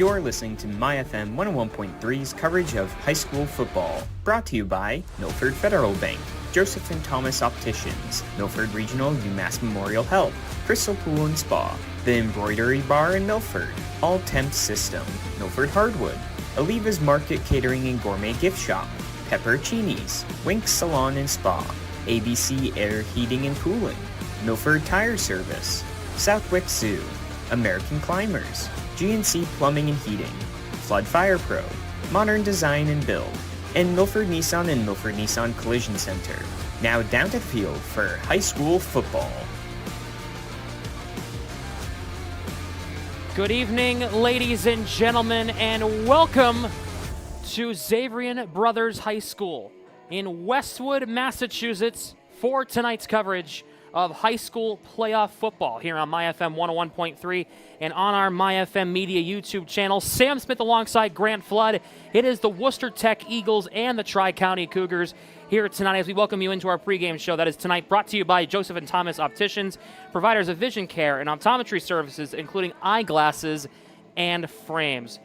You're listening to MyFM 101.3's coverage of high school football, brought to you by Milford Federal Bank, Joseph and Thomas Opticians, Milford Regional UMass Memorial Health, Crystal Pool and Spa, The Embroidery Bar in Milford, All Temp System, Milford Hardwood, Aliva's Market Catering and Gourmet Gift Shop, Peppercinis, Winks Salon and Spa, ABC Air Heating and Cooling, Milford Tire Service, Southwick Zoo, American Climbers, GNC Plumbing and Heating, Flood Fire Pro, Modern Design and Build, and Milford Nissan and Milford Nissan Collision Center. Now down to the field for high school football. Good evening, ladies and gentlemen, and welcome to Xaverian Brothers High School in Westwood, Massachusetts for tonight's coverage of high school playoff football here on MyFM 101.3 and on our MyFM Media YouTube channel. Sam Smith alongside Grant Flood. It is the Worcester Tech Eagles and the Tri-County Cougars here tonight as we welcome you into our pregame show that is tonight brought to you by Joseph and Thomas Opticians, providers of vision care and optometry services, including eyeglasses and frames.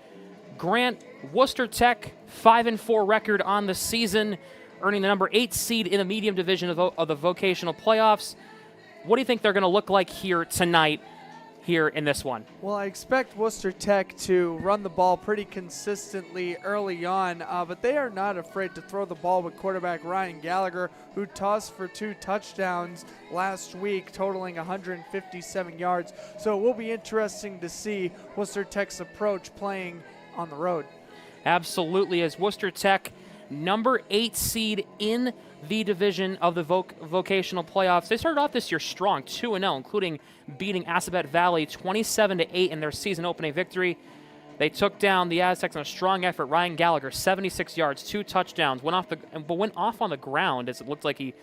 Grant, Worcester Tech, 5-4 record on the season, earning the number 8 seed in the medium division of the vocational playoffs. What do you think they're going to look like here tonight, here in this one? Well, I expect Worcester Tech to run the ball pretty consistently early on, but they are not afraid to throw the ball with quarterback Ryan Gallagher, who tossed for 2 touchdowns last week, totaling 157 yards. So it will be interesting to see Worcester Tech's approach playing on the road. Absolutely, as Worcester Tech, number 8 seed in the division of the vocational playoffs. They started off this year strong, 2-0, including beating Assabet Valley 27-8 in their season opening victory. They took down the Aztecs in a strong effort. Ryan Gallagher, 76 yards, 2 touchdowns, went off on the ground as it looked like he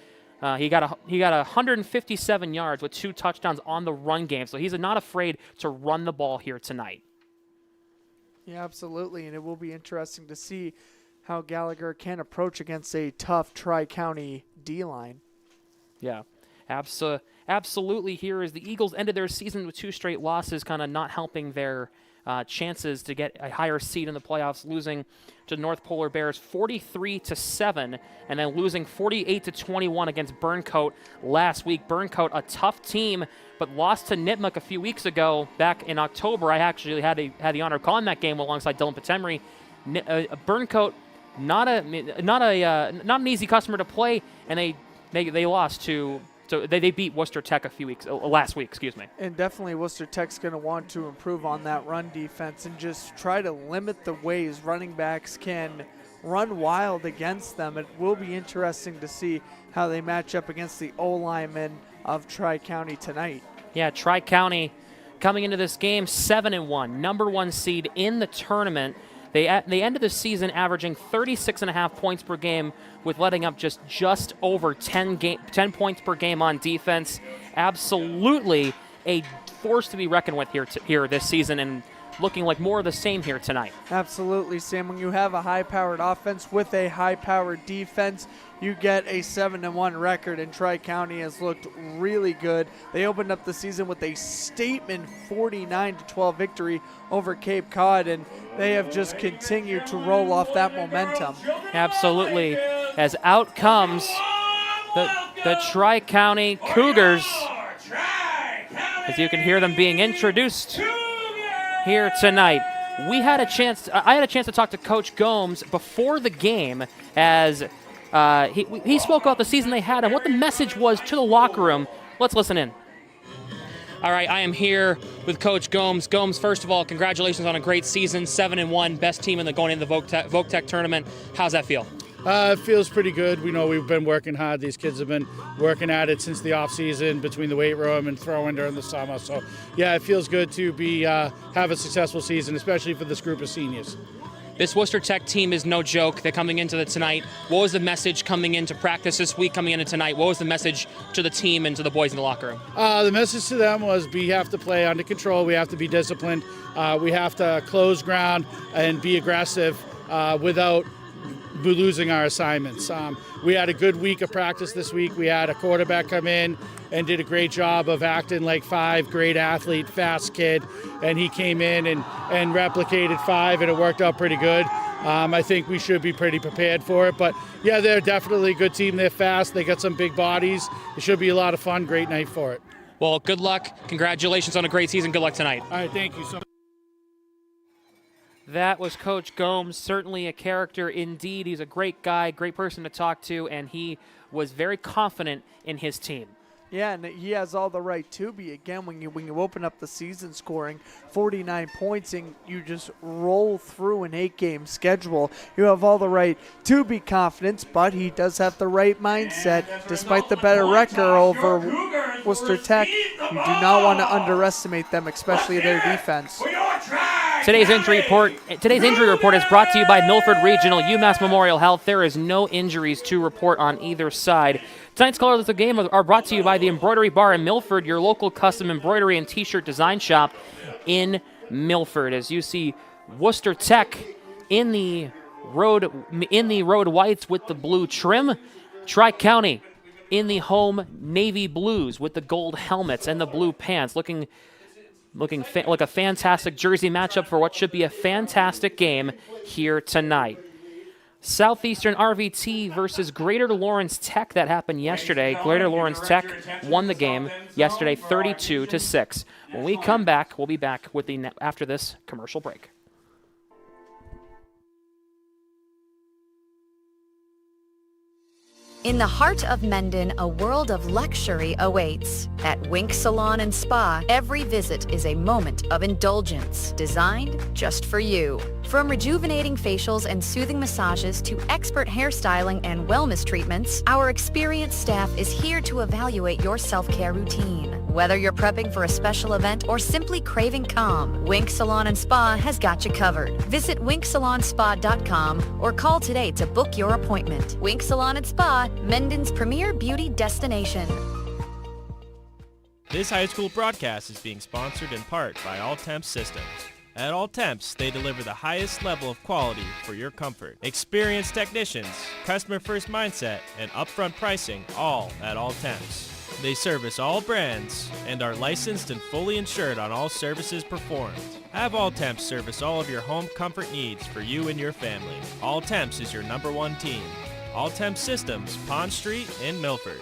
got 157 yards with 2 touchdowns on the run game. So he's not afraid to run the ball here tonight. Yeah, absolutely, and it will be interesting to see how Gallagher can approach against a tough Tri-County D-line. Yeah, absolutely. Here as the Eagles ended their season with 2 straight losses, kind of not helping their chances to get a higher seed in the playoffs, losing to North Polar Bears 43-7, and then losing 48-21 against Burncoat last week. Burncoat, a tough team, but lost to Nipmuc a few weeks ago back in October. I actually had the honor of calling that game alongside Dylan Patemry. Burncoat, not an easy customer to play, and they lost to. So they beat Worcester Tech last week. And definitely Worcester Tech's going to want to improve on that run defense and just try to limit the ways running backs can run wild against them. It will be interesting to see how they match up against the O-linemen of Tri-County tonight. Yeah, Tri-County coming into this game 7-1, number 1 seed in the tournament. They ended the season averaging 36.5 points per game, with letting up just over 10 points per game on defense. Absolutely a force to be reckoned with here this season, and looking like more of the same here tonight. Absolutely, Sam. When you have a high-powered offense with a high-powered defense, you get a 7-1 record, and Tri-County has looked really good. They opened up the season with a statement 49-12 victory over Cape Cod, and they have just continued to roll off that momentum. Absolutely. As out comes the Tri-County Cougars, as you can hear them being introduced here tonight. I had a chance to talk to Coach Gomes before the game as he spoke about the season they had and what the message was to the locker room. Let's listen in. All right, I am here with Coach Gomes. Gomes, first of all, congratulations on a great season, 7-1, best team going into the VoCTech tournament. How's that feel? It feels pretty good. We know we've been working hard. These kids have been working at it since the off season, between the weight room and throwing during the summer. So, yeah, it feels good to have a successful season, especially for this group of seniors. This Worcester Tech team is no joke. They're coming into tonight. What was the message coming into practice this week, coming into tonight? What was the message to the team and to the boys in the locker room? The message to them was we have to play under control. We have to be disciplined. We have to close ground and be aggressive without losing our assignments. We had a good week of practice this week. We had a quarterback come in and did a great job of acting like 5, great athlete, fast kid, and he came in and replicated 5, and it worked out pretty good. I think we should be pretty prepared for it. But, yeah, they're definitely a good team. They're fast. They got some big bodies. It should be a lot of fun. Great night for it. Well, good luck. Congratulations on a great season. Good luck tonight. All right, thank you so much. That was Coach Gomes, certainly a character indeed. He's a great guy, great person to talk to, and he was very confident in his team. Yeah, and he has all the right to be. Again, when you open up the season scoring 49 points and you just roll through an 8-game schedule, you have all the right to be confident, but he does have the right mindset. Despite the better record over Worcester Tech, you do not want to underestimate them, especially their defense. Today's injury report is brought to you by Milford Regional UMass Memorial Health. There is no injuries to report on either side. Tonight's colors of the game are brought to you by the Embroidery Bar in Milford, your local custom embroidery and t-shirt design shop in Milford. As you see, Worcester Tech in the road whites with the blue trim. Tri-County in the home navy blues with the gold helmets and the blue pants, looking like a fantastic jersey matchup for what should be a fantastic game here tonight. Southeastern RVT versus Greater Lawrence Tech. That happened yesterday. Greater Lawrence Tech won the game yesterday 32-6. When we come back, we'll be back with after this commercial break. In the heart of Mendon, a world of luxury awaits. At Wink Salon and Spa, every visit is a moment of indulgence, designed just for you. From rejuvenating facials and soothing massages to expert hairstyling and wellness treatments, our experienced staff is here to evaluate your self-care routine. Whether you're prepping for a special event or simply craving calm, Wink Salon and Spa has got you covered. Visit winksalonspa.com or call today to book your appointment. Wink Salon and Spa, Mendon's premier beauty destination. This high school broadcast is being sponsored in part by All Temps Systems. At All Temps, they deliver the highest level of quality for your comfort. Experienced technicians, customer-first mindset, and upfront pricing, all at All Temps. They service all brands and are licensed and fully insured on all services performed. Have All Temps service all of your home comfort needs for you and your family. All Temps is your #1 team. All Temps Systems, Pond Street in Milford.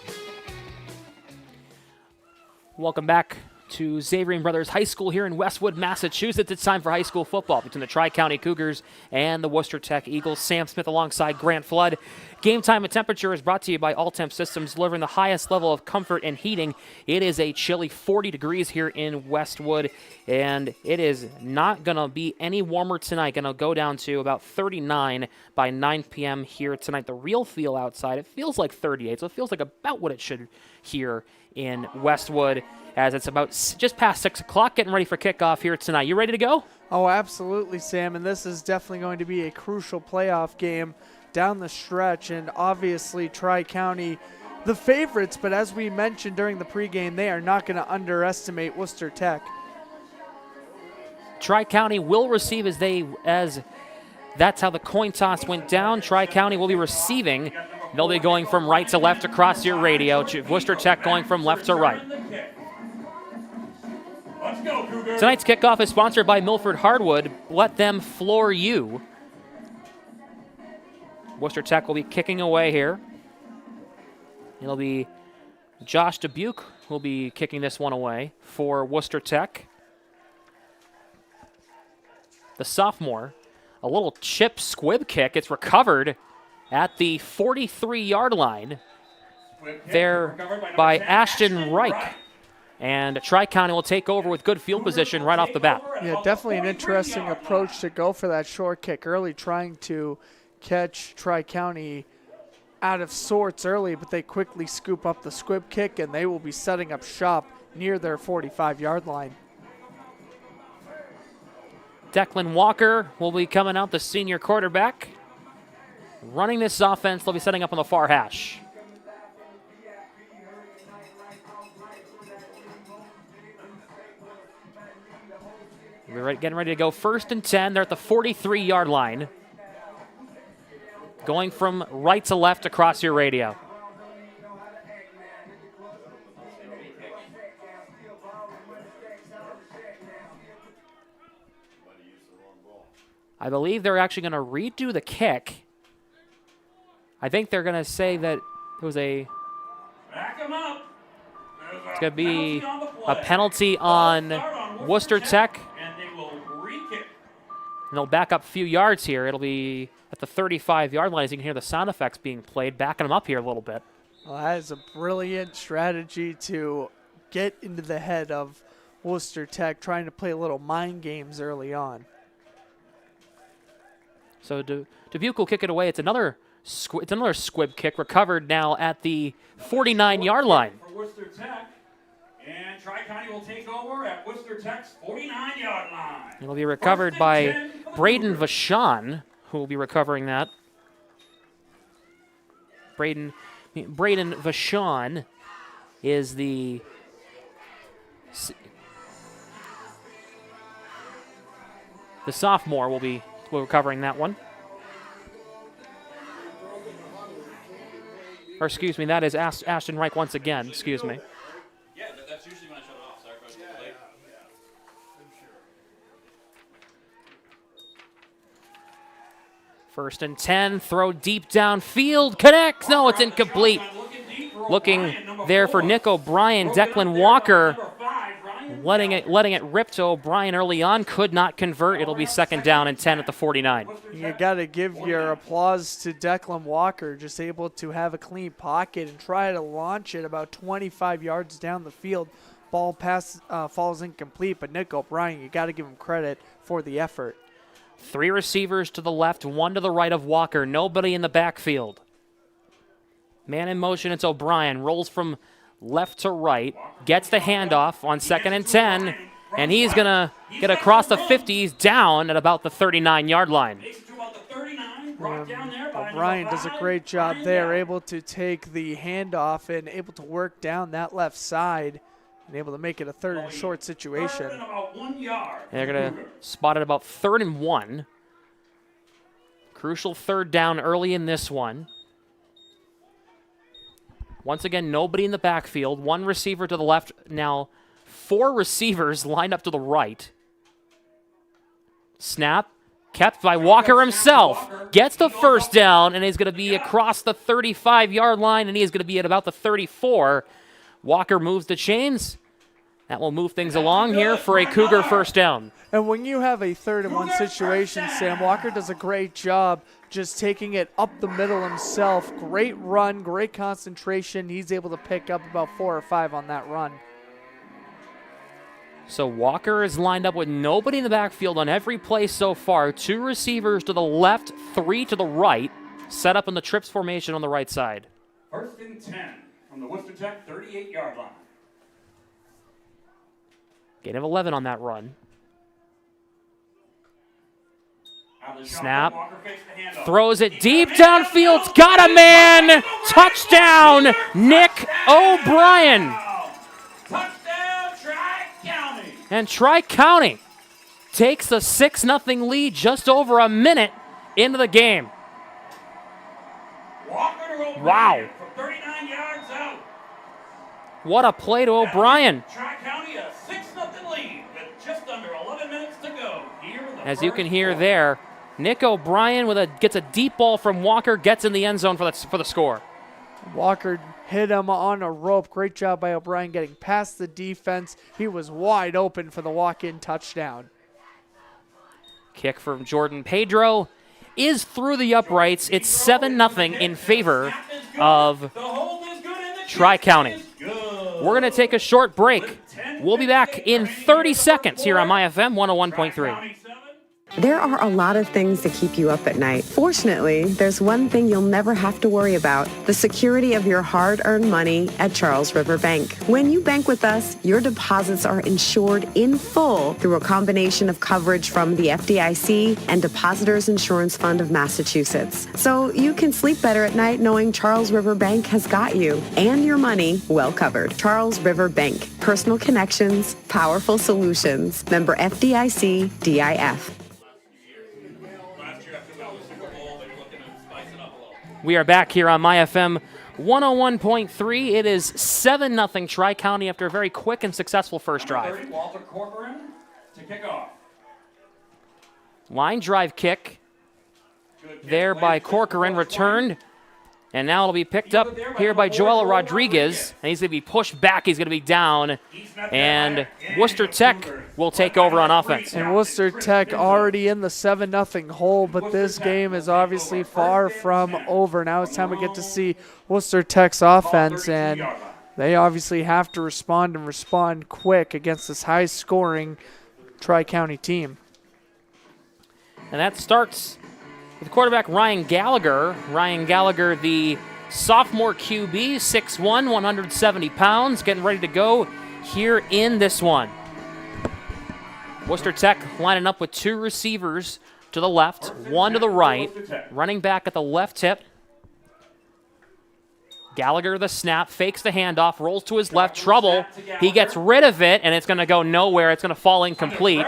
Welcome back to Xavier Brothers High School here in Westwood, Massachusetts. It's time for high school football between the Tri-County Cougars and the Worcester Tech Eagles. Sam Smith alongside Grant Flood. Game time and temperature is brought to you by All Temp Systems, delivering the highest level of comfort and heating. It is a chilly 40 degrees here in Westwood, and it is not going to be any warmer tonight. Going to go down to about 39 by 9 p.m. here tonight. The real feel outside, it feels like 38, so it feels like about what it should here in Westwood, as it's about just past 6 o'clock, getting ready for kickoff here tonight. You ready to go? Oh, absolutely, Sam, and this is definitely going to be a crucial playoff game down the stretch, and obviously Tri-County the favorites, but as we mentioned during the pregame, they are not going to underestimate Worcester Tech. Tri-County will receive as that's how the coin toss went down. Tri-County will be receiving. They'll be going from right to left across your radio. Worcester Tech going from left to right. Tonight's kickoff is sponsored by Milford Hardwood. Let them floor you. Worcester Tech will be kicking away here. It'll be Josh Dubuque who will be kicking this one away for Worcester Tech. The sophomore, a little chip squib kick. It's recovered at the 43-yard line there by Ashton Reich. And Tri-County will take over with good field position right off the bat. Yeah, definitely an interesting approach to go for that short kick early, trying to catch Tri-County out of sorts early, but they quickly scoop up the squib kick, and they will be setting up shop near their 45-yard line. Declan Walker will be coming out, the senior quarterback. Running this offense, they'll be setting up on the far hash. We're getting ready to go 1st and 10. They're at the 43-yard line. going from right to left across your radio. I believe they're actually going to redo the kick. I think they're going to say that it was a... It's going to be a penalty on Worcester Tech. And they'll back up a few yards here. It'll be at the 35-yard line, as you can hear the sound effects being played, backing them up here a little bit. Well, that is a brilliant strategy to get into the head of Worcester Tech, trying to play little mind games early on. So Dubuque will kick it away. It's another squib kick, recovered now at the 49-yard line. For Worcester Tech, and Tri-County will take over at Worcester Tech's 49-yard line. It'll be recovered by Braden Vachon, who will be recovering that. Braden Vachon is the sophomore will be recovering that one. Or excuse me, that is Ashton Reich once again, excuse me. Yeah, that's usually when I shut it off. Sorry for the delay. First and 10, throw deep downfield, connects, no, it's incomplete. Looking there for Nick O'Brien, Declan Walker letting it rip to O'Brien early on, could not convert. It'll be second down and 10 at the 49. You got to give your applause to Declan Walker, just able to have a clean pocket and try to launch it about 25 yards down the field. Ball falls incomplete, but Nick O'Brien, you got to give him credit for the effort. 3 receivers to the left, 1 to the right of Walker. Nobody in the backfield. Man in motion, it's O'Brien. Rolls from left to right. Gets the handoff on second and 10. And he's going to get across the 50s down at about the 39-yard line. O'Brien does a great job there, able to take the handoff and able to work down that left side and able to make it a third and short situation. They're going to spot it about 3rd and 1. Crucial third down early in this one. Once again, nobody in the backfield. 1 receiver to the left. Now 4 receivers lined up to the right. Snap. Kept by Walker himself. Gets the first down, and he's going to be across the 35-yard line, and he is going to be at about the 34. Walker moves the chains. That will move things along here for a Cougar first down. And when you have a 3rd and 1 situation, Sam, Walker does a great job just taking it up the middle himself. Great run, great concentration. He's able to pick up about 4 or 5 on that run. So Walker is lined up with nobody in the backfield on every play so far. 2 receivers to the left, 3 to the right. Set up in the trips formation on the right side. 1st and 10 from the Worcester Tech 38-yard line. Gain of 11 on that run. Snap. Throws it deep downfield. Got a man. Touchdown, Nick O'Brien. Touchdown, Tri-County. And Tri-County takes a 6-0 lead just over a minute into the game. Wow. From 39 yards out. What a play to O'Brien. Tri-County a 6-0 lead with just under 11 minutes to go. Here in the As you can first hear quarter. there, Nick O'Brien gets a deep ball from Walker, gets in the end zone for the score. Walker hit him on a rope. Great job by O'Brien getting past the defense. He was wide open for the walk-in touchdown. Kick from Jordan Pedro is through the uprights. It's 7-0 in favor of Tri-County. We're going to take a short break. We'll be back in 30 seconds here on MyFM 101.3. There are a lot of things that keep you up at night. Fortunately, there's one thing you'll never have to worry about: the security of your hard-earned money at Charles River Bank. When you bank with us, your deposits are insured in full through a combination of coverage from the FDIC and Depositors Insurance Fund of Massachusetts. So you can sleep better at night knowing Charles River Bank has got you and your money well covered. Charles River Bank. Personal connections, powerful solutions. Member FDIC, DIF. Last year after the Super Bowl, they were looking to spice it up We are back here on MyFM 101.3. It is 7-0 Tri-County after a very quick and successful first drive. 30, Walter Corcoran to kick off. Line drive kick Good kick there played by to Corcoran, Corcoran. returned. And now it'll be picked up here by Joel Rodriguez. And he's going to be pushed back. He's going to be down. And Worcester Tech will take over on offense. And Worcester Tech already in the 7-0 hole, but this game is obviously far from over. Now it's time we get to see Worcester Tech's offense, and they obviously have to respond and respond quick against this high-scoring Tri-County team. And that starts with quarterback Ryan Gallagher. Ryan Gallagher, the sophomore QB, 6'1", 170 pounds, getting ready to go here in this one. Worcester Tech lining up with two receivers to the left, one to the right. Running back at the left hip. Gallagher the snap, fakes the handoff, rolls to his left, trouble. He gets rid of it, and it's going to go nowhere. It's going to fall incomplete.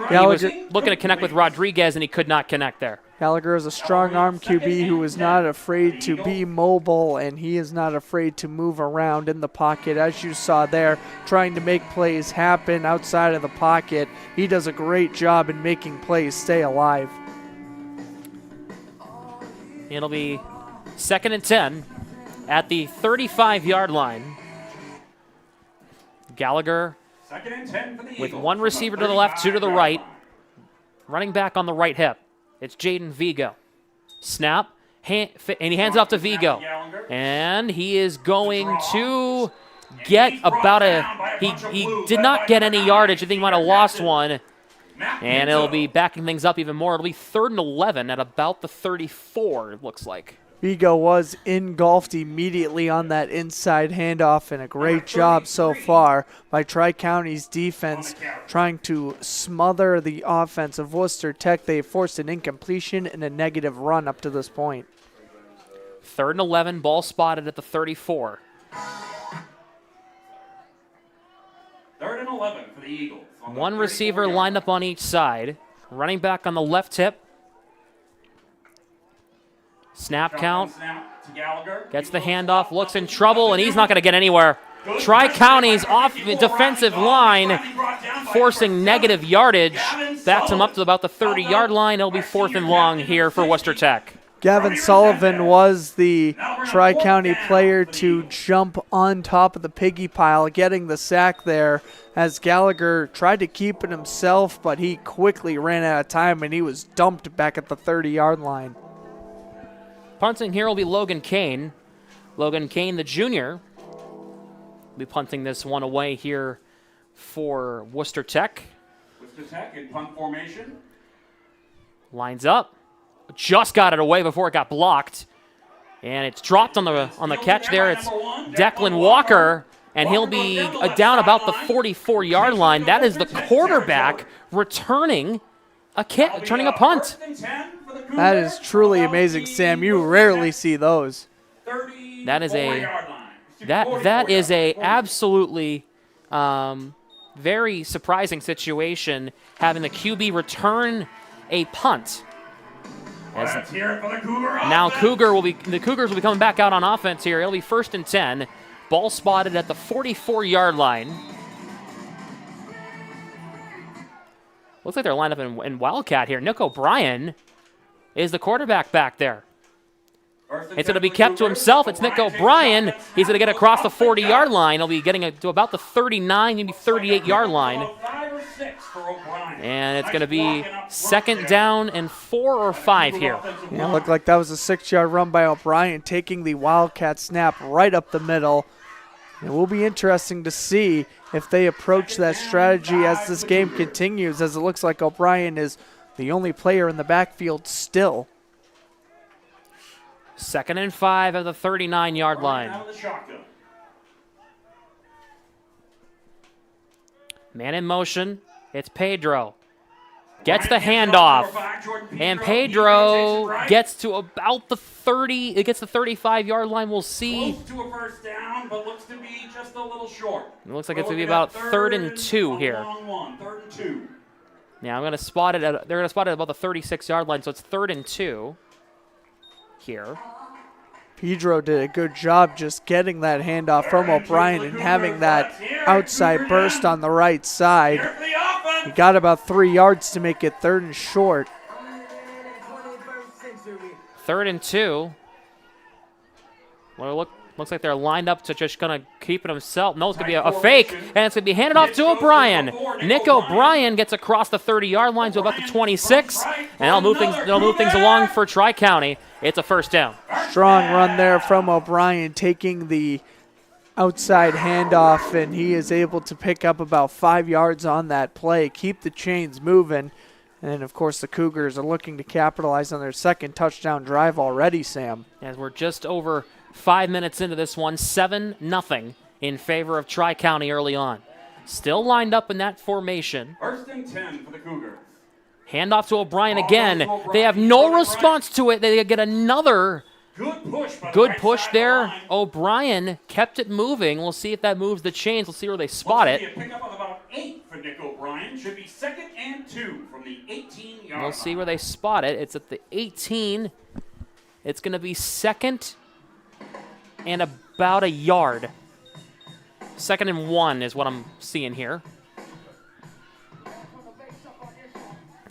He was looking to connect with Rodriguez, and he could not connect there. Gallagher is a strong arm QB who is not afraid to be mobile, and he is not afraid to move around in the pocket. As you saw there, trying to make plays happen outside of the pocket. He does a great job in making plays stay alive. It'll be 2nd and 10 at the 35-yard line. Gallagher with one receiver to the left, two to the right. Running back on the right hip. It's Jaden Vigo. Snap, and he hands it off to Vigo. And he is going to get about he did not get any yardage. I think he might have lost one. And it'll be backing things up even more. It'll be 3rd and 11 at about the 34, it looks like. Vigo was engulfed immediately on that inside handoff, and a great job so far by Tri-County's defense trying to smother the offense of Worcester Tech. They forced an incompletion and a negative run up to this point. 3rd and 11, ball spotted at the 34. 3rd and 11 for the Eagles. One receiver lined up on each side. Running back on the left hip. Snap count. Gets the handoff, looks in trouble, and he's not going to get anywhere. Tri-County's defensive line forcing negative yardage. Backs him up to about the 30-yard line. It'll be 4th and long here for Worcester Tech. Gavin Sullivan was the Tri-County player to jump on top of the piggy pile, getting the sack there as Gallagher tried to keep it himself, but he quickly ran out of time and he was dumped back at the 30-yard line. Punting here will be Logan Kane. Logan Kane, the junior, will be punting this one away here for Worcester Tech. Worcester Tech in punt formation. Lines up. Just got it away before it got blocked. And it's dropped on the catch there. It's Declan Walker, and he'll be down about the 44-yard line. That is the quarterback returning a punt. That is truly amazing, Sam. You rarely see those. That is a absolutely very surprising situation, having the QB return a punt. Now the Cougars will be coming back out on offense here. It'll be 1st and 10. Ball spotted at the 44-yard line. Looks like they're lined up in Wildcat here. Nick O'Brien is the quarterback back there. It's going to be kept to himself. It's Nick O'Brien. He's going to get across the 40-yard line. He'll be getting to about the 39, maybe 38-yard line. And it's going to be 2nd down and 4 or 5 here. Yeah, it looked like that was a 6-yard run by O'Brien, taking the Wildcat snap right up the middle. It will be interesting to see if they approach that strategy as this game continues, as it looks like O'Brien is the only player in the backfield still. 2nd and 5 at the 39-yard line. Man in motion. It's Pedro. Gets the handoff. And Pedro gets to about the 30. It gets the 35-yard line. We'll see. Close to a first down, but looks to be just a little short. It looks like it's going to be about 3rd and 2 here. 3rd and 2. Now I'm going to spot it. They're going to spot it about the 36-yard line, so it's 3rd and 2. here. Pedro did a good job just getting that handoff from O'Brien and having that outside burst on the right side. He got about 3 yards to make it 3rd and short. 3rd and 2. Well, looks like they're lined up to just going to keep it himself. No, it's going to be a fake, and it's going to be handed off to O'Brien. Nick O'Brien gets across the 30-yard line to about the 26, and they'll move things along for Tri-County. It's a 1st down. Strong run there from O'Brien, taking the outside handoff, and he is able to pick up about 5 yards on that play, keep the chains moving. And, of course, the Cougars are looking to capitalize on their 2nd touchdown drive already, Sam. As we're just over 5 minutes into this one, 7-0 in favor of Tri-County early on. Still lined up in that formation. 1st and 10 for the Cougars. Handoff to O'Brien again. They have no response to it. They get another good push there. O'Brien kept it moving. We'll see if that moves the chains. We'll see where they spot it. Pick up of about 8 for Nick O'Brien. Should be 2nd and 2 from the 18-yard line. We'll see where they spot it. It's at the 18. It's going to be 2nd and about a yard. 2nd and 1 is what I'm seeing here.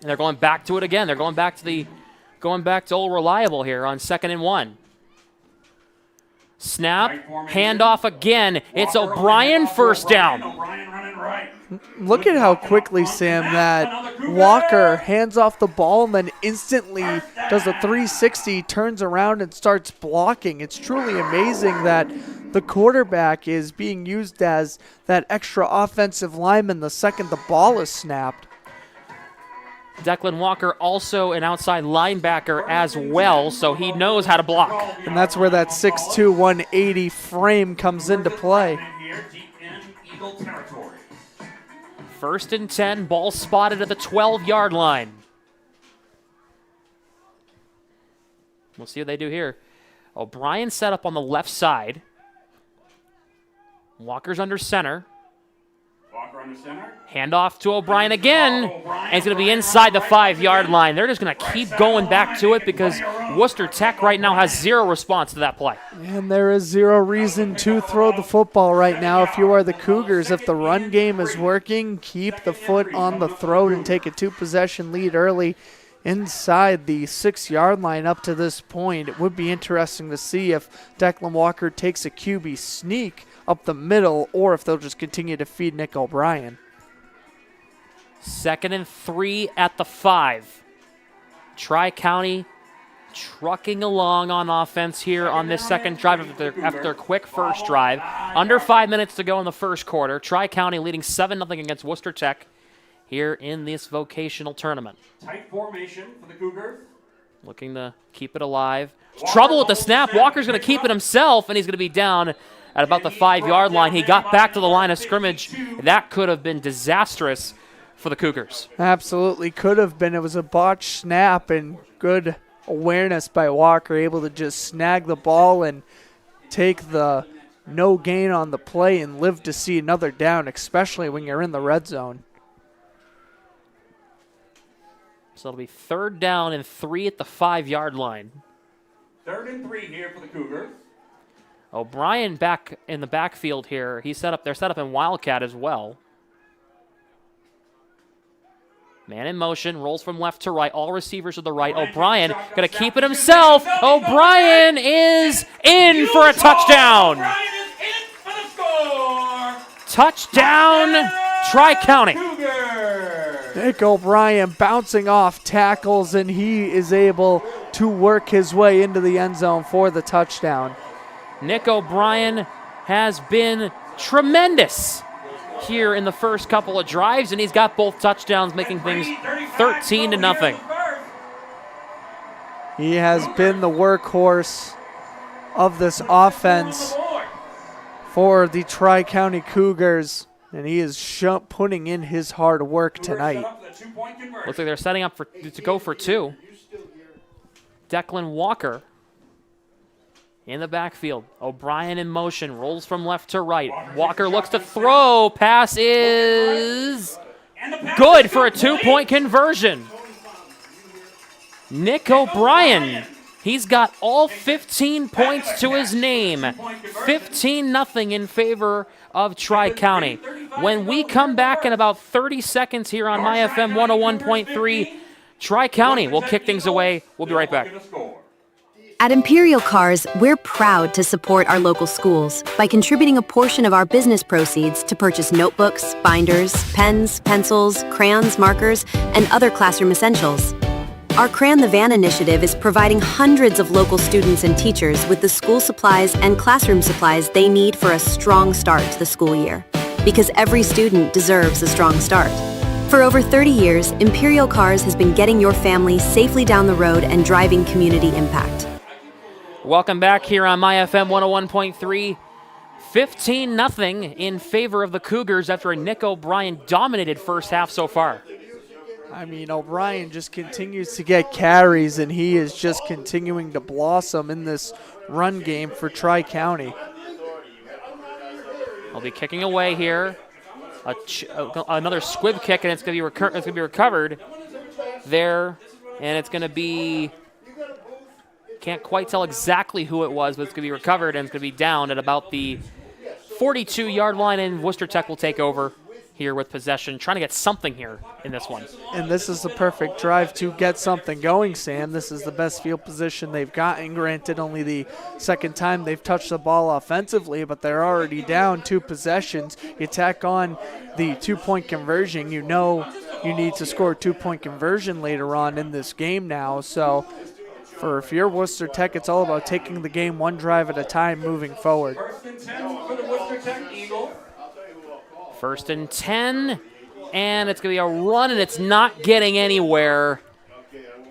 And they're going back to it again. They're going back to old reliable here on 2nd and 1. Snap, handoff again. It's O'Brien, 1st down. Look at how quickly, Sam, that Walker hands off the ball and then instantly does a 360, turns around and starts blocking. It's truly amazing that the quarterback is being used as that extra offensive lineman the second the ball is snapped. Declan Walker also an outside linebacker as well, so he knows how to block. And that's where that 6'2", 180 frame comes into play. 1st and 10, ball spotted at the 12-yard line. We'll see what they do here. O'Brien set up on the left side. Walker's under center. Handoff to O'Brien again, and it's going to be inside the 5-yard line. They're just going to keep going back to it because Worcester Tech right now has 0 response to that play. And there is 0 reason to throw the football right now if you are the Cougars. If the run game is working, keep the foot on the throat and take a 2-possession lead early inside the 6-yard line up to this point. It would be interesting to see if Declan Walker takes a QB sneak up the middle or if they'll just continue to feed Nick O'Brien. 2nd and 3 at the 5. Tri-County trucking along on offense here on this second drive after a quick first drive. Under 5 minutes to go in the first quarter. Tri-County leading 7-0 against Worcester Tech here in this vocational tournament. Tight formation for the Cougars. Looking to keep it alive. Trouble with the snap. Walker's going to keep it himself, and he's going to be down at about the 5-yard line. He got back to the line of scrimmage. That could have been disastrous for the Cougars. Absolutely could have been. It was a botched snap and good awareness by Walker, able to just snag the ball and take the no gain on the play and live to see another down, especially when you're in the red zone. So it'll be 3rd down and 3 at the 5-yard line. 3rd and 3 here for the Cougars. O'Brien back in the backfield here. They're set up in Wildcat as well. Man in motion, rolls from left to right. All receivers to the right. O'Brien going to keep it himself. O'Brien is in for a touchdown. Touchdown, Tri-County. Nick O'Brien bouncing off tackles, and he is able to work his way into the end zone for the touchdown. Nick O'Brien has been tremendous here in the first couple of drives, and he's got both touchdowns, making things 13-0. He has been the workhorse of this offense for the Tri-County Cougars, and he is putting in his hard work tonight. Looks like they're setting up to go for 2. Declan Walker in the backfield. O'Brien in motion, rolls from left to right. Walker looks to throw. Pass is good for a 2-point conversion. Nick O'Brien, He's got all 15 points to his name. 15-0 in favor of Tri-County. When we come back in about 30 seconds here on MyFM 101.3, Tri-County will kick things away. We'll be right back. At Imperial Cars, we're proud to support our local schools by contributing a portion of our business proceeds to purchase notebooks, binders, pens, pencils, crayons, markers, and other classroom essentials. Our Crayon the Van initiative is providing hundreds of local students and teachers with the school supplies and classroom supplies they need for a strong start to the school year. Because every student deserves a strong start. For over 30 years, Imperial Cars has been getting your family safely down the road and driving community impact. Welcome back here on MyFM 101.3. 15-0 in favor of the Cougars after a Nick O'Brien dominated first half so far. I mean, O'Brien just continues to get carries, and he is just continuing to blossom in this run game for Tri-County. He'll be kicking away here. Another squib kick, and it's going to be recovered there, and it's going to be... Can't quite tell exactly who it was, but it's going to be recovered, and it's going to be down at about the 42-yard line, and Worcester Tech will take over here with possession, trying to get something here in this one. And this is the perfect drive to get something going, Sam. This is the best field position they've gotten. Granted, only the second time they've touched the ball offensively, but they're already down 2 possessions. You tack on the 2-point conversion, you know you need to score a 2-point conversion later on in this game now. So if you're Worcester Tech, it's all about taking the game one drive at a time moving forward. First and 10 for the Worcester Tech Eagles. First and 10, and it's going to be a run, and it's not getting anywhere.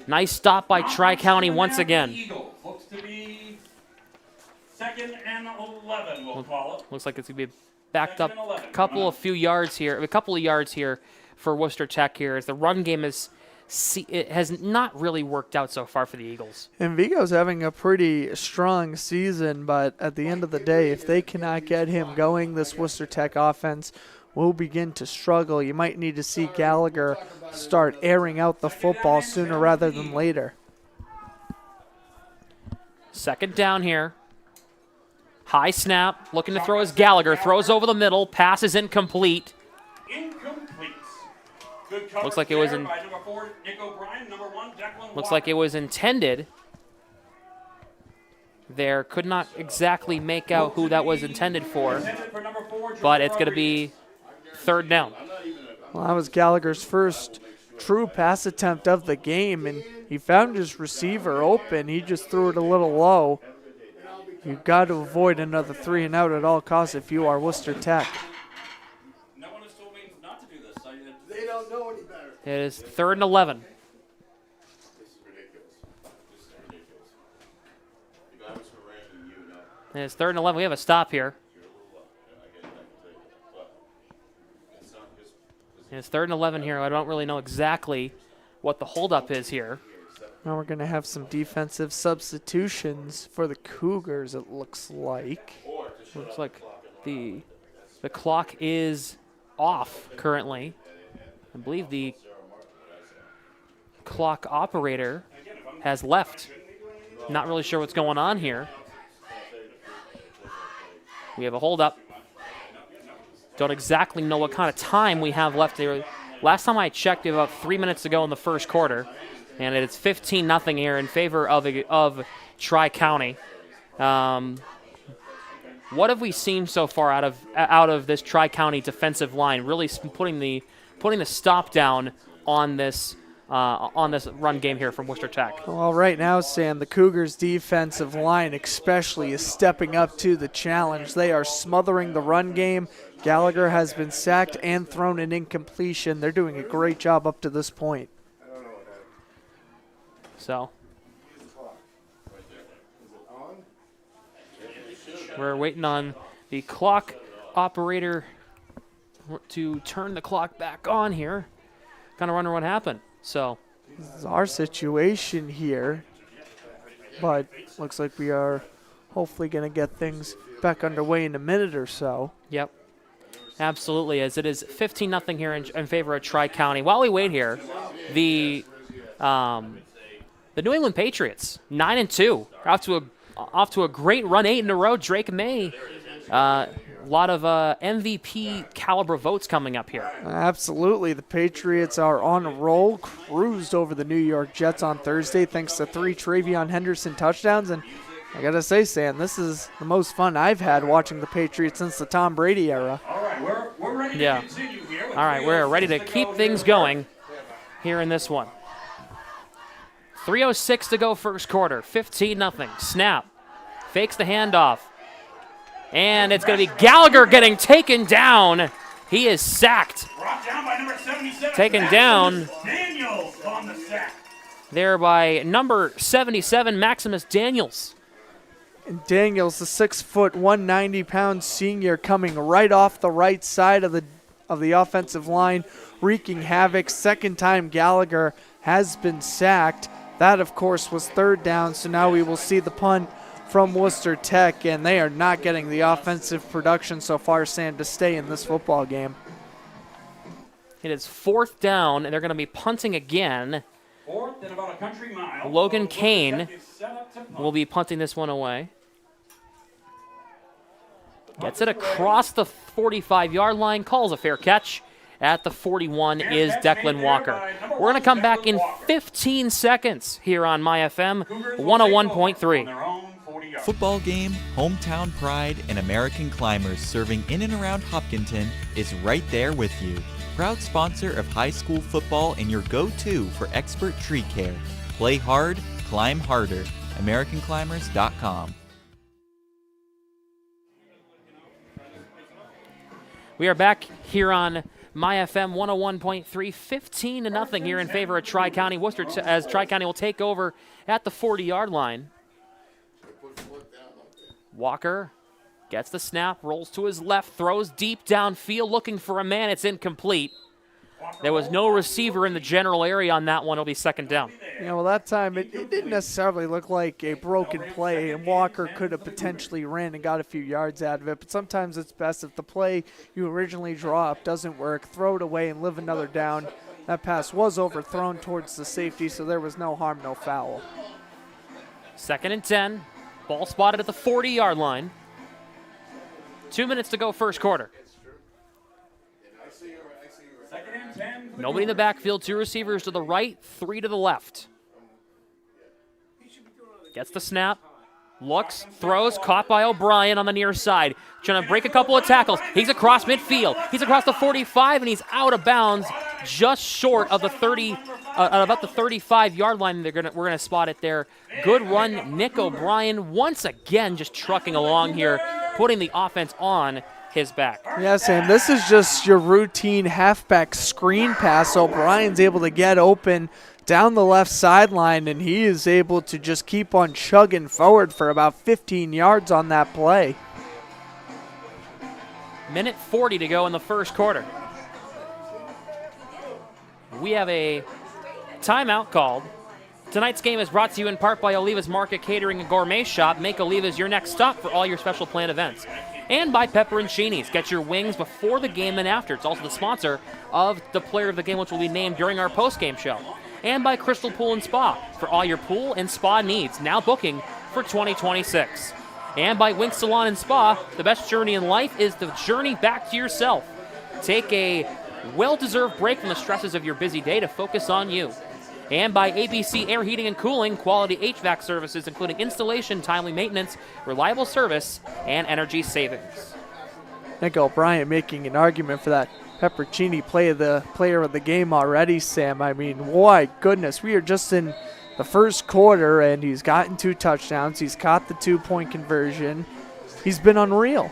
Nice stop by Tri-County once again. Eagles looks to be 2nd and 11, we'll call it. Looks like it's going to be backed up a couple of yards here for Worcester Tech here, as the run game it has not really worked out so far for the Eagles. And Vigo's having a pretty strong season, but at the end of the day, if they cannot get him going, this Worcester Tech offense will begin to struggle. You might need to see Gallagher start airing out the football sooner rather than later. Second down here. High snap, looking to throw as Gallagher, throws over the middle, pass is incomplete. Looks like it was intended. There, could not exactly make out who that was intended for, but it's going to be third down. Well, that was Gallagher's first true pass attempt of the game, and he found his receiver open. He just threw it a little low. You've got to avoid another 3 and out at all costs if you are Worcester Tech. It is 3rd and 11. And it's 3rd and 11. We have a stop here. And it's 3rd and 11 here. I don't really know exactly what the holdup is here. Now we're going to have some defensive substitutions for the Cougars, it looks like. Looks like the clock is off currently. I believe the clock operator has left. Not really sure what's going on here. We have a holdup. Don't exactly know what kind of time we have left there. Last time I checked, we have about 3 minutes to go in the first quarter, and it's 15-0 here in favor of Tri-County. What have we seen so far out of this Tri-County defensive line? Really putting the stop down on this run game here from Worcester Tech. Well, right now, Sam, the Cougars' defensive line especially is stepping up to the challenge. They are smothering the run game. Gallagher has been sacked and thrown an incompletion. They're doing a great job up to this point. So we're waiting on the clock operator to turn the clock back on here. Kind of wonder what happened. So this is our situation here, but looks like we are hopefully going to get things back underway in a minute or so. Yep, absolutely, as it is 15-0 here in favor of Tri-County. While we wait here, the The New England Patriots, 9-2, off to a great run, 8 in a row. Drake May, a lot of MVP caliber votes coming up here. Absolutely. The Patriots are on a roll, cruised over the New York Jets on Thursday thanks to 3 Travion Henderson touchdowns. And I got to say, Sam, this is the most fun I've had watching the Patriots since the Tom Brady era. All right, we're ready to continue here. All right, we're ready to keep things going here in this one. 3:06 to go first quarter, 15-0. Snap, fakes the handoff. And it's going to be Gallagher getting taken down. He is sacked. Brought down by number 77. Taken down. Daniels on the sack. There by number 77, Maximus Daniels. And Daniels, the 6', 190-pound senior, coming right off the right side of the offensive line, wreaking havoc. Second time Gallagher has been sacked. That, of course, was third down, so now we will see the punt from Worcester Tech, and they are not getting the offensive production so far, Sam, to stay in this football game. It is fourth down, and they're going to be punting again. Fourth and about a country mile. Logan Kane will be punting this one away. Gets it across the 45-yard line, calls a fair catch. At the 41 is Declan Walker. We're going to come back in 15 seconds here on MyFM 101.3. Football game, hometown pride, and American Climbers serving in and around Hopkinton is right there with you. Proud sponsor of high school football and your go-to for expert tree care. Play hard, climb harder. AmericanClimbers.com. We are back here on MyFM 101.3, 15-0 here in favor of Tri-County. Worcester, as Tri-County will take over at the 40-yard line. Walker gets the snap, rolls to his left, throws deep downfield, looking for a man. It's incomplete. There was no receiver in the general area on that one. It'll be second down. Yeah, well, that time it didn't necessarily look like a broken play, and Walker could have potentially ran and got a few yards out of it. But sometimes it's best if the play you originally draw up doesn't work, throw it away and live another down. That pass was overthrown towards the safety, so there was no harm, no foul. Second and 10. Ball spotted at the 40-yard line. 2 minutes to go first quarter. Nobody in the backfield, 2 receivers to the right, 3 to the left. Gets the snap, looks, throws, caught by O'Brien on the near side. Trying to break a couple of tackles. He's across midfield. He's across the 45, and he's out of bounds just short of the 30, about the 35-yard line. We're gonna spot it there. Good run, Nick O'Brien once again just trucking along here, putting the offense on his back. Yeah, Sam, this is just your routine halfback screen pass. O'Brien's able to get open down the left sideline, and he is able to just keep on chugging forward for about 15 yards on that play. Minute 40 to go in the first quarter. We have a timeout called. Tonight's game is brought to you in part by Oliva's Market Catering and Gourmet Shop. Make Oliva's your next stop for all your special planned events. And by Pepperoncini's. Get your wings before the game and after. It's also the sponsor of the player of the game, which will be named during our post-game show. And by Crystal Pool and Spa for all your pool and spa needs. Now booking for 2026. And by Wink Salon and Spa. The best journey in life is the journey back to yourself. Take a well-deserved break from the stresses of your busy day to focus on you. And by ABC Air Heating and Cooling, quality HVAC services, including installation, timely maintenance, reliable service, and energy savings. Nick O'Brien making an argument for that Pepperoncini player of the game already, Sam. I mean, my goodness, we are just in the first quarter, and he's gotten 2 touchdowns. He's caught the 2-point conversion. He's been unreal.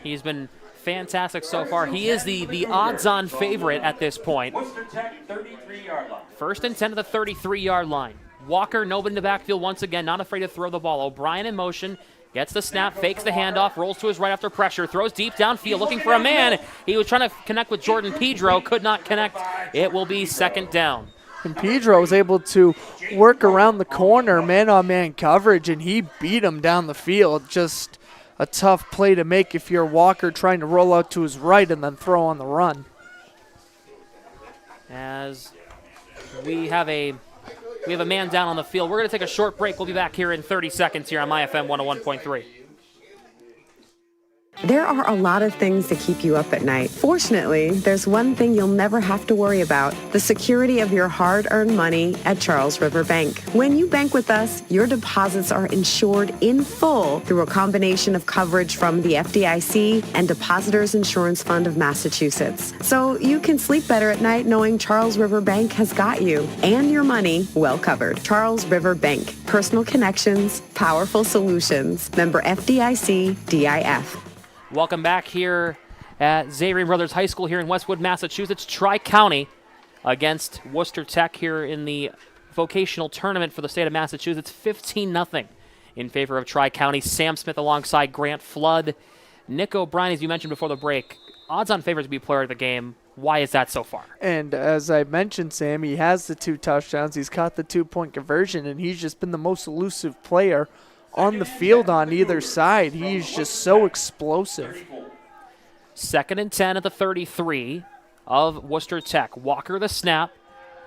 He's been fantastic so far. He is the odds-on favorite at this point. Worcester Tech, 33-yard line. First and 10 to the 33-yard line. Walker, nobody in the backfield once again, not afraid to throw the ball. O'Brien in motion, gets the snap, fakes the handoff, rolls to his right after pressure, throws deep downfield, looking for a man. He was trying to connect with Jordan Pedro, could not connect. It will be second down. And Pedro was able to work around the corner, man-on-man coverage, and he beat him down the field. Just a tough play to make if you're Walker trying to roll out to his right and then throw on the run. As we have a We have a man down on the field. We're going to take a short break. We'll be back here in 30 seconds here on MyFM 101.3. There are a lot of things to keep you up at night. Fortunately, there's one thing you'll never have to worry about: the security of your hard-earned money at Charles River Bank. When you bank with us, your deposits are insured in full through a combination of coverage from the FDIC and Depositors Insurance Fund of Massachusetts. So you can sleep better at night knowing Charles River Bank has got you and your money well covered. Charles River Bank. Personal connections, powerful solutions. Member FDIC, DIF. Welcome back here at Xavier Brothers High School here in Westwood, Massachusetts. Tri-County against Worcester Tech here in the vocational tournament for the state of Massachusetts. 15-0 in favor of Tri-County. Sam Smith alongside Grant Flood. Nick O'Brien, as you mentioned before the break, odds-on favorites to be player of the game. Why is that so far? And as I mentioned, Sam, he has the 2 touchdowns. He's caught the 2-point conversion, and he's just been the most elusive player on the field on either side. He's just so explosive. 2nd and 10 at the 33 of Worcester Tech. Walker the snap.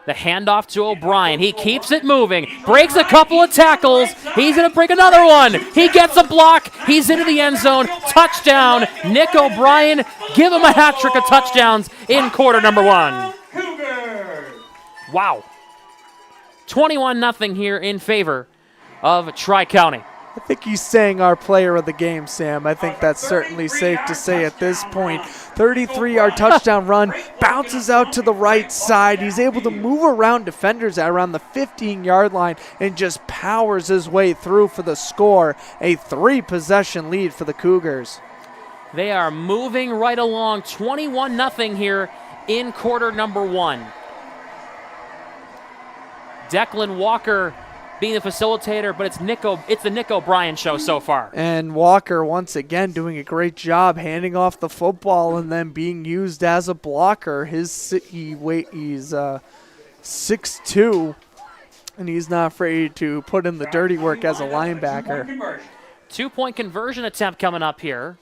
The handoff to O'Brien. He keeps it moving. Breaks a couple of tackles. He's going to break another one. He gets a block. He's into the end zone. Touchdown. Nick O'Brien. Give him a hat trick of touchdowns in quarter number 1. Wow. 21-0 here in favor of Tri-County. I think he's saying our player of the game, Sam. I think that's certainly safe to say at this point. 33-yard touchdown run, bounces out to the right side. He's able to move around defenders at around the 15-yard line and just powers his way through for the score. A 3-possession lead for the Cougars. They are moving right along. 21-0 here in quarter number 1. Declan Walker being the facilitator, but it's the Nick O'Brien show so far. And Walker once again doing a great job handing off the football and then being used as a blocker. He's 6'2", and he's not afraid to put in the dirty work as a linebacker. 2-point conversion attempt coming up here,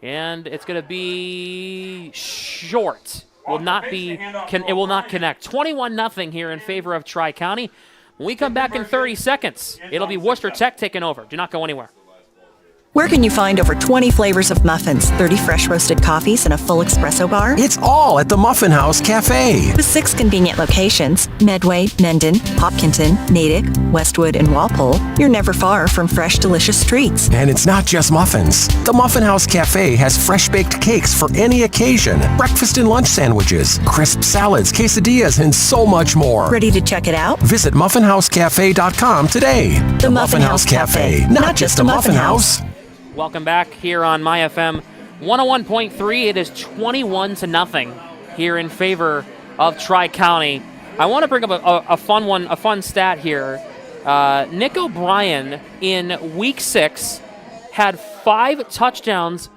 and it's going to be short. It will not connect. 21-0 here in favor of Tri-County. When we come back in 30 seconds, it'll be Worcester Tech taking over. Do not go anywhere. Where can you find over 20 flavors of muffins, 30 fresh roasted coffees, and a full espresso bar? It's all at the Muffin House Cafe. With 6 convenient locations, Medway, Mendon, Hopkinton, Natick, Westwood, and Walpole, you're never far from fresh, delicious treats. And it's not just muffins. The Muffin House Cafe has fresh-baked cakes for any occasion, breakfast and lunch sandwiches, crisp salads, quesadillas, and so much more. Ready to check it out? Visit muffinhousecafe.com today. The Muffin House Cafe, not just a muffin house. Welcome back here on MyFM 101.3. It is 21-0 here in favor of Tri-County. I want to bring up a fun stat here. Nick O'Brien in Week 6 had 5 touchdowns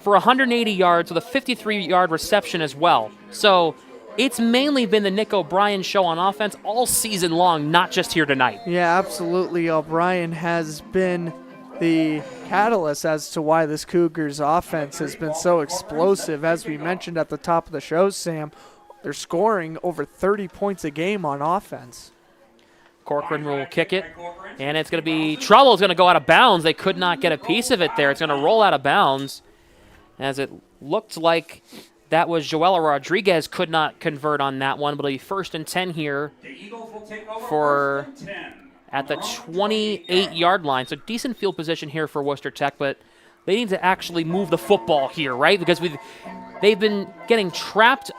for 180 yards with a 53-yard reception as well. So it's mainly been the Nick O'Brien show on offense all season long, not just here tonight. Yeah, absolutely. O'Brien has been the catalyst as to why this Cougars offense has been so explosive. As we mentioned at the top of the show, Sam, they're scoring over 30 points a game on offense. Corcoran will kick it, and it's going to be trouble. It's going to go out of bounds. They could not get a piece of it there. It's going to roll out of bounds, as it looked like that was Joella Rodriguez could not convert on that one, but it'll be 1st and 10 here for at the 28-yard line. So decent field position here for Worcester Tech, but they need to actually move the football here, right? Because they've been getting trapped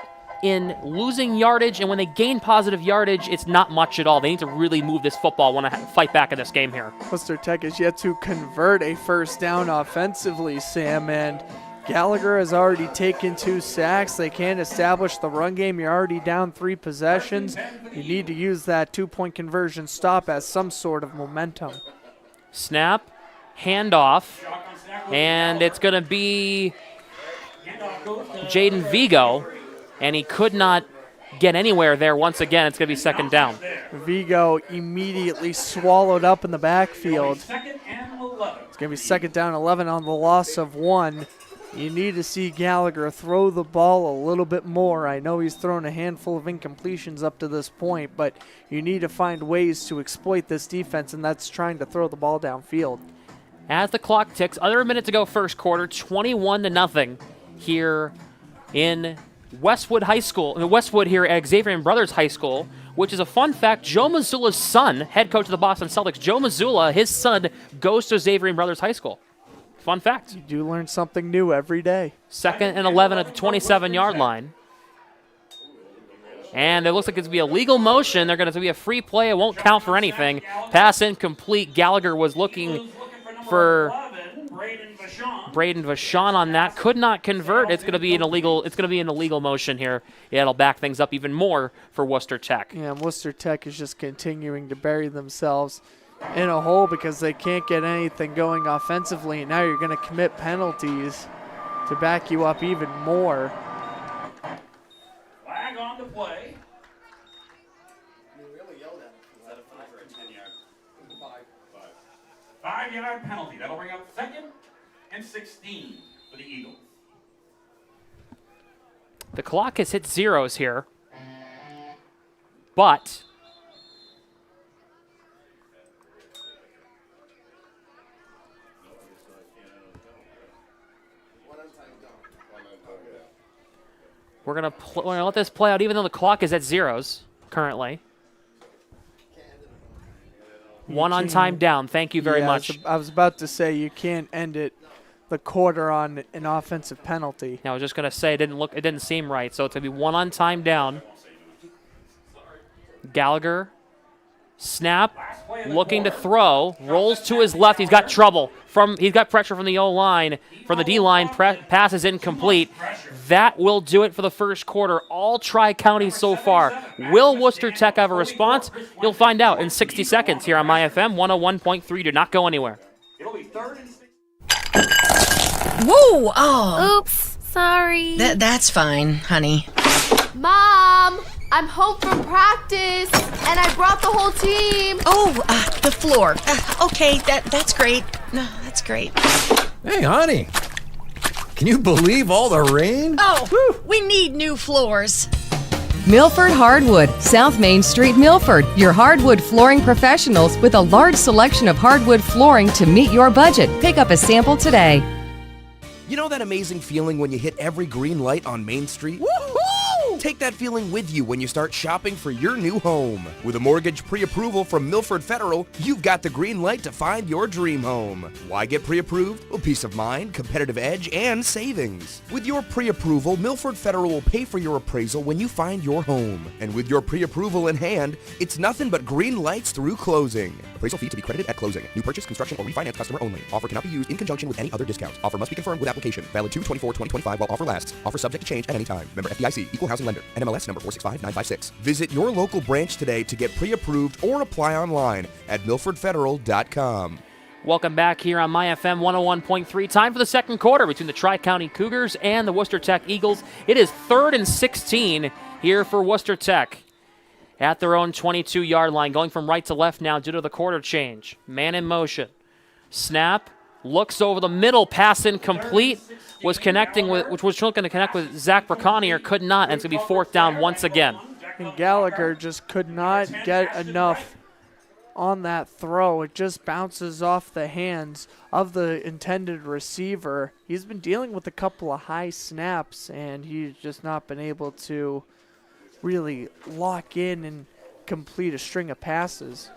in losing yardage, and when they gain positive yardage, it's not much at all. They need to really move this football, want to fight back in this game here. Worcester Tech has yet to convert a first down offensively, Sam, and Gallagher has already taken 2 sacks. They can't establish the run game. You're already down 3 possessions. You need to use that 2-point conversion stop as some sort of momentum. Snap, handoff, and it's going to be Jaden Vigo, and he could not get anywhere there once again. It's going to be 2nd down. Vigo immediately swallowed up in the backfield. It's going to be 2nd down 11 on the loss of 1. You need to see Gallagher throw the ball a little bit more. I know he's thrown a handful of incompletions up to this point, but you need to find ways to exploit this defense, and that's trying to throw the ball downfield. As the clock ticks, under a minute to go first quarter, 21-0 here in Westwood High School. Westwood here at Xavier Brothers High School, which is a fun fact. Joe Mazzulla's son, head coach of the Boston Celtics, Joe Mazzulla, his son goes to Xavier Brothers High School. Fun fact. You do learn something new every day. 2nd and 11 at the 27-yard line. And it looks like it's going to be a legal motion. They're going to be a free play. It won't count for anything. Pass incomplete. Gallagher was looking for Braden Vachon on that. Could not convert. It's going to be an illegal motion here. Yeah, it'll back things up even more for Worcester Tech. Yeah, Worcester Tech is just continuing to bury themselves in a hole because they can't get anything going offensively, and now you're going to commit penalties to back you up even more. Flag on the play. 5-yard penalty. That'll bring up 2nd and 16 for the Eagles. The clock has hit zeros here, but we're gonna let this play out, even though the clock is at zeros currently. One on time down. Thank you very much. I was about to say you can't end the quarter on an offensive penalty. I was just gonna say it didn't seem right. So it's gonna be one on time down. Gallagher, snap, looking to throw, rolls to his left. He's got trouble he's got pressure from the O-line, from the D-line. Pass is incomplete. That will do it for the first quarter. All Tri-County so far. Will Worcester Tech have a response? You'll find out in 60 seconds here on MyFM 101.3. Do not go anywhere. It'll be 3rd and 6. Whoa! Oh. Oops, sorry. That's fine, honey. Mom, I'm home from practice, and I brought the whole team. Oh, the floor. Okay, that's great. No, that's great. Hey, honey. Can you believe all the rain? Oh, we need new floors. Milford Hardwood, South Main Street, Milford. Your hardwood flooring professionals with a large selection of hardwood flooring to meet your budget. Pick up a sample today. You know that amazing feeling when you hit every green light on Main Street? Woohoo! Take that feeling with you when you start shopping for your new home. With a mortgage pre-approval from Milford Federal, you've got the green light to find your dream home. Why get pre-approved? Well, peace of mind, competitive edge, and savings. With your pre-approval, Milford Federal will pay for your appraisal when you find your home. And with your pre-approval in hand, it's nothing but green lights through closing. Appraisal fee to be credited at closing. New purchase, construction, or refinance customer only. Offer cannot be used in conjunction with any other discount. Offer must be confirmed with application. Valid 2/24/2025 while offer lasts. Offer subject to change at any time. Member FDIC. Equal housing lender. NMLS number 465956. Visit your local branch today to get pre-approved or apply online at milfordfederal.com. Welcome back here on MyFM 101.3. Time for the second quarter between the Tri-County Cougars and the Worcester Tech Eagles. It is 3rd and 16 here for Worcester Tech at their own 22-yard line, going from right to left now due to the quarter change. Man in motion. Snap. Looks over the middle, pass incomplete, was looking to connect with Zach Braconier, could not, and it's going to be 4th down once again. And Gallagher just could not get enough on that throw. It just bounces off the hands of the intended receiver. He's been dealing with a couple of high snaps, and he's just not been able to really lock in and complete a string of passes.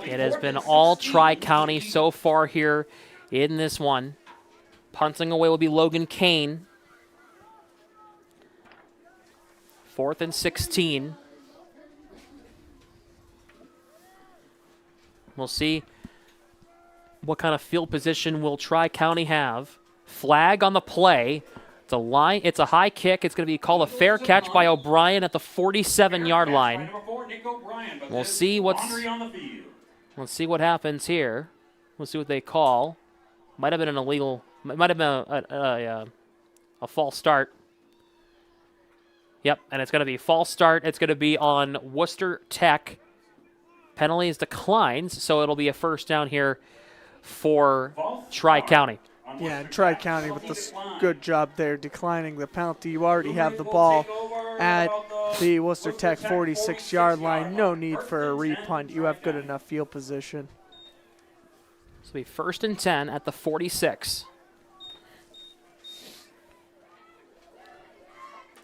It has been all Tri-County so far here in this one. Punting away will be Logan Kane. 4th and 16. We'll see what kind of field position will Tri-County have. Flag on the play. It's a high kick. It's going to be called a fair catch by O'Brien at the 47-yard line. We'll see what happens here. We'll see what they call. Might have been an illegal. Might have been a false start. Yep, and it's going to be false start. It's going to be on Worcester Tech. Penalties declines, so it'll be a first down here for Tri-County. Yeah, and Tri-County with this good job there declining the penalty. You already have the ball at the Worcester Tech 46-yard line. No need for a repunt. You have good enough field position. This will be 1st and 10 at the 46.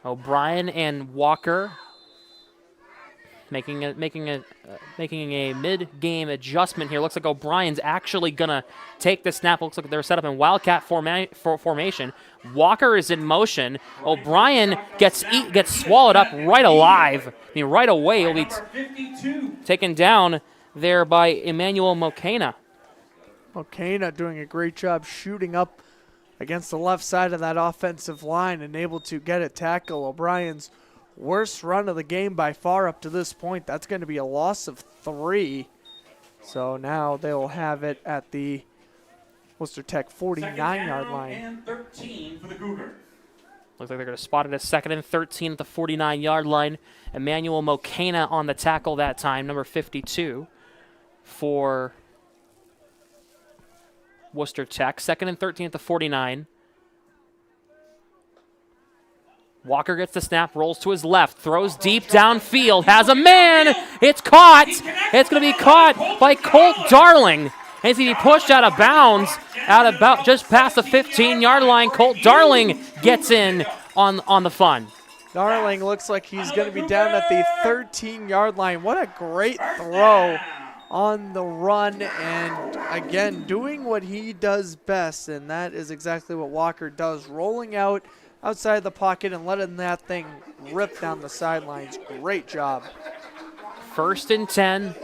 O'Brien and Walker making a mid-game adjustment here. Looks like O'Brien's actually gonna take the snap. Looks like they're set up in Wildcat formation. Walker is in motion. O'Brien gets swallowed up right alive. I mean, right away he'll be taken down there by Emmanuel Mokena. Mokena doing a great job shooting up against the left side of that offensive line and able to get a tackle. O'Brien's worst run of the game by far up to this point. That's going to be a loss of 3. So now they'll have it at the Worcester Tech 49-yard line. And 13 for the Cougars. Looks like they're going to spot it as 2nd and 13 at the 49-yard line. Emmanuel Mokena on the tackle that time, number 52 for Worcester Tech. 2nd and 13 at the 49. Walker gets the snap, rolls to his left, throws deep downfield, has a man. It's caught. It's going to be caught by Colt Darling. He's going to be pushed out of bounds, just past the 15-yard line. Colt Darling gets in on the fun. Darling looks like he's going to be down at the 13-yard line. What a great throw on the run, and again, doing what he does best, and that is exactly what Walker does, rolling out outside the pocket and letting that thing rip down the sidelines. Great job. 1st and 10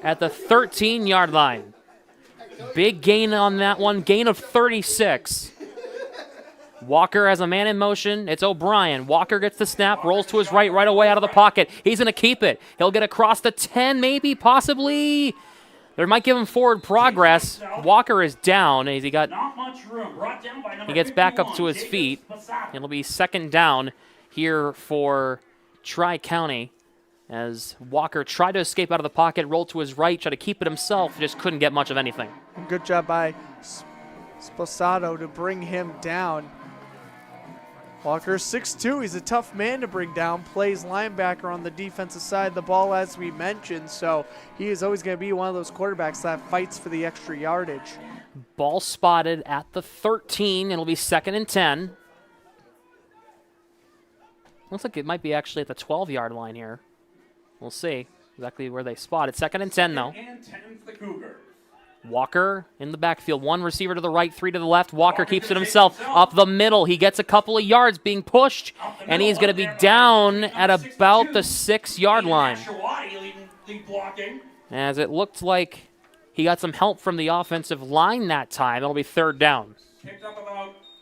at the 13-yard line. Big gain on that one, gain of 36. Walker has a man in motion. It's O'Brien. Walker gets the snap, rolls to his right away out of the pocket. He's going to keep it. He'll get across the 10, maybe, possibly. They might give him forward progress. Walker is down. He gets back up to his feet. It'll be 2nd down here for Tri-County as Walker tried to escape out of the pocket, rolled to his right, tried to keep it himself, just couldn't get much of anything. Good job by Sposato to bring him down. Walker 6'2", he's a tough man to bring down, plays linebacker on the defensive side of the ball as we mentioned, so he is always going to be one of those quarterbacks that fights for the extra yardage. Ball spotted at the 13, it'll be 2nd and 10. Looks like it might be actually at the 12-yard line here. We'll see exactly where they spot it. 2nd and 10 though. And 10 for the Cougars. Walker in the backfield, 1 receiver to the right, 3 to the left. Walker keeps it himself up the middle. He gets a couple of yards being pushed, and he's going to be down at about the 6-yard line. As it looked like he got some help from the offensive line that time. It'll be 3rd down.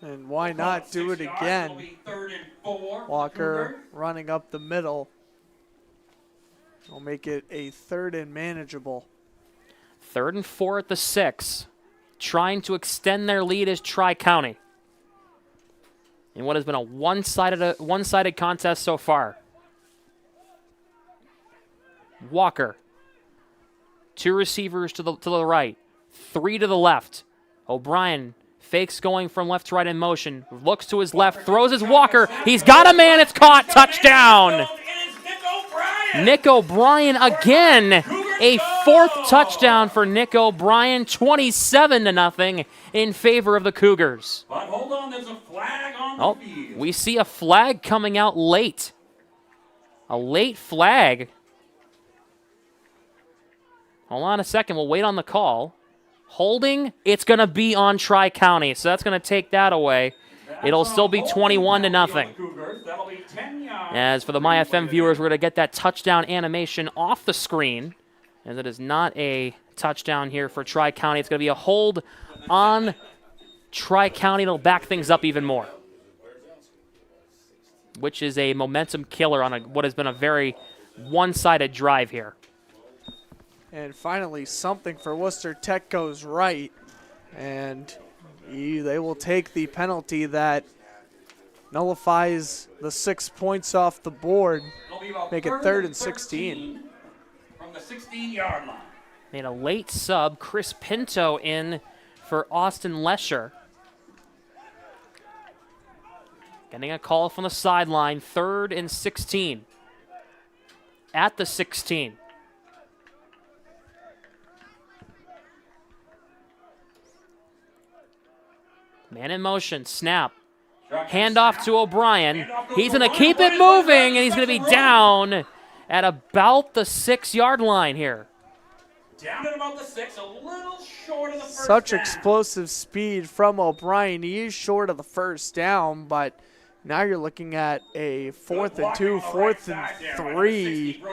And why not do it again? Walker running up the middle. Will make it a 3rd and manageable. 3rd and 4 at the 6. Trying to extend their lead is Tri-County in what has been a one-sided contest so far. Walker. 2 receivers to the right. 3 to the left. O'Brien fakes going from left to right in motion. Looks to his left. Throws his Walker. He's got a man. It's caught. Touchdown. Nick O'Brien again. A 4th touchdown for Nick O'Brien, 27-0 in favor of the Cougars. But hold on, there's a flag on the field. We see a flag coming out late. A late flag. Hold on a second, we'll wait on the call. Holding, it's going to be on Tri-County, so that's going to take that away. It'll still be 21-0. As for the MyFM viewers, we're going to get that touchdown animation off the screen. As it is not a touchdown here for Tri-County. It's going to be a hold on Tri-County. It'll back things up even more, which is a momentum killer on what has been a very one-sided drive here. And finally, something for Worcester Tech goes right, and they will take the penalty that nullifies the 6 points off the board, make it 3rd and 16. From the 16-yard line. Made a late sub, Chris Pinto in for Austin Lesher. Getting a call from the sideline, 3rd and 16. At the 16. Man in motion, snap. Handoff to O'Brien. He's going to keep it moving, and he's going to be down at about the 6-yard line here. Down at about the 6, a little short of the first Such down. explosive speed from O'Brien. He is short of the first down, but now you're looking at a 4th and 2, 4th and 3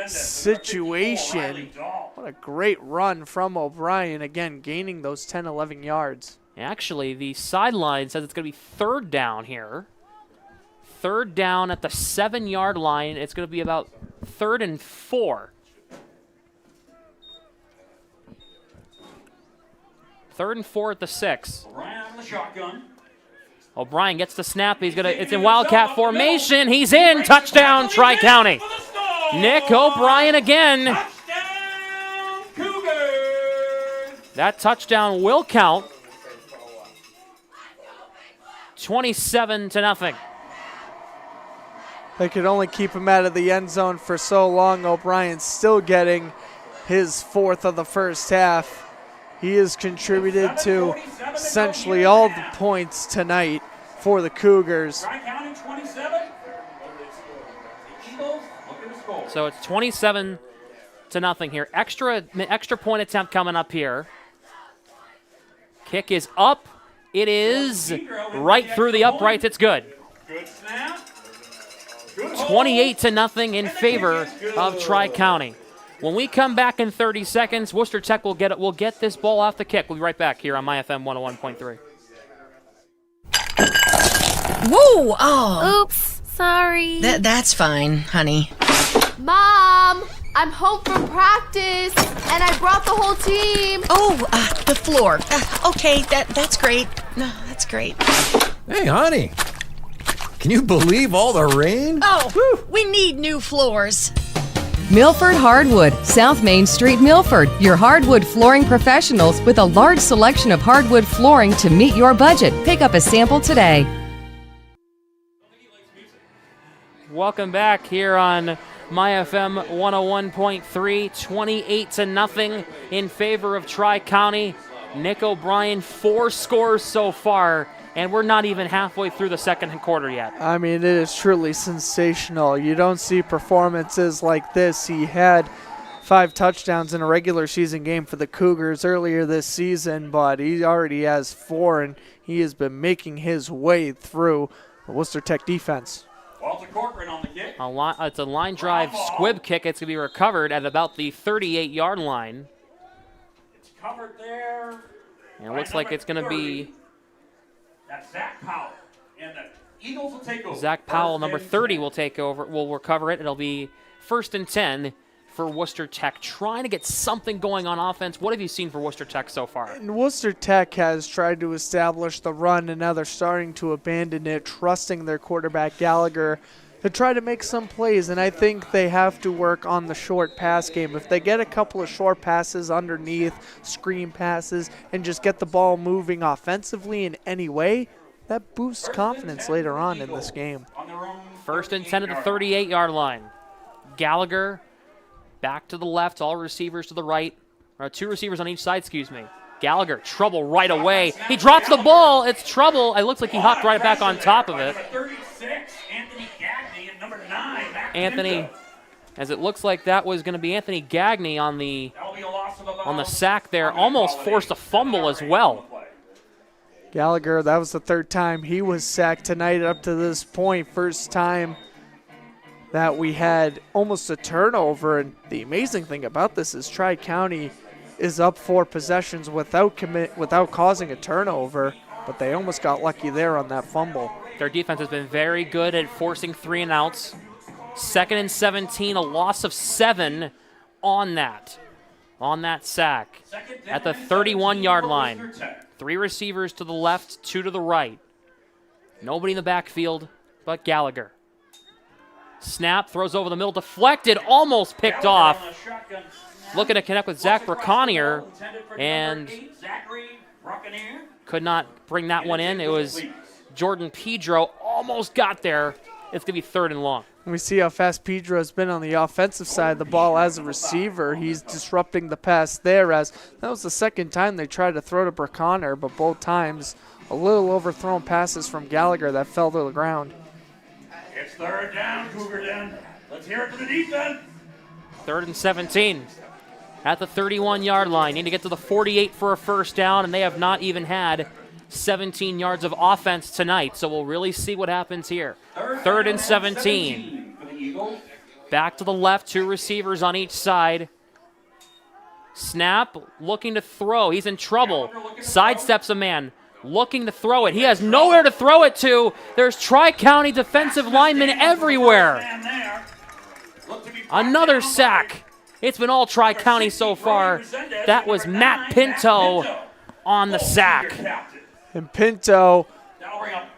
situation. What a great run from O'Brien. Again, gaining those 10, 11 yards. Actually, the sideline says it's going to be 3rd down here. 3rd down at the 7-yard line. It's going to be about 3rd and 4. 3rd and 4 at the 6. O'Brien on the shotgun. O'Brien gets the snap. It's in Wildcat formation. He's in. Touchdown, Tri-County. Nick O'Brien again. Touchdown, Cougars. That touchdown will count. 27-0. They could only keep him out of the end zone for so long. O'Brien's still getting his 4th of the first half. He has contributed to essentially all the points tonight for the Cougars. Tri-County 27. Eagles looking to score. So it's 27-0 here. Extra point attempt coming up here. Kick is up. It is right through the uprights. It's good. Good snap. 28-0 in favor of Tri-County. When we come back in 30 seconds, Worcester Tech will get this ball off the kick. We'll be right back here on MyFM 101.3. Whoa! Oh. Oops, sorry. That's fine, honey. Mom, I'm home from practice, and I brought the whole team. Oh, the floor. Okay, that's great. No, that's great. Hey, honey. Can you believe all the rain? Oh, we need new floors. Milford Hardwood, South Main Street, Milford. Your hardwood flooring professionals with a large selection of hardwood flooring to meet your budget. Pick up a sample today. Welcome back here on MyFM 101.3. 28-0 in favor of Tri-County. Nick O'Brien, 4 scores so far, and we're not even halfway through the second quarter yet. I mean, it is truly sensational. You don't see performances like this. He had 5 touchdowns in a regular season game for the Cougars earlier this season, but he already has 4, and he has been making his way through the Worcester Tech defense. Walter Corcoran on the kick. It's a line drive squib kick. It's going to be recovered at about the 38-yard line. It's covered there. And it looks like it's going to be That's Zach Powell. And the Eagles will take over. Zach Powell, number 30, will take over. Will recover it. It'll be 1st and 10 for Worcester Tech, trying to get something going on offense. What have you seen for Worcester Tech so far? And Worcester Tech has tried to establish the run, and now they're starting to abandon it, trusting their quarterback Gallagher to try to make some plays, and I think they have to work on the short pass game. If they get a couple of short passes underneath, screen passes, and just get the ball moving offensively in any way, that boosts confidence later on in this game. 1st and 10 at the 38-yard line. Gallagher back to the left, all receivers to the right. Or 2 receivers on each side, excuse me. Gallagher, trouble right away. He drops the ball. It's trouble. It looks like he hopped right back on top of it. 36, Anthony Gagney, and number 9, Anthony, as it looks like that was going to be Anthony Gagney on the sack there. Almost forced a fumble as well. Gallagher, that was the 3rd time he was sacked tonight up to this point. First time that we had almost a turnover. And the amazing thing about this is Tri-County is up 4 possessions without causing a turnover, but they almost got lucky there on that fumble. Their defense has been very good at forcing 3 and outs. 2nd and 17, a loss of 7 on that sack at the 31-yard line. 3 receivers to the left, 2 to the right. Nobody in the backfield but Gallagher. Snap, throws over the middle, deflected, almost picked off. Looking to connect with Zach Braconier, and could not bring that one in. It was Jordan Pedro almost got there. It's going to be 3rd and long. We see how fast Pedro has been on the offensive side of the ball as a receiver. He's disrupting the pass there, as that was the second time they tried to throw to Braconnor, but both times a little overthrown passes from Gallagher that fell to the ground. It's 3rd down, Cougar Den. Let's hear it for the defense. 3rd and 17 at the 31-yard line. Need to get to the 48 for a first down, and they have not even had 17 yards of offense tonight, so we'll really see what happens here. 3rd and 17. Back to the left, 2 receivers on each side. Snap, looking to throw. He's in trouble. Sidesteps a man, looking to throw it. He has nowhere to throw it to. There's Tri-County defensive linemen everywhere. Another sack. It's been all Tri-County so far. That was Matt Pinto on the sack. And Pinto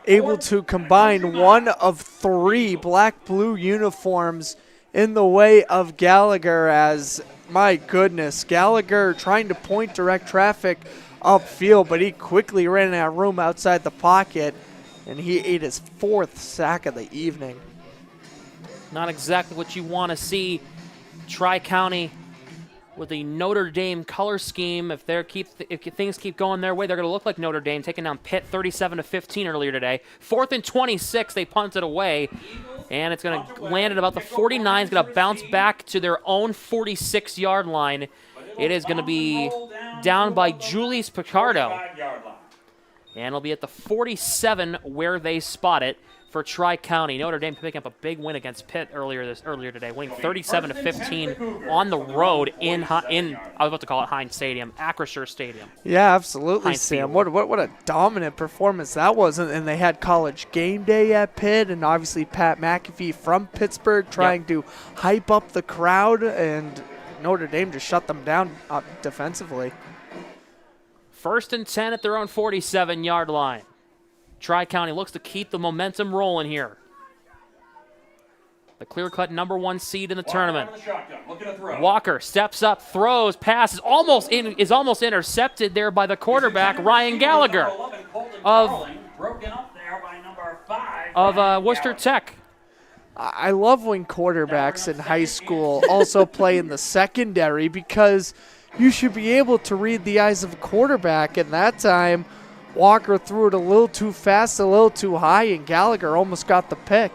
able to combine 1 of 3 black-blue uniforms in the way of Gallagher, as, my goodness, Gallagher trying to point direct traffic upfield, but he quickly ran out of room outside the pocket, and he ate his 4th sack of the evening. Not exactly what you want to see. Tri-County with the Notre Dame color scheme. If things keep going their way, they're going to look like Notre Dame, taking down Pitt 37-15 earlier today. 4th and 26, they punted away, and it's going to land at about the 49. It's going to bounce back to their own 46-yard line. It is going to be down by Julius Picardo, and it'll be at the 47 where they spot it for Tri-County. Notre Dame picking up a big win against Pitt earlier today, winning 37-15 on the road in I was about to call it Heinz Stadium, Acrisure Stadium. Yeah, absolutely, Heinz Sam. Field. What a dominant performance that was. And they had College Game Day at Pitt, and obviously Pat McAfee from Pittsburgh trying to hype up the crowd, and Notre Dame just shut them down defensively. 1st and 10 at their own 47-yard line. Tri-County looks to keep the momentum rolling here. The clear-cut number 1 seed in the tournament. Walker steps up, throws, passes, almost intercepted there by the quarterback, Ryan Gallagher of Worcester Tech. I love when quarterbacks in high school also play in the secondary, because you should be able to read the eyes of a quarterback, and that time Walker threw it a little too fast, a little too high, and Gallagher almost got the pick.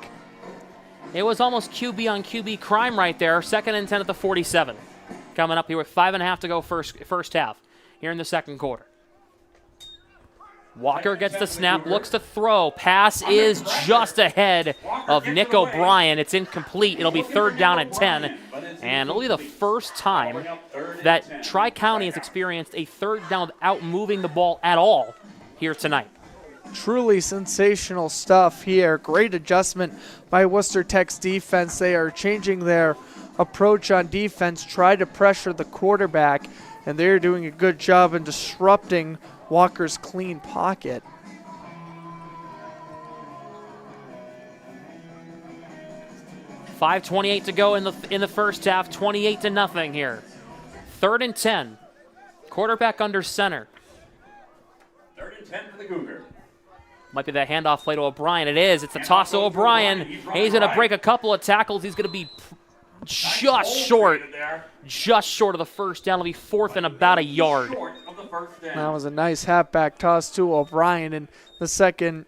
It was almost QB on QB crime right there. 2nd and 10 at the 47. Coming up here with 5.5 to go first half here in the second quarter. Walker gets the snap, looks to throw. Pass is just ahead of Nick O'Brien. It's incomplete. It'll be 3rd down and 10. And it'll be the first time that Tri-County has experienced a 3rd down without moving the ball at all here tonight. Truly sensational stuff here. Great adjustment by Worcester Tech's defense. They are changing their approach on defense, try to pressure the quarterback, and they're doing a good job in disrupting Walker's clean pocket. $5:28 to go in the first half. 28-0 here. 3rd and 10. Quarterback under center. 3rd and 10 for the Cougar. Might be that handoff play to O'Brien. It is. It's a toss to O'Brien. He's going to break a couple of tackles. He's going to be just short of the first down. It'll be 4th and about a yard. That was a nice halfback toss to O'Brien. And the second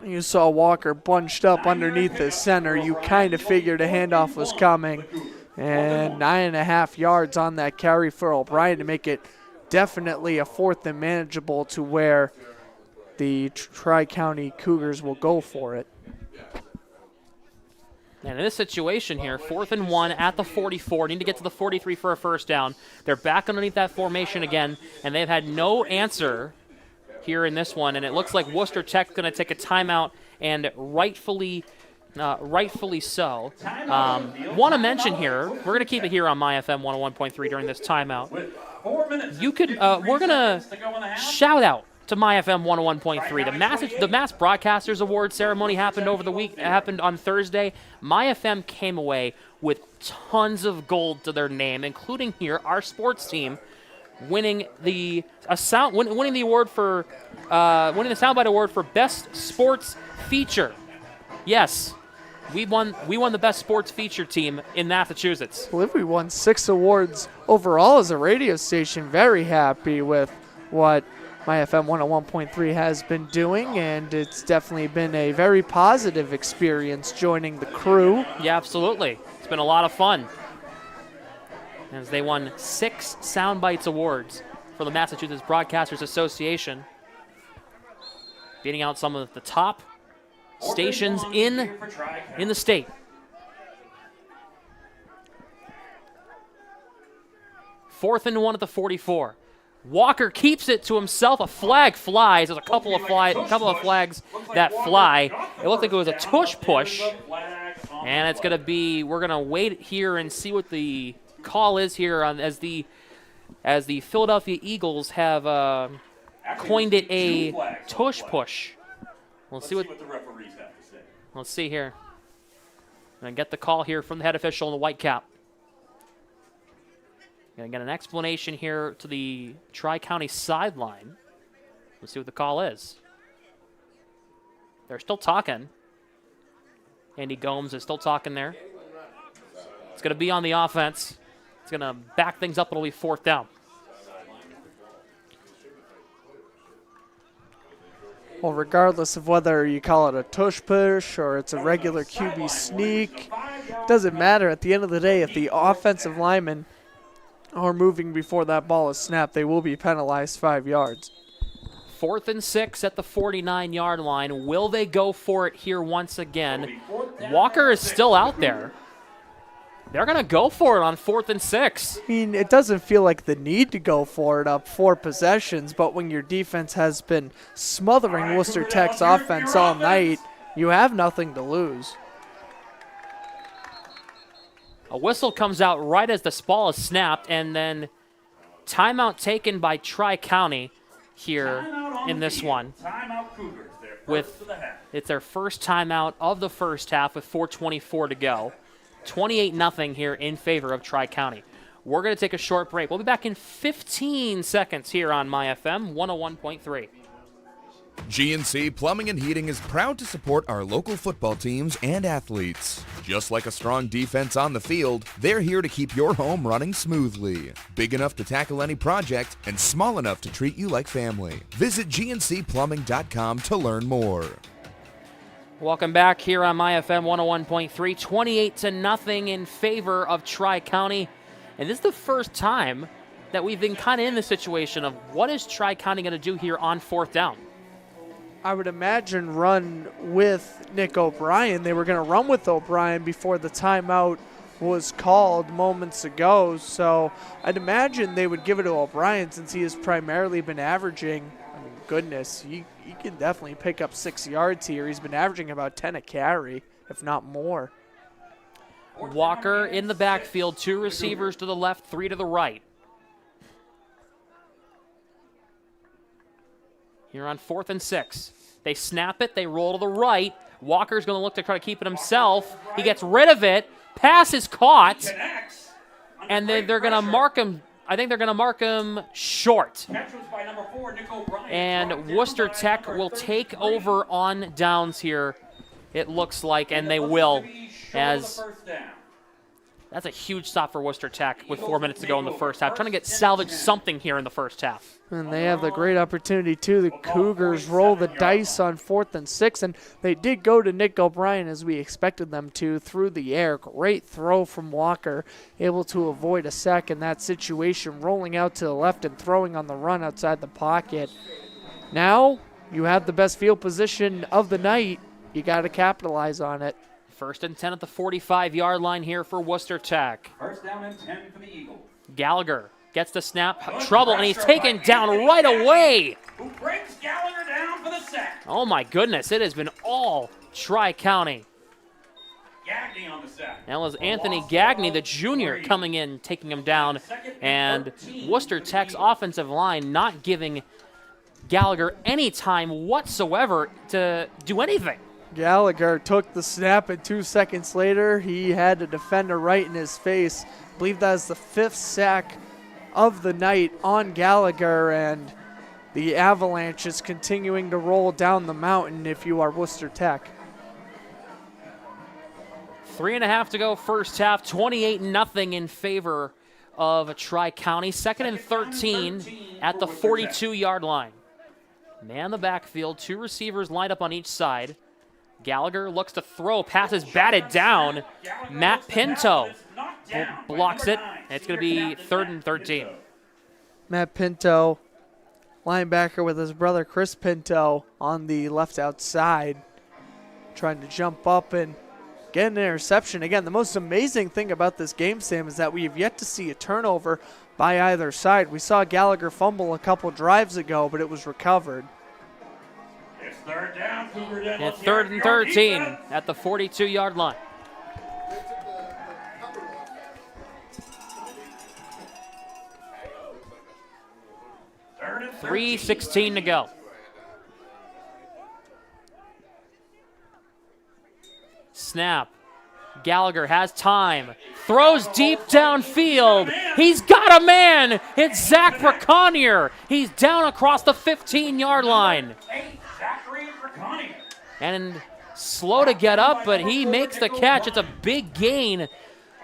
you saw Walker bunched up underneath the center, you kind of figured a handoff was coming. And 9.5 yards on that carry for O'Brien to make it definitely a 4th and manageable, to where the Tri-County Cougars will go for it. And in this situation here, 4th and 1 at the 44. Need to get to the 43 for a first down. They're back underneath that formation again, and they've had no answer here in this one. And it looks like Worcester Tech's going to take a timeout, and rightfully so. Want to mention here, we're going to keep it here on MyFM 101.3 during this timeout. You could, we're going to shout out to MyFM 101.3. The Mass Broadcasters Award ceremony happened happened on Thursday. MyFM came away with tons of gold to their name, including here our sports team winning the award for winning the Soundbite Award for Best Sports Feature Yes, we won the best sports feature team in Massachusetts. I believe we won 6 awards overall as a radio station. Very happy with what my FM 101.3 has been doing, and it's definitely been a very positive experience joining the crew. Yeah, absolutely. It's been a lot of fun. As they won 6 Soundbites Awards for the Massachusetts Broadcasters Association, beating out some of the top stations in the state. Fourth and 1 at the 44. Walker keeps it to himself. A flag flies. There's a couple of flags that fly. It looked like it was a tush push. And it's going to be, we're going to wait here and see what the call is here on, as the Philadelphia Eagles have coined it a tush push. We'll see what the referees have to say. Let's see here. And get the call here from the head official in the white cap. Gonna get an explanation here to the Tri-County sideline. Let's see what the call is. They're still talking. Andy Gomes is still talking there. It's gonna be on the offense. It's gonna back things up. It'll be 4th down. Well, regardless of whether you call it a tush push or it's a regular QB sneak, doesn't matter. At the end of the day, if the offensive linemen are moving before that ball is snapped, they will be penalized 5 yards. 4th and 6 at the 49-yard line. Will they go for it here once again? Walker is still out there. They're going to go for it on 4th and 6. I mean, it doesn't feel like the need to go for it up 4 possessions, but when your defense has been smothering Worcester Tech's offense all night, you have nothing to lose. A whistle comes out right as the ball is snapped, and then timeout taken by Tri-County here in this one. It's their first timeout of the first half with 4:24 to go. 28-0 here in favor of Tri-County. We're going to take a short break. We'll be back in 15 seconds here on My FM 101.3. GNC Plumbing and Heating is proud to support our local football teams and athletes. Just like a strong defense on the field, they're here to keep your home running smoothly. Big enough to tackle any project and small enough to treat you like family. Visit GNCplumbing.com to learn more. Welcome back here on My FM 101.3. 28-0 in favor of Tri-County. And this is the first time that we've been kind of in the situation of what is Tri-County going to do here on 4th down? I would imagine run with Nick O'Brien. They were going to run with O'Brien before the timeout was called moments ago. So I'd imagine they would give it to O'Brien since he has primarily been averaging, I mean, goodness, he can definitely pick up 6 yards here. He's been averaging about 10 a carry, if not more. Walker in the backfield, 2 receivers to the left, 3 to the right. Here on 4th and 6. They snap it, they roll to the right. Walker's going to look to try to keep it himself. He gets rid of it. Pass is caught. And then they're going to mark him. I think they're going to mark him short. And Worcester Tech will take over on downs here, it looks like, and they will, as that's a huge stop for Worcester Tech with 4 minutes to go in the first half. Trying to salvage something here in the first half. And they have the great opportunity, too. The Cougars roll the dice on 4th and 6, and they did go to Nick O'Brien as we expected them to through the air. Great throw from Walker, able to avoid a sack in that situation, rolling out to the left and throwing on the run outside the pocket. Now you have the best field position of the night. You got to capitalize on it. 1st and 10 at the 45-yard line here for Worcester Tech. 1st down and 10 for the Eagles. Gallagher gets the snap, trouble, and he's taken down right away. Who brings Gallagher down for the sack? Oh my goodness, it has been all Tri-County. Gagney on the sack. That was Anthony Gagney, the junior, coming in, taking him down. And Worcester Tech's offensive line not giving Gallagher any time whatsoever to do anything. Gallagher took the snap, and 2 seconds later, he had a defender right in his face. I believe that is the 5th sack of the night on Gallagher, and the avalanche is continuing to roll down the mountain if you are Worcester Tech. 3.5 to go first half, 28-0 in favor of Tri-County. 2nd and 13 at the 42-yard line. Man the backfield, 2 receivers lined up on each side. Gallagher looks to throw, passes batted down. Matt Pinto blocks it, and it's going to be 3rd and 13. Matt Pinto, linebacker with his brother Chris Pinto on the left outside, trying to jump up and get an interception. Again, the most amazing thing about this game, Sam, is that we have yet to see a turnover by either side. We saw Gallagher fumble a couple drives ago, but it was recovered. It's 3rd down, Cougar Den. It's 3rd and 13 at the 42-yard line. Third and 3:16 to go. Snap. Gallagher has time. Throws deep downfield. He's got a man. It's Zach Braconier. He's down across the 15-yard line. And slow to get up, but he makes the catch. It's a big gain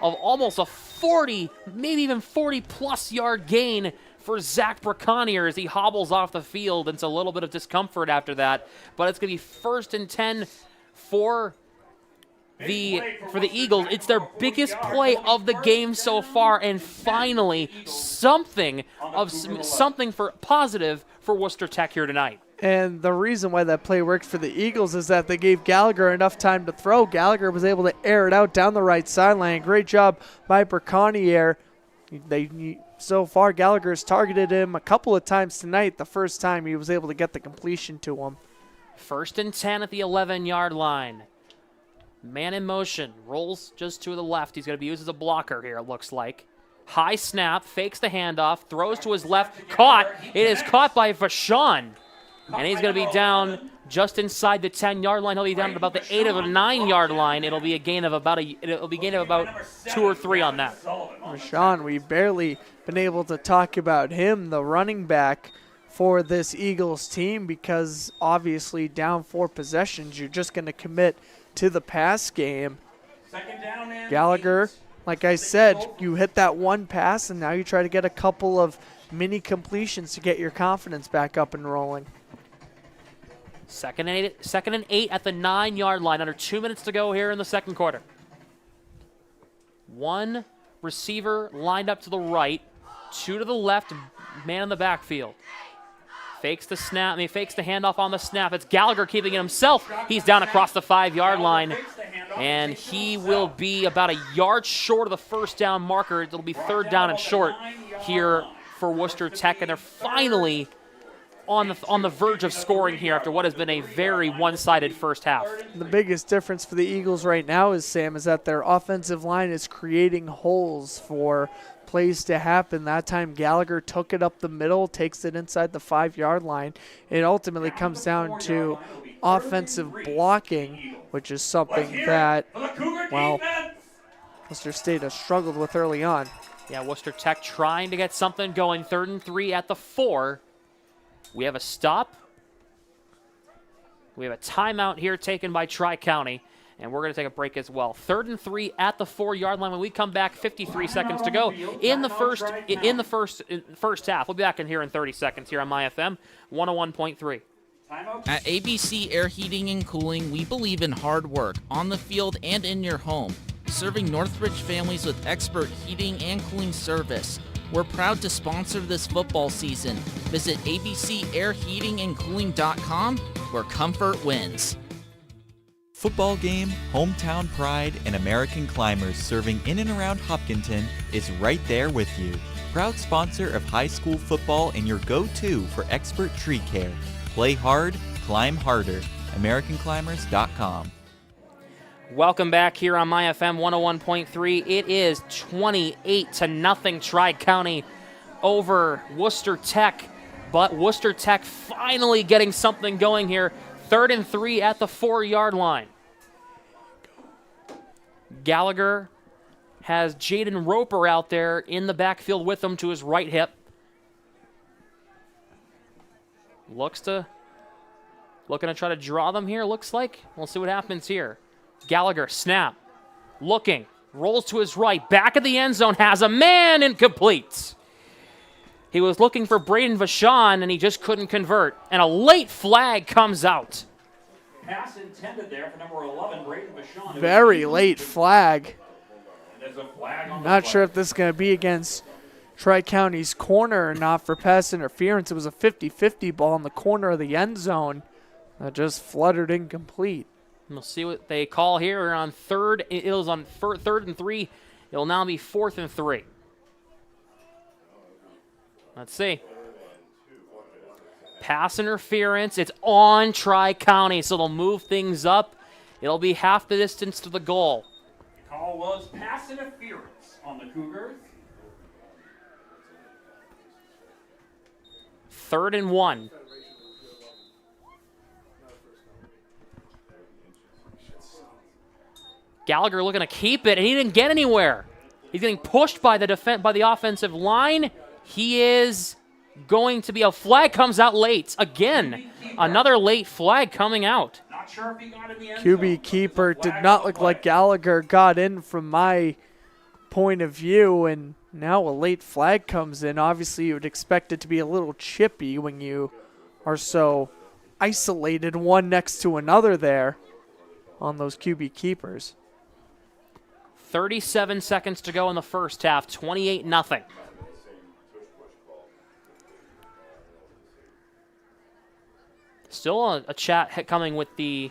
of almost a 40, maybe even 40-plus yard gain for Zach Braconier as he hobbles off the field. It's a little bit of discomfort after that, but it's going to be 1st and 10 for the Eagles. It's their biggest play of the game so far, and finally something for positive for Worcester Tech here tonight. And the reason why that play worked for the Eagles is that they gave Gallagher enough time to throw. Gallagher was able to air it out down the right sideline. Great job by Braconier. So far, Gallagher has targeted him a couple of times tonight. The first time he was able to get the completion to him. 1st and 10 at the 11-yard line. Man in motion, rolls just to the left. He's going to be used as a blocker here, it looks like. High snap, fakes the handoff, throws to his left, caught. It is caught by Vashon. And he's going to be down just inside the 10-yard line. He'll be down at about the 8 or 9-yard line. It'll be a gain of about 2 or 3 on that. Vashon, we've barely been able to talk about him, the running back for this Eagles team, because obviously down 4 possessions, you're just going to commit to the pass game. Gallagher, like I said, you hit that one pass, and now you try to get a couple of mini completions to get your confidence back up and rolling. 2nd and 8 at the 9-yard line. Under 2 minutes to go here in the second quarter. 1 receiver lined up to the right, 2 to the left, man in the backfield. Fakes the snap, fakes the handoff on the snap. It's Gallagher keeping it himself. He's down across the 5-yard line, and he will be about a yard short of the first down marker. It'll be 3rd down and short here for Worcester Tech, and they're finally on the verge of scoring here after what has been a very one-sided first half. The biggest difference for the Eagles right now is that their offensive line is creating holes for plays to happen. That time Gallagher took it up the middle, takes it inside the 5-yard line. It ultimately comes down to offensive blocking, which is something that, well, Worcester State has struggled with early on. Yeah, Worcester Tech trying to get something going. 3rd and 3 at the 4. We have a stop. We have a timeout here taken by Tri-County, and we're going to take a break as well. 3rd and 3 at the 4-yard line. When we come back, 53 seconds to go in the first half. We'll be back in here in 30 seconds here on MyFM 101.3. At ABC Air Heating and Cooling, we believe in hard work on the field and in your home, serving Northridge families with expert heating and cooling service. We're proud to sponsor this football season. Visit abcairheatingandcooling.com, where comfort wins. Football game, hometown pride, and American Climbers serving in and around Hopkinton is right there with you. Proud sponsor of high school football and your go-to for expert tree care. Play hard, climb harder. AmericanClimbers.com. Welcome back here on MyFM 101.3. It is 28-0 Tri-County over Worcester Tech, but Worcester Tech finally getting something going here. 3rd and 3 at the 4-yard line. Gallagher has Jaden Roper out there in the backfield with him to his right hip. Looking to try to draw them here, looks like. We'll see what happens here. Gallagher, snap. looking, rolls to his right, back of the end zone, has a man, incomplete. He was looking for Braden Vachon, and he just couldn't convert. And a late flag comes out. Pass intended there for number 11, Braden Vachon. Very late flag. There's a flag on the Not play. sure if this is going to be against Tri-County's corner or not for pass interference. It was a 50-50 ball in the corner of the end zone that just fluttered incomplete. We'll see what they call here. We're on third. It was on third and 3. It'll now be 4th and 3. Let's see. Pass interference. It's on Tri-County, so they'll move things up. It'll be half the distance to the goal. The call was pass interference on the Cougars. 3rd and 1. Gallagher looking to keep it, and he didn't get anywhere. He's getting pushed by the offensive line. He is going to be a flag comes out late. Again, another late flag coming out. Not sure if he got in the end QB zone. keeper did not look like Gallagher got in from my point of view, and now a late flag comes in. Obviously, you would expect it to be a little chippy when you are so isolated one next to another there on those QB keepers. 37 seconds to go in the first half, 28-0. Still a chat coming with the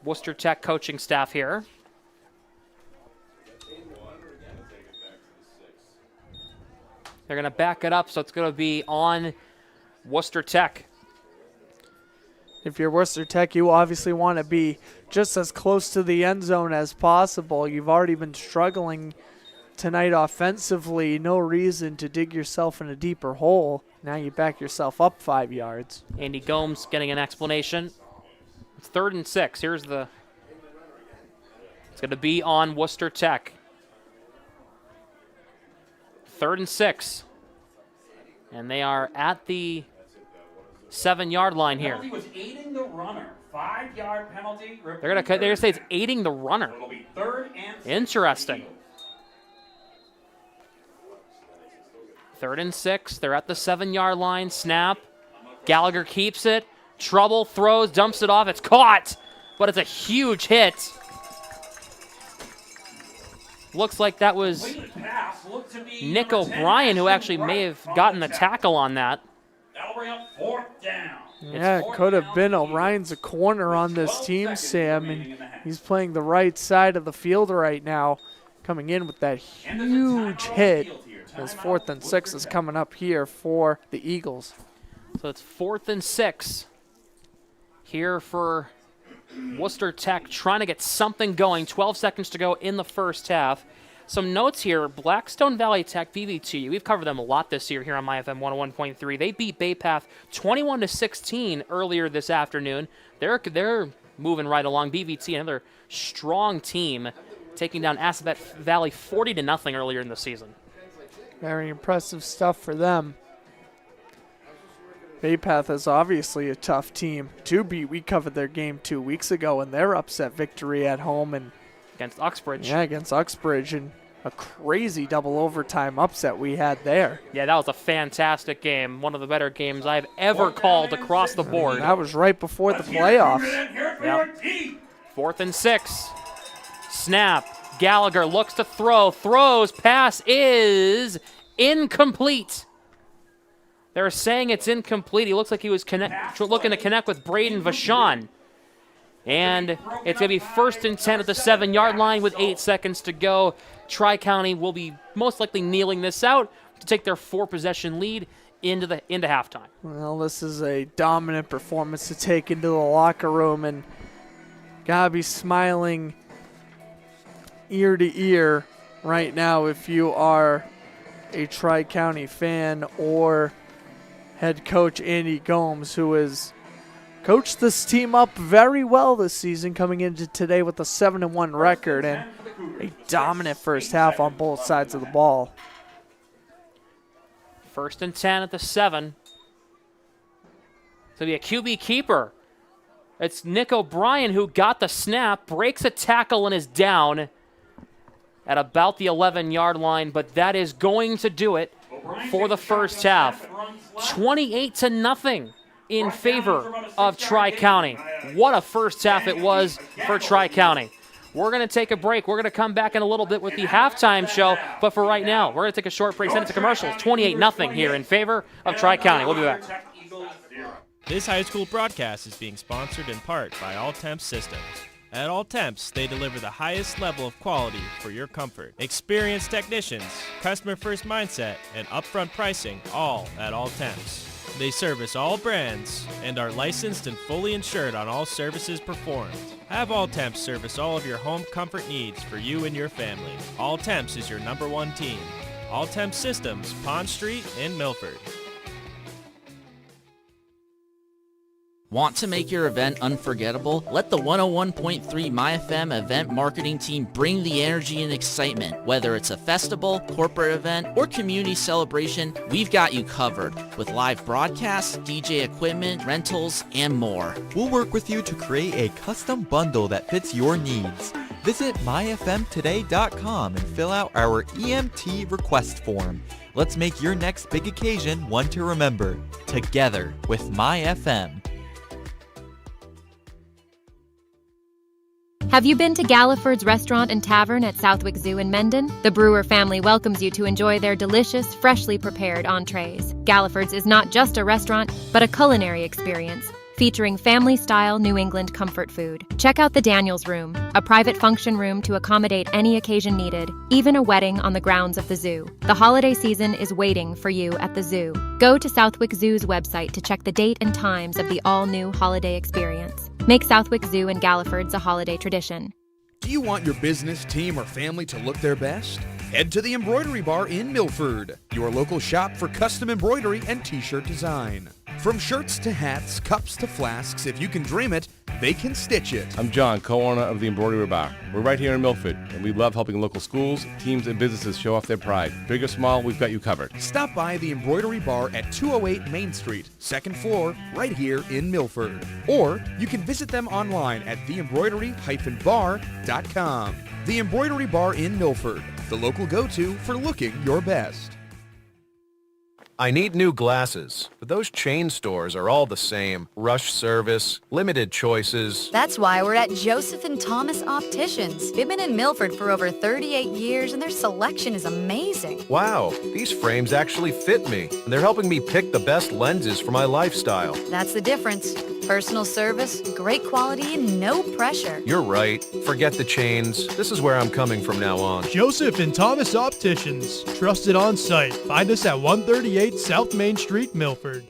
Worcester Tech coaching staff here. They're going to back it up, so it's going to be on Worcester Tech. If you're Worcester Tech, you obviously want to be just as close to the end zone as possible. You've already been struggling tonight offensively. No reason to dig yourself in a deeper hole. Now you back yourself up 5 yards. Andy Gomes getting an explanation. It's 3rd and 6. It's going to be on Worcester Tech. 3rd and 6. And they are at the 7-yard line here. Penalty was aiding the runner. 5-yard penalty. They're gonna say it's aiding the runner. It'll be 3rd and 6. Interesting. 3rd and 6. They're at the 7-yard line. Snap. Gallagher keeps it. Trouble, throws, dumps it off. It's caught, but it's a huge hit. Looks like that was Nick O'Brien who actually may have gotten the tackle on that. That'll bring up 4th down. Yeah, it could have been. O'Brien's a corner on this team, Sam, and he's playing the right side of the field right now, coming in with that huge hit. As 4th and 6 is coming up here for the Eagles. So it's 4th and 6 here for Worcester Tech, trying to get something going. 12 seconds to go in the first half. Some notes here. Blackstone Valley Tech, BVT. We've covered them a lot this year here on MyFM 101.3. They beat Bay Path 21-16 earlier this afternoon. They're moving right along. BVT, another strong team, taking down Assabet Valley 40-0 earlier in the season. Very impressive stuff for them. Bay Path is obviously a tough team to beat. We covered their game 2 weeks ago and their upset victory at home and against Uxbridge. Yeah, against Uxbridge, and a crazy double overtime upset we had there. Yeah, that was a fantastic game. One of the better games I've ever called across the board. And that was right before the playoffs. Yep. 4th and 6. Snap. Gallagher looks to throw. Throws. Pass is incomplete. They're saying it's incomplete. He looks like he was looking to connect with Braden Vachon. And it's going to be 1st and 10 at the 7-yard line with 8 seconds to go. Tri-County will be most likely kneeling this out to take their 4-possession lead into halftime. Well, this is a dominant performance to take into the locker room, and gotta be smiling ear to ear right now if you are a Tri-County fan or head coach Andy Gomes, who has coached this team up very well this season, coming into today with a 7-1 record and a dominant first half on both sides of the ball. 1st and 10 at the 7. It's going to be a QB keeper. It's Nick O'Brien who got the snap, breaks a tackle, and is down at about the 11-yard line, but that is going to do it for the first half. 28-0 in favor of Tri-County. What a first half it was for Tri-County. We're going to take a break. We're going to come back in a little bit with the halftime show, but for right now, we're going to take a short break, send it to commercials. 28-0 here in favor of Tri-County. We'll be back. This high school broadcast is being sponsored in part by All Temps Systems. At All Temps, they deliver the highest level of quality for your comfort. Experienced technicians, customer-first mindset, and upfront pricing, all at All Temps. They service all brands and are licensed and fully insured on all services performed. Have All Temps service all of your home comfort needs for you and your family. All Temps is your #1 team. All Temps Systems, Pond Street in Milford. Want to make your event unforgettable? Let the 101.3 MyFM event marketing team bring the energy and excitement. Whether it's a festival, corporate event, or community celebration, we've got you covered with live broadcasts, DJ equipment, rentals, and more. We'll work with you to create a custom bundle that fits your needs. Visit myfmtoday.com and fill out our EMT request form. Let's make your next big occasion one to remember. Together with MyFM. Have you been to Galliford's Restaurant and Tavern at Southwick Zoo in Mendon? The Brewer family welcomes you to enjoy their delicious, freshly prepared entrees. Galliford's is not just a restaurant, but a culinary experience, featuring family-style New England comfort food. Check out the Daniels Room, a private function room to accommodate any occasion needed, even a wedding on the grounds of the zoo. The holiday season is waiting for you at the zoo. Go to Southwick Zoo's website to check the date and times of the all-new holiday experience. Make Southwick Zoo and Galliford's a holiday tradition. Do you want your business, team, or family to look their best? Head to the Embroidery Bar in Milford, your local shop for custom embroidery and t-shirt design. From shirts to hats, cups to flasks, if you can dream it, they can stitch it. I'm John, co-owner of the Embroidery Bar. We're right here in Milford, and we love helping local schools, teams, and businesses show off their pride. Big or small, we've got you covered. Stop by the Embroidery Bar at 208 Main Street, 2nd floor, right here in Milford. Or you can visit them online at theembroidery-bar.com. The Embroidery Bar in Milford, the local go-to for looking your best. I need new glasses, but those chain stores are all the same. Rush service, limited choices. That's why we're at Joseph and Thomas Opticians. They've been in Milford for over 38 years, and their selection is amazing. Wow, these frames actually fit me, and they're helping me pick the best lenses for my lifestyle. That's the difference. Personal service, great quality, and no pressure. You're right. Forget the chains. This is where I'm coming from now on. Joseph and Thomas Opticians. Trusted on site. Find us at 138 South Main Street, Milford.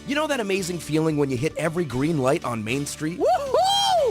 You know that amazing feeling when you hit every green light on Main Street? Woohoo!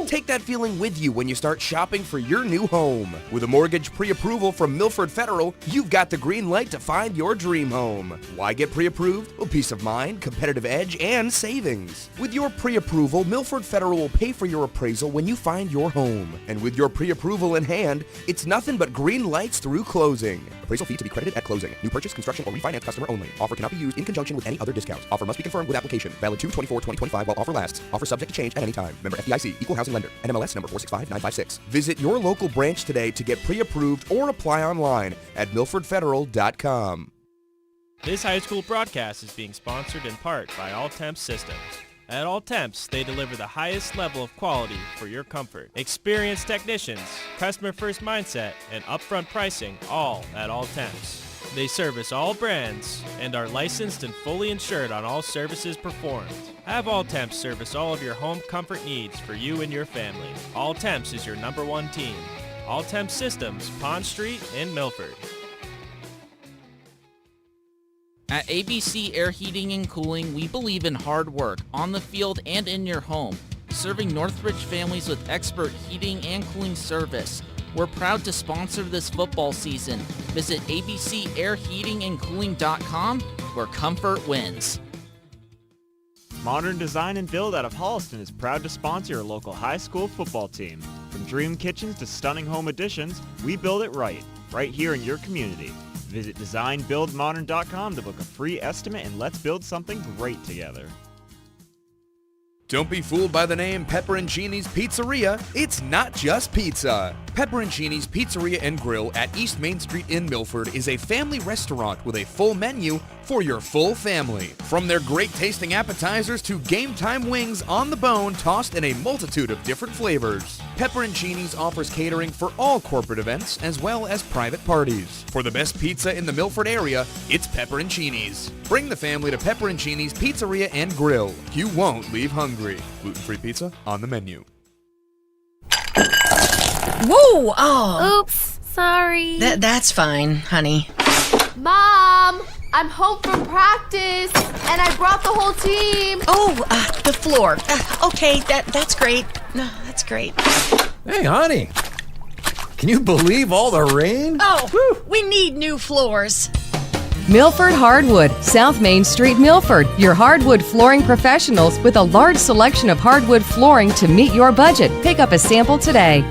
Take that feeling with you when you start shopping for your new home. With a mortgage pre-approval from Milford Federal, you've got the green light to find your dream home. Why get pre-approved? Well, peace of mind, competitive edge, and savings. With your pre-approval, Milford Federal will pay for your appraisal when you find your home. And with your pre-approval in hand, it's nothing but green lights through closing. Appraisal fee to be credited at closing. New purchase, construction, or refinance customer only. Offer cannot be used in conjunction with any other discount. Offer must be confirmed with application. Valid 2/24/2025 while offer lasts. Offer subject to change at any time. Member FDIC. Equal housing lender. NMLS number 465956. Visit your local branch today to get pre-approved or apply online at milfordfederal.com. This high school broadcast is being sponsored in part by All Temps Systems. At All Temps, they deliver the highest level of quality for your comfort. Experienced technicians, customer-first mindset, and upfront pricing, all at All Temps. They service all brands and are licensed and fully insured on all services performed. Have All Temps service all of your home comfort needs for you and your family. All Temps is your #1 team. All Temps Systems, Pond Street in Milford. At ABC Air Heating and Cooling, we believe in hard work on the field and in your home, serving Northridge families with expert heating and cooling service. We're proud to sponsor this football season. Visit abcairheatingandcooling.com, where comfort wins. Modern Design and Build out of Holliston is proud to sponsor your local high school football team. From dream kitchens to stunning home additions, we build it right here in your community. Visit designbuildmodern.com to book a free estimate and let's build something great together. Don't be fooled by the name Pepperoncini's Pizzeria. It's not just pizza. Pepperoncini's Pizzeria and Grill at East Main Street in Milford is a family restaurant with a full menu for your full family. From their great tasting appetizers to game time wings on the bone tossed in a multitude of different flavors. Pepperoncini's offers catering for all corporate events as well as private parties. For the best pizza in the Milford area, it's Pepperoncini's. Bring the family to Pepperoncini's Pizzeria and Grill. You won't leave hungry. Gluten-free pizza on the menu. Whoa! Oh. Oops, sorry. That's fine, honey. Mom, I'm home from practice, and I brought the whole team. Oh, the floor. Okay, that's great. No, that's great. Hey, honey. Can you believe all the rain? Oh, we need new floors. Milford Hardwood, South Main Street, Milford. Your hardwood flooring professionals with a large selection of hardwood flooring to meet your budget. Pick up a sample today.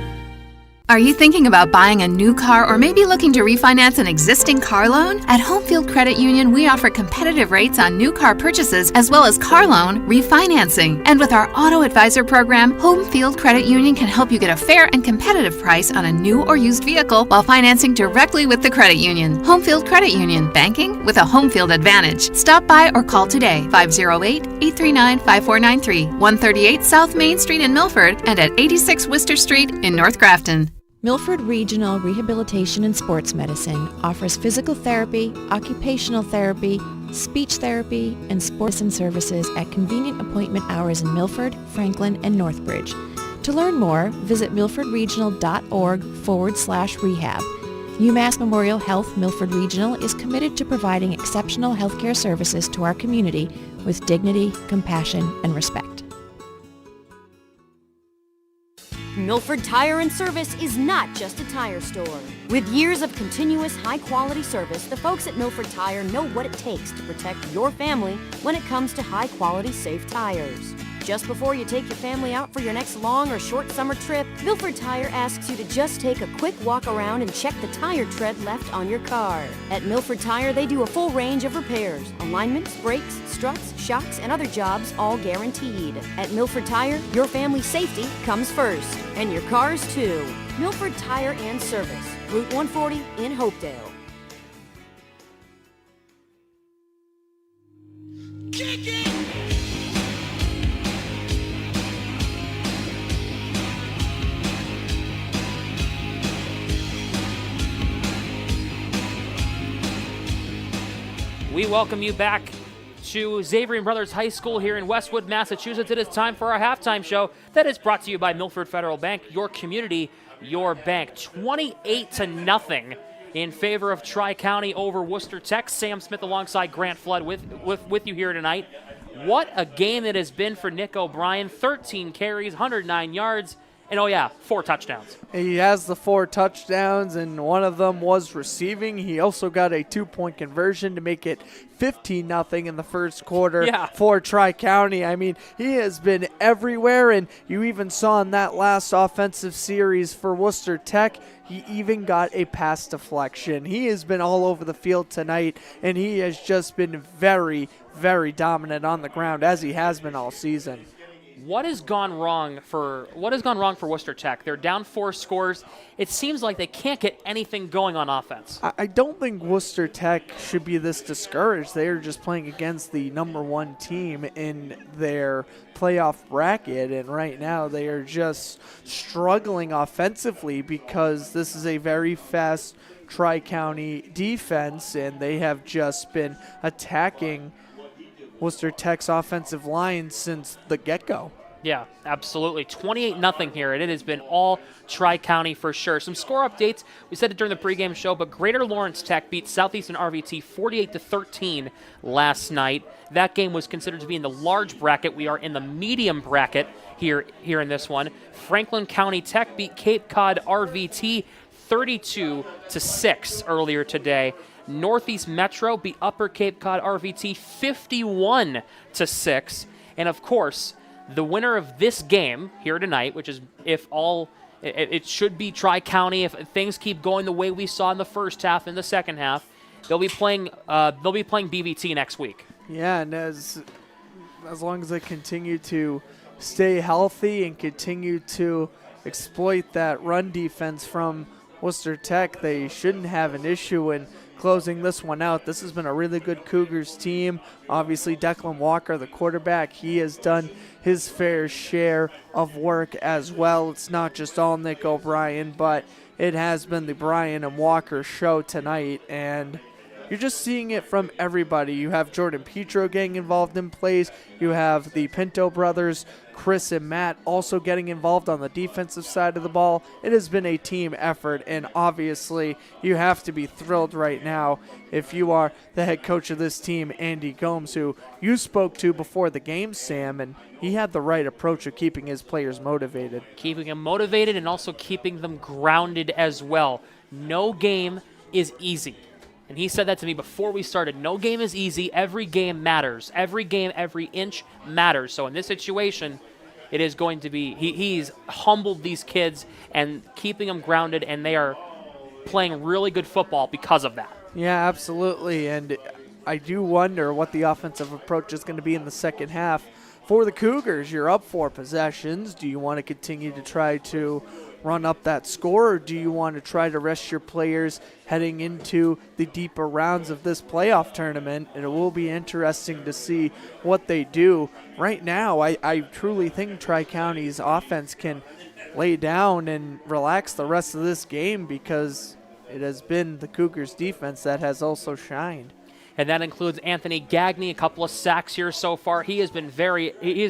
Are you thinking about buying a new car or maybe looking to refinance an existing car loan? At Homefield Credit Union, we offer competitive rates on new car purchases as well as car loan refinancing. And with our Auto Advisor program, Homefield Credit Union can help you get a fair and competitive price on a new or used vehicle while financing directly with the credit union. Homefield Credit Union, banking with a Homefield advantage. Stop by or call today, 508-839-5493, 138 South Main Street in Milford and at 86 Worcester Street in North Grafton. Milford Regional Rehabilitation and Sports Medicine offers physical therapy, occupational therapy, speech therapy, and sports medicine services at convenient appointment hours in Milford, Franklin, and Northbridge. To learn more, visit milfordregional.org/rehab. UMass Memorial Health Milford Regional is committed to providing exceptional healthcare services to our community with dignity, compassion, and respect. Milford Tire & Service is not just a tire store. With years of continuous high-quality service, the folks at Milford Tire know what it takes to protect your family when it comes to high-quality, safe tires. Just before you take your family out for your next long or short summer trip, Milford Tire asks you to just take a quick walk around and check the tire tread left on your car. At Milford Tire, they do a full range of repairs, alignments, brakes, struts, shocks, and other jobs, all guaranteed. At Milford Tire, your family's safety comes first, and your cars too. Milford Tire & Service, Route 140 in Hopedale. Kick it! We welcome you back to Xavier Brothers High School here in Westwood, Massachusetts. It is time for our halftime show that is brought to you by Milford Federal Bank, your community, your bank. 28-0 in favor of Tri-County over Worcester Tech. Sam Smith alongside Grant Flood with you here tonight. What a game it has been for Nick O'Brien. 13 carries, 109 yards. And, 4 touchdowns. He has the 4 touchdowns, and one of them was receiving. He also got a 2-point conversion to make it 15-0 in the first quarter for Tri-County. I mean, he has been everywhere, and you even saw in that last offensive series for Worcester Tech, he even got a pass deflection. He has been all over the field tonight, and he has just been very, very dominant on the ground, as he has been all season. What has gone wrong for Worcester Tech? They're down 4 scores. It seems like they can't get anything going on offense. I don't think Worcester Tech should be this discouraged. They are just playing against the #1 team in their playoff bracket, and right now they are just struggling offensively because this is a very fast Tri-County defense, and they have just been attacking Worcester Tech's offensive line since the get-go. Yeah, absolutely. 28-0 here, and it has been all Tri-County for sure. Some score updates. We said it during the pregame show, but Greater Lawrence Tech beat Southeastern RVT 48-13 last night. That game was considered to be in the large bracket. We are in the medium bracket here in this one. Franklin County Tech beat Cape Cod RVT 32-6 earlier today. Northeast Metro beat Upper Cape Cod RVT 51-6. And of course, the winner of this game here tonight, which is it should be Tri-County if things keep going the way we saw in the first half and the second half, they'll be playing BVT next week. Yeah, and as long as they continue to stay healthy and continue to exploit that run defense from Worcester Tech, they shouldn't have an issue in closing this one out. This has been a really good Cougars team. Obviously, Declan Walker, the quarterback, he has done his fair share of work as well. It's not just all Nick O'Brien, but it has been the Bryan and Walker show tonight, and you're just seeing it from everybody. You have Jordan Petro getting involved in plays. You have the Pinto brothers, Chris and Matt, also getting involved on the defensive side of the ball. It has been a team effort, and obviously you have to be thrilled right now if you are the head coach of this team, Andy Gomes, who you spoke to before the game, Sam, and he had the right approach of keeping his players motivated. Keeping them motivated and also keeping them grounded as well. No game is easy. And he said that to me before we started. No game is easy. Every game matters. Every game, every inch matters. So in this situation, it is going to be, he's humbled these kids and keeping them grounded, and they are playing really good football because of that. Yeah, absolutely. And I do wonder what the offensive approach is going to be in the second half. For the Cougars, you're up 4 possessions. Do you want to continue to try to run up that score, or do you want to try to rest your players heading into the deeper rounds of this playoff tournament? And it will be interesting to see what they do. Right now, I truly think Tri-County's offense can lay down and relax the rest of this game, because it has been the Cougars' defense that has also shined. And that includes Anthony Gagne, a couple of sacks here so far. He has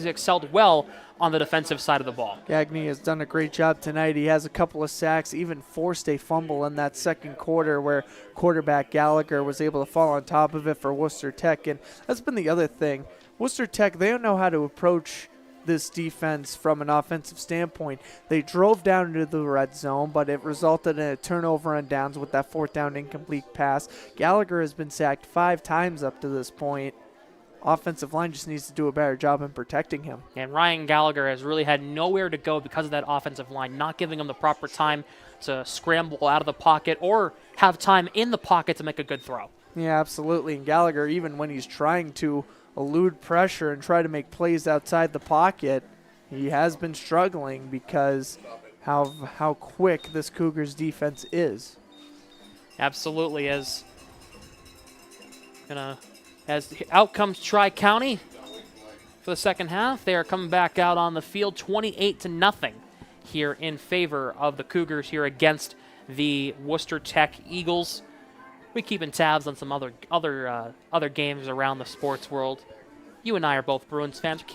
excelled well on the defensive side of the ball. Gagne has done a great job tonight. He has a couple of sacks, even forced a fumble in that second quarter where quarterback Gallagher was able to fall on top of it for Worcester Tech. And that's been the other thing. Worcester Tech, they don't know how to approach this defense from an offensive standpoint. They drove down into the red zone, but it resulted in a turnover on downs with that 4th down incomplete pass. Gallagher has been sacked 5 times up to this point. Offensive line just needs to do a better job in protecting him. And Ryan Gallagher has really had nowhere to go because of that offensive line, not giving him the proper time to scramble out of the pocket or have time in the pocket to make a good throw. Yeah, absolutely. And Gallagher, even when he's trying to elude pressure and try to make plays outside the pocket, he has been struggling because how quick this Cougars defense is. Absolutely. As out comes Tri-County for the second half. They are coming back out on the field 28-0 here in favor of the Cougars here against the Worcester Tech Eagles. We're keeping tabs on some other games around the sports world. You and I are both Bruins fans. We're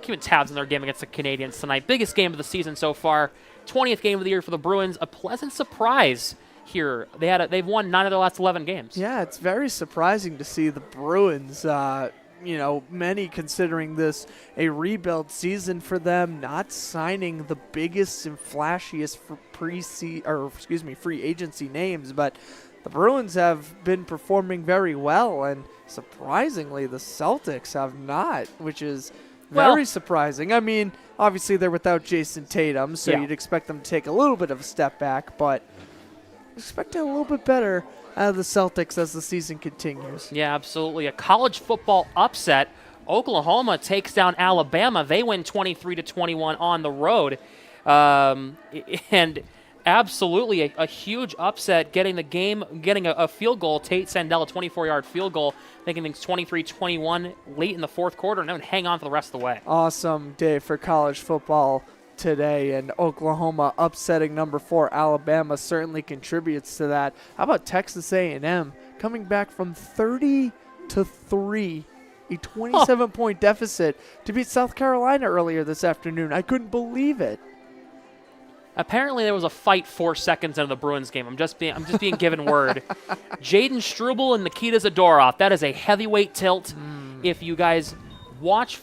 keeping tabs on their game against the Canadiens tonight. Biggest game of the season so far. 20th game of the year for the Bruins. A pleasant surprise here. They've won 9 of their last 11 games. Yeah, it's very surprising to see the Bruins. Many considering this a rebuild season for them, not signing the biggest and flashiest free agency names, but the Bruins have been performing very well, and surprisingly, the Celtics have not, which is very surprising. I mean, obviously they're without Jason Tatum, so you'd expect them to take a little bit of a step back, but expecting a little bit better out of the Celtics as the season continues. Yeah, absolutely. A college football upset. Oklahoma takes down Alabama. They win 23-21 on the road. And absolutely a huge upset, getting a field goal. Tate Sandell, a 24-yard field goal, making things 23-21 late in the 4th quarter, and then hang on for the rest of the way. Awesome day for college football today, and Oklahoma upsetting number 4 Alabama certainly contributes to that. How about Texas A&M coming back from 30-3, a 27-point deficit to beat South Carolina earlier this afternoon? I couldn't believe it. Apparently there was a fight 4 seconds into the Bruins game. I'm just being given word. Jaden Struble and Nikita Zadorov. That is a heavyweight tilt. If you guys watch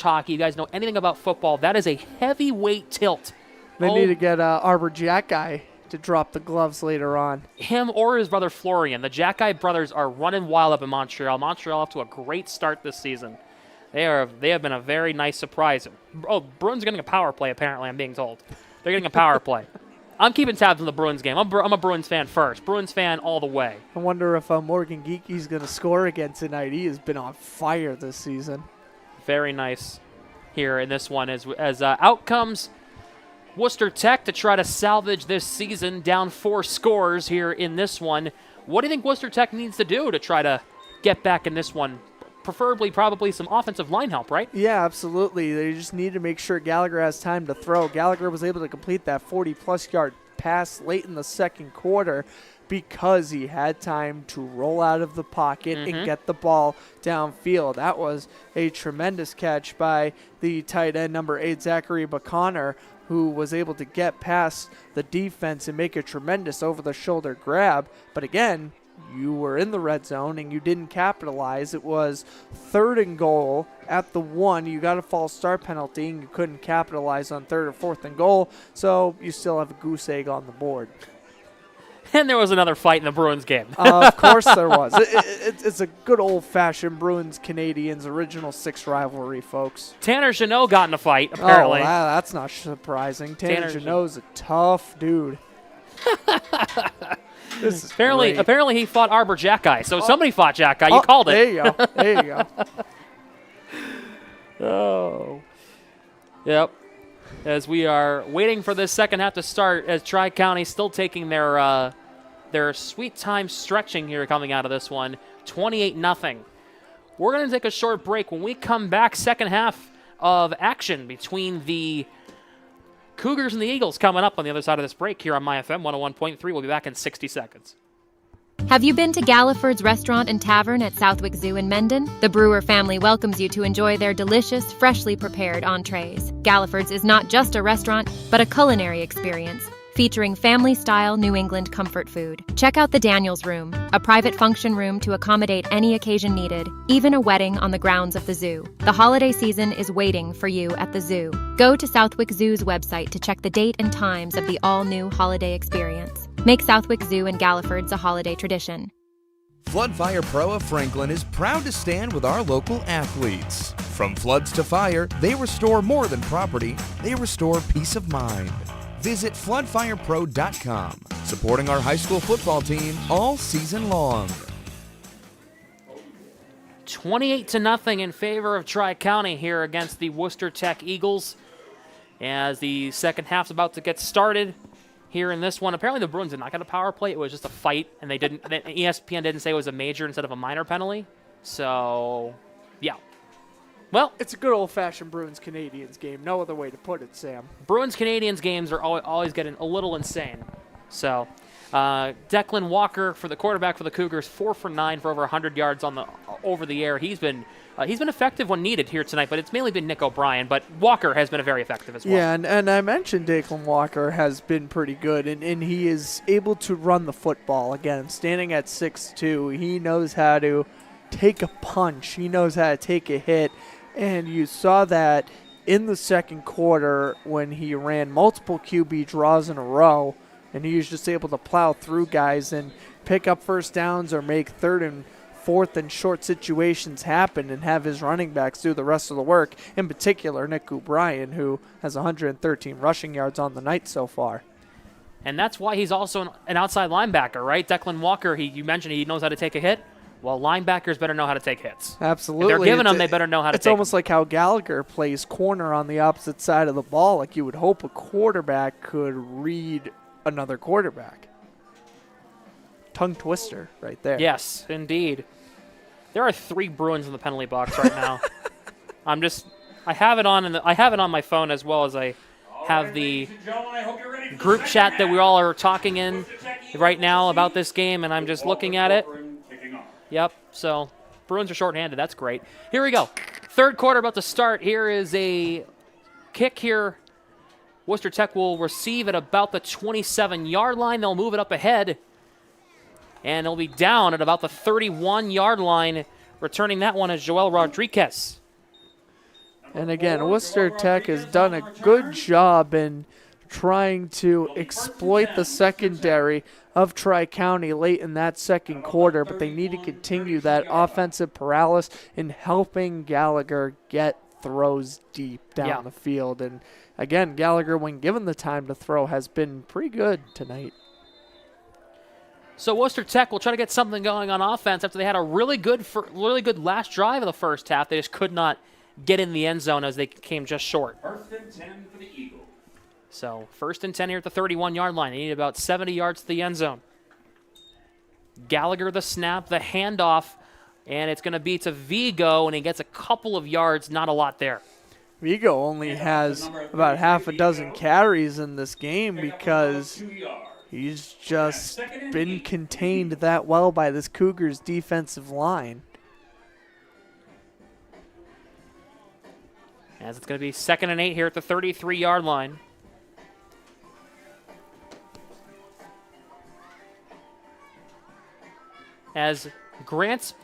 hockey, you guys know anything about football, that is a heavyweight tilt. They need to get Arbor Jack Guy to drop the gloves later on. Him or his brother Florian. The Jack Guy brothers are running wild up in Montreal. Montreal off to a great start this season. They have been a very nice surprise. Oh, Bruins are getting a power play, apparently, I'm being told. They're getting a power play. I'm keeping tabs on the Bruins game. I'm a Bruins fan first. Bruins fan all the way. I wonder if Morgan Geeky's going to score again tonight. He has been on fire this season. Very nice. here in this one as out comes Worcester Tech to try to salvage this season, down 4 scores here in this one. What do you think Worcester Tech needs to do to try to get back in this one? Preferably probably some offensive line help, right? Yeah, absolutely. They just need to make sure Gallagher has time to throw. Gallagher was able to complete that 40-plus yard pass late in the second quarter because he had time to roll out of the pocket and get the ball downfield. That was a tremendous catch by the tight end, number 8, Zachary Baconnor, who was able to get past the defense and make a tremendous over-the-shoulder grab. But again, you were in the red zone and you didn't capitalize. It was 3rd and goal at the 1. You got a false start penalty and you couldn't capitalize on 3rd or 4th and goal, so you still have a goose egg on the board. And there was another fight in the Bruins game. Of course there was. It's a good old-fashioned Bruins-Canadians original 6 rivalry, folks. Tanner Jeannot got in a fight, apparently. Oh, that's not surprising. Tanner Jeannot's a tough dude. This is apparently he fought Arbor Jack Guy, so somebody fought Jack Guy. You called it. There you go. There you go. Oh. Yep. As we are waiting for this second half to start, as Tri-County still taking their sweet time stretching here coming out of this one, 28-0. We're going to take a short break. When we come back, second half of action between the Cougars and the Eagles coming up on the other side of this break here on MyFM 101.3. We'll be back in 60 seconds. Have you been to Galliford's Restaurant and Tavern at Southwick Zoo in Mendon? The Brewer family welcomes you to enjoy their delicious, freshly prepared entrees. Galliford's is not just a restaurant, but a culinary experience, featuring family-style New England comfort food. Check out the Daniels Room, a private function room to accommodate any occasion needed, even a wedding on the grounds of the zoo. The holiday season is waiting for you at the zoo. Go to Southwick Zoo's website to check the date and times of the all-new holiday experience. Make Southwick Zoo and Galliford's a holiday tradition. Flood Fire Pro of Franklin is proud to stand with our local athletes. From floods to fire, they restore more than property, they restore peace of mind. Visit floodfirepro.com, supporting our high school football team all season long. 28-0 in favor of Tri-County here against the Worcester Tech Eagles. As the second half's about to get started here in this one. Apparently the Bruins did not get a power play. It was just a fight, and ESPN didn't say it was a major instead of a minor penalty. So, yeah. Well, it's a good old-fashioned Bruins-Canadians game. No other way to put it, Sam. Bruins-Canadians games are always getting a little insane. So, Declan Walker, for the quarterback for the Cougars, 4 for 9 for over 100 yards over the air. He's been effective when needed here tonight, but it's mainly been Nick O'Brien. But Walker has been very effective as well. Yeah, and I mentioned Declan Walker has been pretty good, and he is able to run the football. Again, standing at 6'2", he knows how to take a punch. He knows how to take a hit. And you saw that in the second quarter when he ran multiple QB draws in a row, and he was just able to plow through guys and pick up first downs or make 3rd and 4th and short situations happen and have his running backs do the rest of the work, in particular Nick O'Brien, who has 113 rushing yards on the night so far. And that's why he's also an outside linebacker, right? Declan Walker, you mentioned he knows how to take a hit. Well, linebackers better know how to take hits. Absolutely. If they're giving them, they better know how to take them. It's almost like how Gallagher plays corner on the opposite side of the ball. Like you would hope a quarterback could read another quarterback. Tongue twister right there. Yes, indeed. There are 3 Bruins in the penalty box right now. I have it on my phone as well as I have the group chat that we all are talking in right now about this game, and I'm just looking at it. Yep, so Bruins are shorthanded. That's great. Here we go. Third quarter about to start. Here is a kick here. Worcester Tech will receive at about the 27-yard line. They'll move it up ahead, and it'll be down at about the 31-yard line. Returning that one is Joel Rodriguez. And again, Worcester Tech has done a good job in trying to exploit the secondary of Tri-County late in that second quarter, but they need to continue that offensive paralysis in helping Gallagher get throws deep down the field. And again, Gallagher, when given the time to throw, has been pretty good tonight. So Worcester Tech will try to get something going on offense after they had a really good last drive of the first half. They just could not get in the end zone as they came just short. 1st and 10 for the Eagles. So 1st and 10 here at the 31-yard line. They need about 70 yards to the end zone. Gallagher the snap, the handoff, and it's going to be to Vigo, and he gets a couple of yards, not a lot there. Vigo only has about half a dozen carries in this game because he's just been contained that well by this Cougars defensive line. As it's going to be 2nd and 8 here at the 33-yard line. As Grant's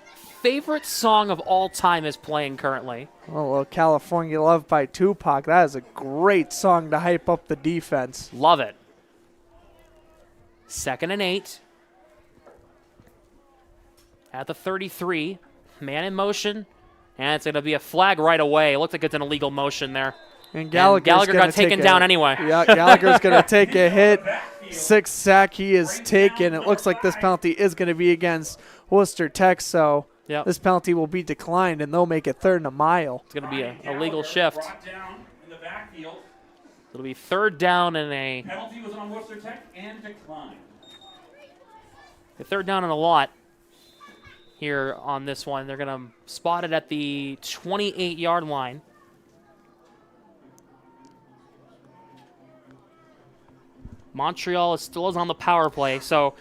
favorite song of all time is playing currently. Oh, California Love by Tupac. That is a great song to hype up the defense. Love it. 2nd and 8. At the 33. Man in motion. And it's going to be a flag right away. It looked like it's an illegal motion there. And Gallagher got taken down anyway. Yeah, Gallagher's going to take a hit. 6th sack he is taken. It looks like this penalty is going to be against Worcester Tech, so this penalty will be declined, and they'll make it 3rd and a mile. It's going to be a legal shift. It'll be 3rd down and a... Penalty was on Worcester Tech and declined. A 3rd down and a lot here on this one. They're going to spot it at the 28-yard line. Montreal still on the power play, so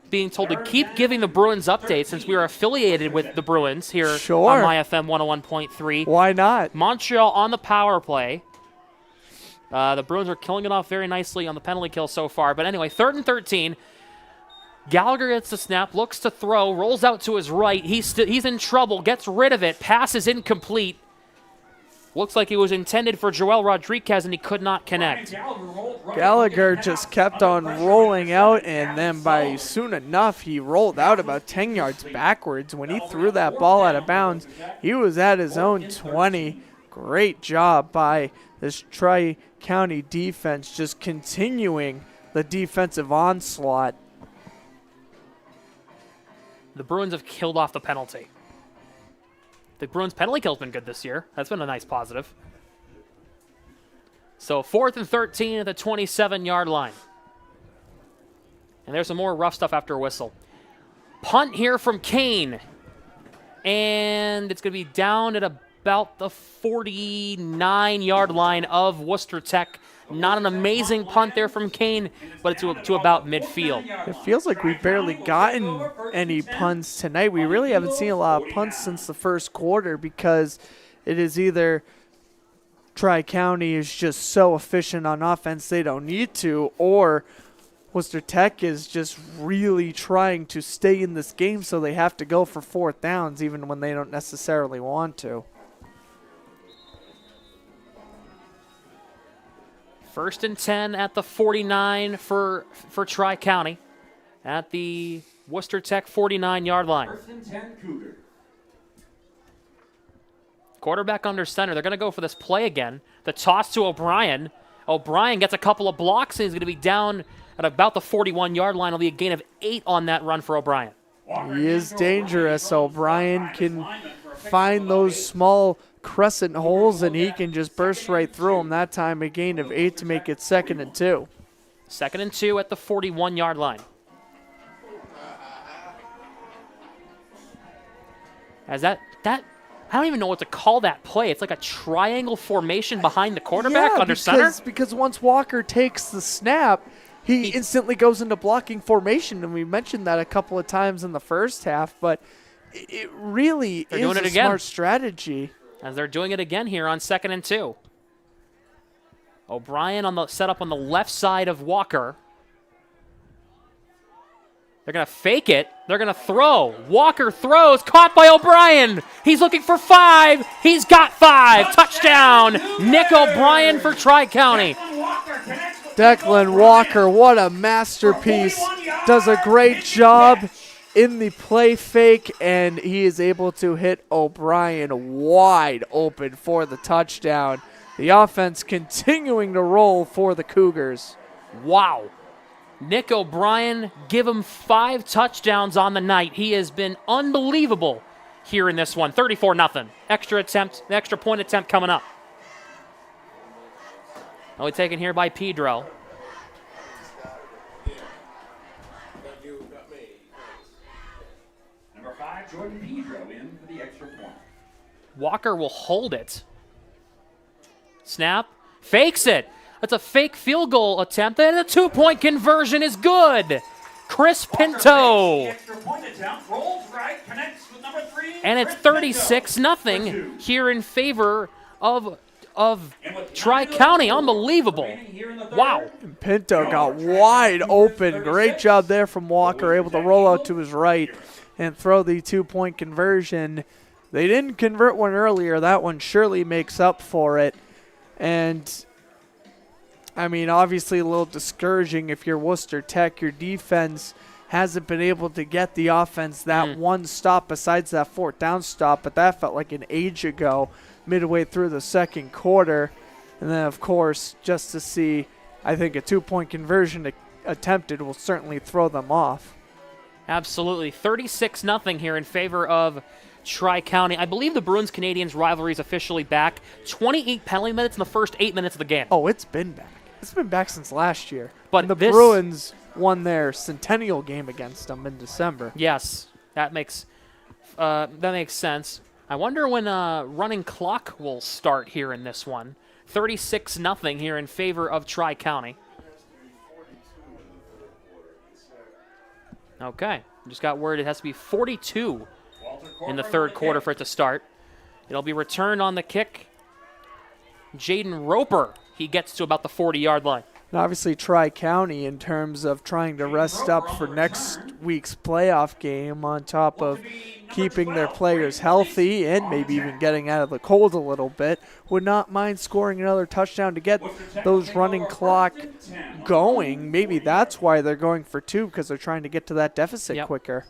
being told to keep giving the Bruins updates since we are affiliated with the Bruins here on MyFM 101.3. Why not? Montreal on the power play. The Bruins are killing it off very nicely on the penalty kill so far. But anyway, 3rd and 13. Gallagher gets the snap, looks to throw, rolls out to his right. He's in trouble, gets rid of it, pass is incomplete. Looks like it was intended for Joel Rodriguez, and he could not connect. Gallagher just kept on rolling out, and then by soon enough, he rolled out about 10 yards backwards. When he threw that ball out of bounds, he was at his own 20. Great job by this Tri-County defense, just continuing the defensive onslaught. The Bruins have killed off the penalty. The Bruins' penalty kill's been good this year. That's been a nice positive. So 4th and 13 at the 27-yard line. And there's some more rough stuff after a whistle. Punt here from Kane. And it's going to be down at about the 49-yard line of Worcester Tech. Not an amazing punt there from Kane, but it's to about midfield. It feels like we've barely gotten any punts tonight. We really haven't seen a lot of punts since the first quarter because it is either Tri-County is just so efficient on offense they don't need to, or Worcester Tech is just really trying to stay in this game so they have to go for 4th downs even when they don't necessarily want to. 1st and 10 at the 49 for Tri-County at the Worcester Tech 49-yard line. 1st and 10 Cougar. Quarterback under center. They're going to go for this play again. The toss to O'Brien. O'Brien gets a couple of blocks, and he's going to be down at about the 41-yard line. It'll be a gain of 8 on that run for O'Brien. He is dangerous. O'Brien can find those small crescent holes, and he can just burst right through them. That time a gain of 8 to make it 2nd and 2. 2nd and 2 at the 41-yard line. As that I don't even know what to call that play. It's like a triangle formation behind the quarterback under center. Because once Walker takes the snap, he instantly goes into blocking formation, and we mentioned that a couple of times in the first half, but it really is a smart strategy. As they're doing it again here on 2nd and 2. O'Brien on the setup on the left side of Walker. They're going to fake it. They're going to throw. Walker throws. Caught by O'Brien. He's looking for 5. He's got 5. Touchdown. Nick O'Brien for Tri-County. Declan Walker, what a masterpiece. Does a great job in the play fake, and he is able to hit O'Brien wide open for the touchdown. The offense continuing to roll for the Cougars. Wow. Nick O'Brien, give him 5 touchdowns on the night. He has been unbelievable here in this one. 34-0. Extra point attempt coming up. Only taken here by Pedro. Number 5, Jordan Pedro in for the extra point. Walker will hold it. Snap. Fakes it. That's a fake field goal attempt, and a 2-point conversion is good. Chris Pinto. Extra point attempt, rolls right, connects with number 3. And it's 36-0 here in favor of Tri-County. Unbelievable. Wow. Pinto got wide open. Great job there from Walker, able to roll out to his right and throw the 2-point conversion. They didn't convert one earlier. That one surely makes up for it. And, I mean, obviously a little discouraging if you're Worcester Tech. Your defense hasn't been able to get the offense that one stop besides that 4th down stop, but that felt like an age ago midway through the second quarter. And then, of course, just to see, I think a 2-point conversion attempted will certainly throw them off. Absolutely. 36-0 here in favor of Tri-County. I believe the Bruins-Canadians rivalry is officially back. 28 penalty minutes in the first 8 minutes of the game. Oh, it's been back. It's been back since last year. But and the Bruins won their centennial game against them in December. Yes, that makes sense. I wonder when running clock will start here in this one. 36-0 here in favor of Tri-County. Okay, just got word it has to be 42 in the third quarter for it to start. It'll be returned on the kick. Jaden Roper, he gets to about the 40-yard line. And obviously Tri-County, in terms of trying to rest up for next week's playoff game, on top of keeping their players healthy and maybe even getting out of the cold a little bit, would not mind scoring another touchdown to get those running clock going. Maybe that's why they're going for 2, because they're trying to get to that deficit quicker.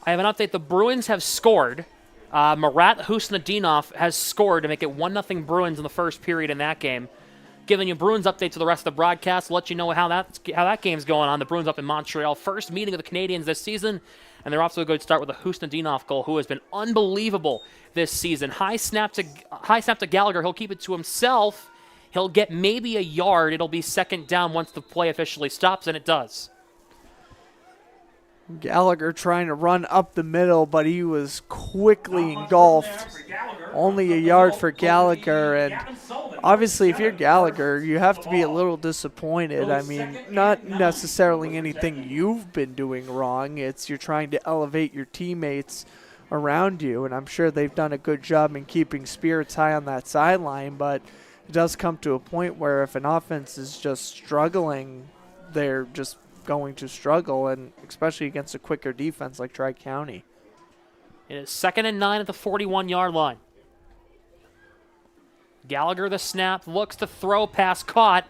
I have an update. The Bruins have scored. Marat Husnadinov has scored to make it 1-0 Bruins in the first period in that game. Giving you Bruins updates to the rest of the broadcast, let you know how that game's going on. The Bruins up in Montreal. First meeting of the Canadians this season, and they're off to a good start with a Husnadinov goal, who has been unbelievable this season. High snap to Gallagher. He'll keep it to himself. He'll get maybe a yard. It'll be second down once the play officially stops, and it does. Gallagher trying to run up the middle, but he was quickly engulfed. Only a yard for Gallagher, and obviously if you're Gallagher, you have to be a little disappointed. I mean, not necessarily anything you've been doing wrong. It's you're trying to elevate your teammates around you, and I'm sure they've done a good job in keeping spirits high on that sideline, but it does come to a point where if an offense is just struggling, they're just going to struggle, and especially against a quicker defense like Tri-County. It is 2nd and 9 at the 41-yard line. Gallagher the snap, looks to throw, pass caught,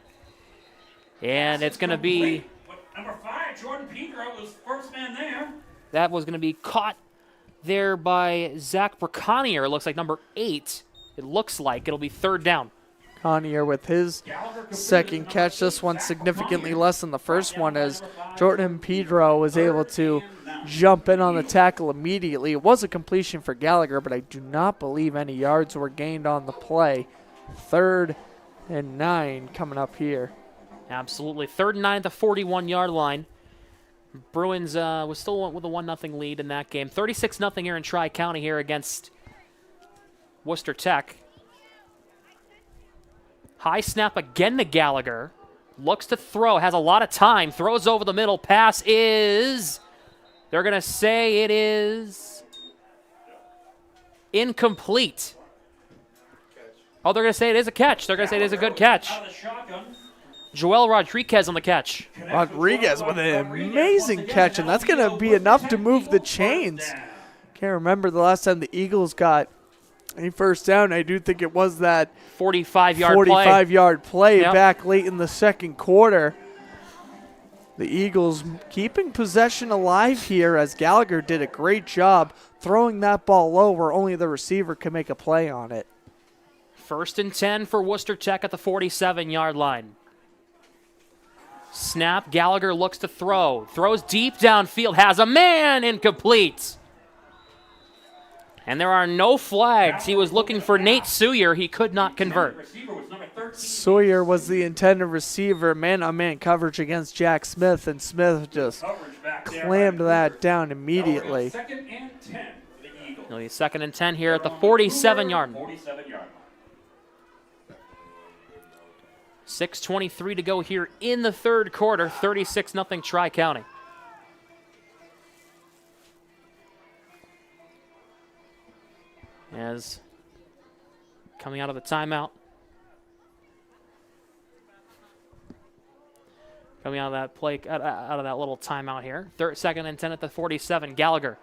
and it's going to be... Number 5, Jordan Pedro was first man there. That was going to be caught there by Zach Braconier. It looks like number 8. It looks like it'll be third down. Connier with his second catch. This one significantly less than the first one, as Jordan Pedro was able to jump in on the tackle immediately. It was a completion for Gallagher, but I do not believe any yards were gained on the play. 3rd and 9 coming up here. Absolutely. 3rd and 9 at the 41-yard line. Bruins was still with a 1-0 lead in that game. 36-0 here in Tri-County here against Worcester Tech. High snap again to Gallagher. Looks to throw, has a lot of time. Throws over the middle. Pass is... They're going to say it is... incomplete. Oh, they're going to say it is a catch. They're going to say it is a good catch. Joel Rodriguez on the catch. Rodriguez with an amazing catch, and that's going to be enough to move the chains. Can't remember the last time the Eagles got a first down. I do think it was that 45-yard play back late in the second quarter. The Eagles keeping possession alive here, as Gallagher did a great job throwing that ball low where only the receiver can make a play on it. 1st and 10 for Worcester Tech at the 47-yard line. Snap, Gallagher looks to throw. Throws deep downfield, has a man, incomplete. And there are no flags. He was looking for Nate Sawyer. He could not convert. Sawyer was the intended receiver, man-on-man coverage against Jack Smith, and Smith just clammed that down immediately. It'll be 2nd and 10 here at the 47-yard. 6:23 to go here in the third quarter. 36-0 Tri-County. As coming out of the timeout. Coming out of that play, out of that little timeout here. 2nd and 10 at the 47. Gallagher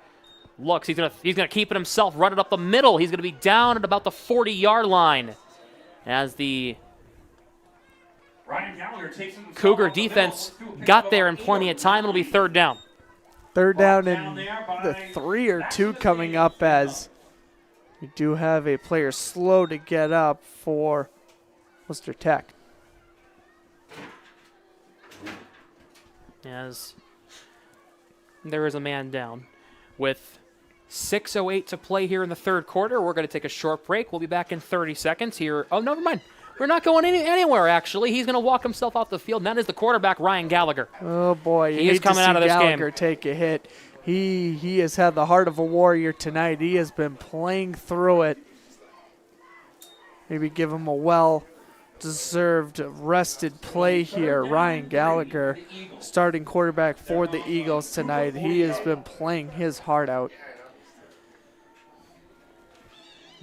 looks. He's gonna keep it himself. Run it up the middle. He's gonna be down at about the 40-yard line. As the Cougar defense got there in plenty of time. It'll be 3rd down. 3rd down and the 3 or 2 coming up, as we do have a player slow to get up for Worcester Tech. As there is a man down. With 6:08 to play here in the third quarter, we're going to take a short break. We'll be back in 30 seconds here. Oh, never mind. We're not going anywhere, actually. He's going to walk himself off the field. And that is the quarterback, Ryan Gallagher. Oh, boy. He is coming out of this Gallagher game. Take a hit. He has had the heart of a warrior tonight. He has been playing through it. Maybe give him a well-deserved rested play here. Ryan Gallagher, starting quarterback for the Eagles tonight. He has been playing his heart out.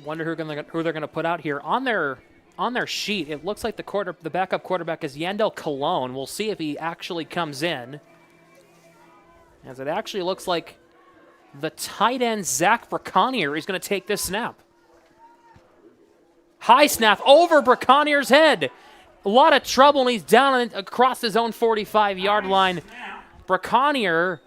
Wonder who they're going to put out here. On their sheet, it looks like the backup quarterback is Yandel Cologne. We'll see if he actually comes in. As it actually looks like the tight end, Zach Braconier, is going to take this snap. High snap over Braconier's head. A lot of trouble, and he's down across his own 45-yard line. Braconier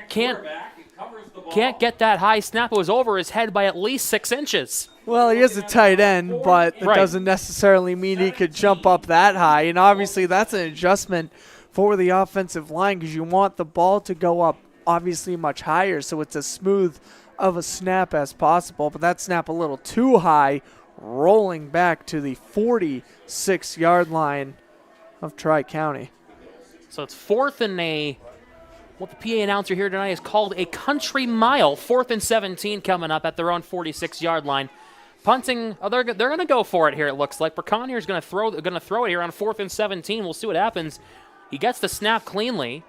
can't get that high snap. It was over his head by at least 6 inches. Well, he is a tight end, but it doesn't necessarily mean he could jump up that high. And obviously that's an adjustment for the offensive line, because you want the ball to go up obviously much higher, so it's as smooth of a snap as possible. But that snap a little too high, rolling back to the 46-yard line of Tri-County. So it's 4th and what the PA announcer here tonight is called a country mile. 4th and 17 coming up at their own 46-yard line. Punting, they're going to go for it here, it looks like. Braconier's going to throw it here on 4th and 17. We'll see what happens. He gets the snap cleanly,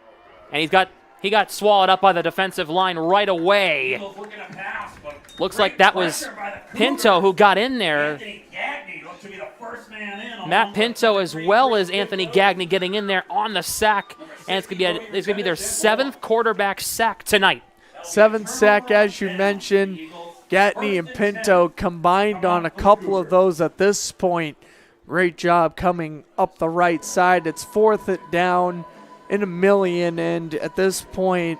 and he got swallowed up by the defensive line right away. Looks like that was Pinto who got in there. Matt Pinto as well as Anthony Gagney getting in there on the sack, and it's going to be their 7th quarterback sack tonight. 7th sack, as you mentioned. Gagney and Pinto combined on a couple of those at this point. Great job coming up the right side. It's 4th down in a million, and at this point,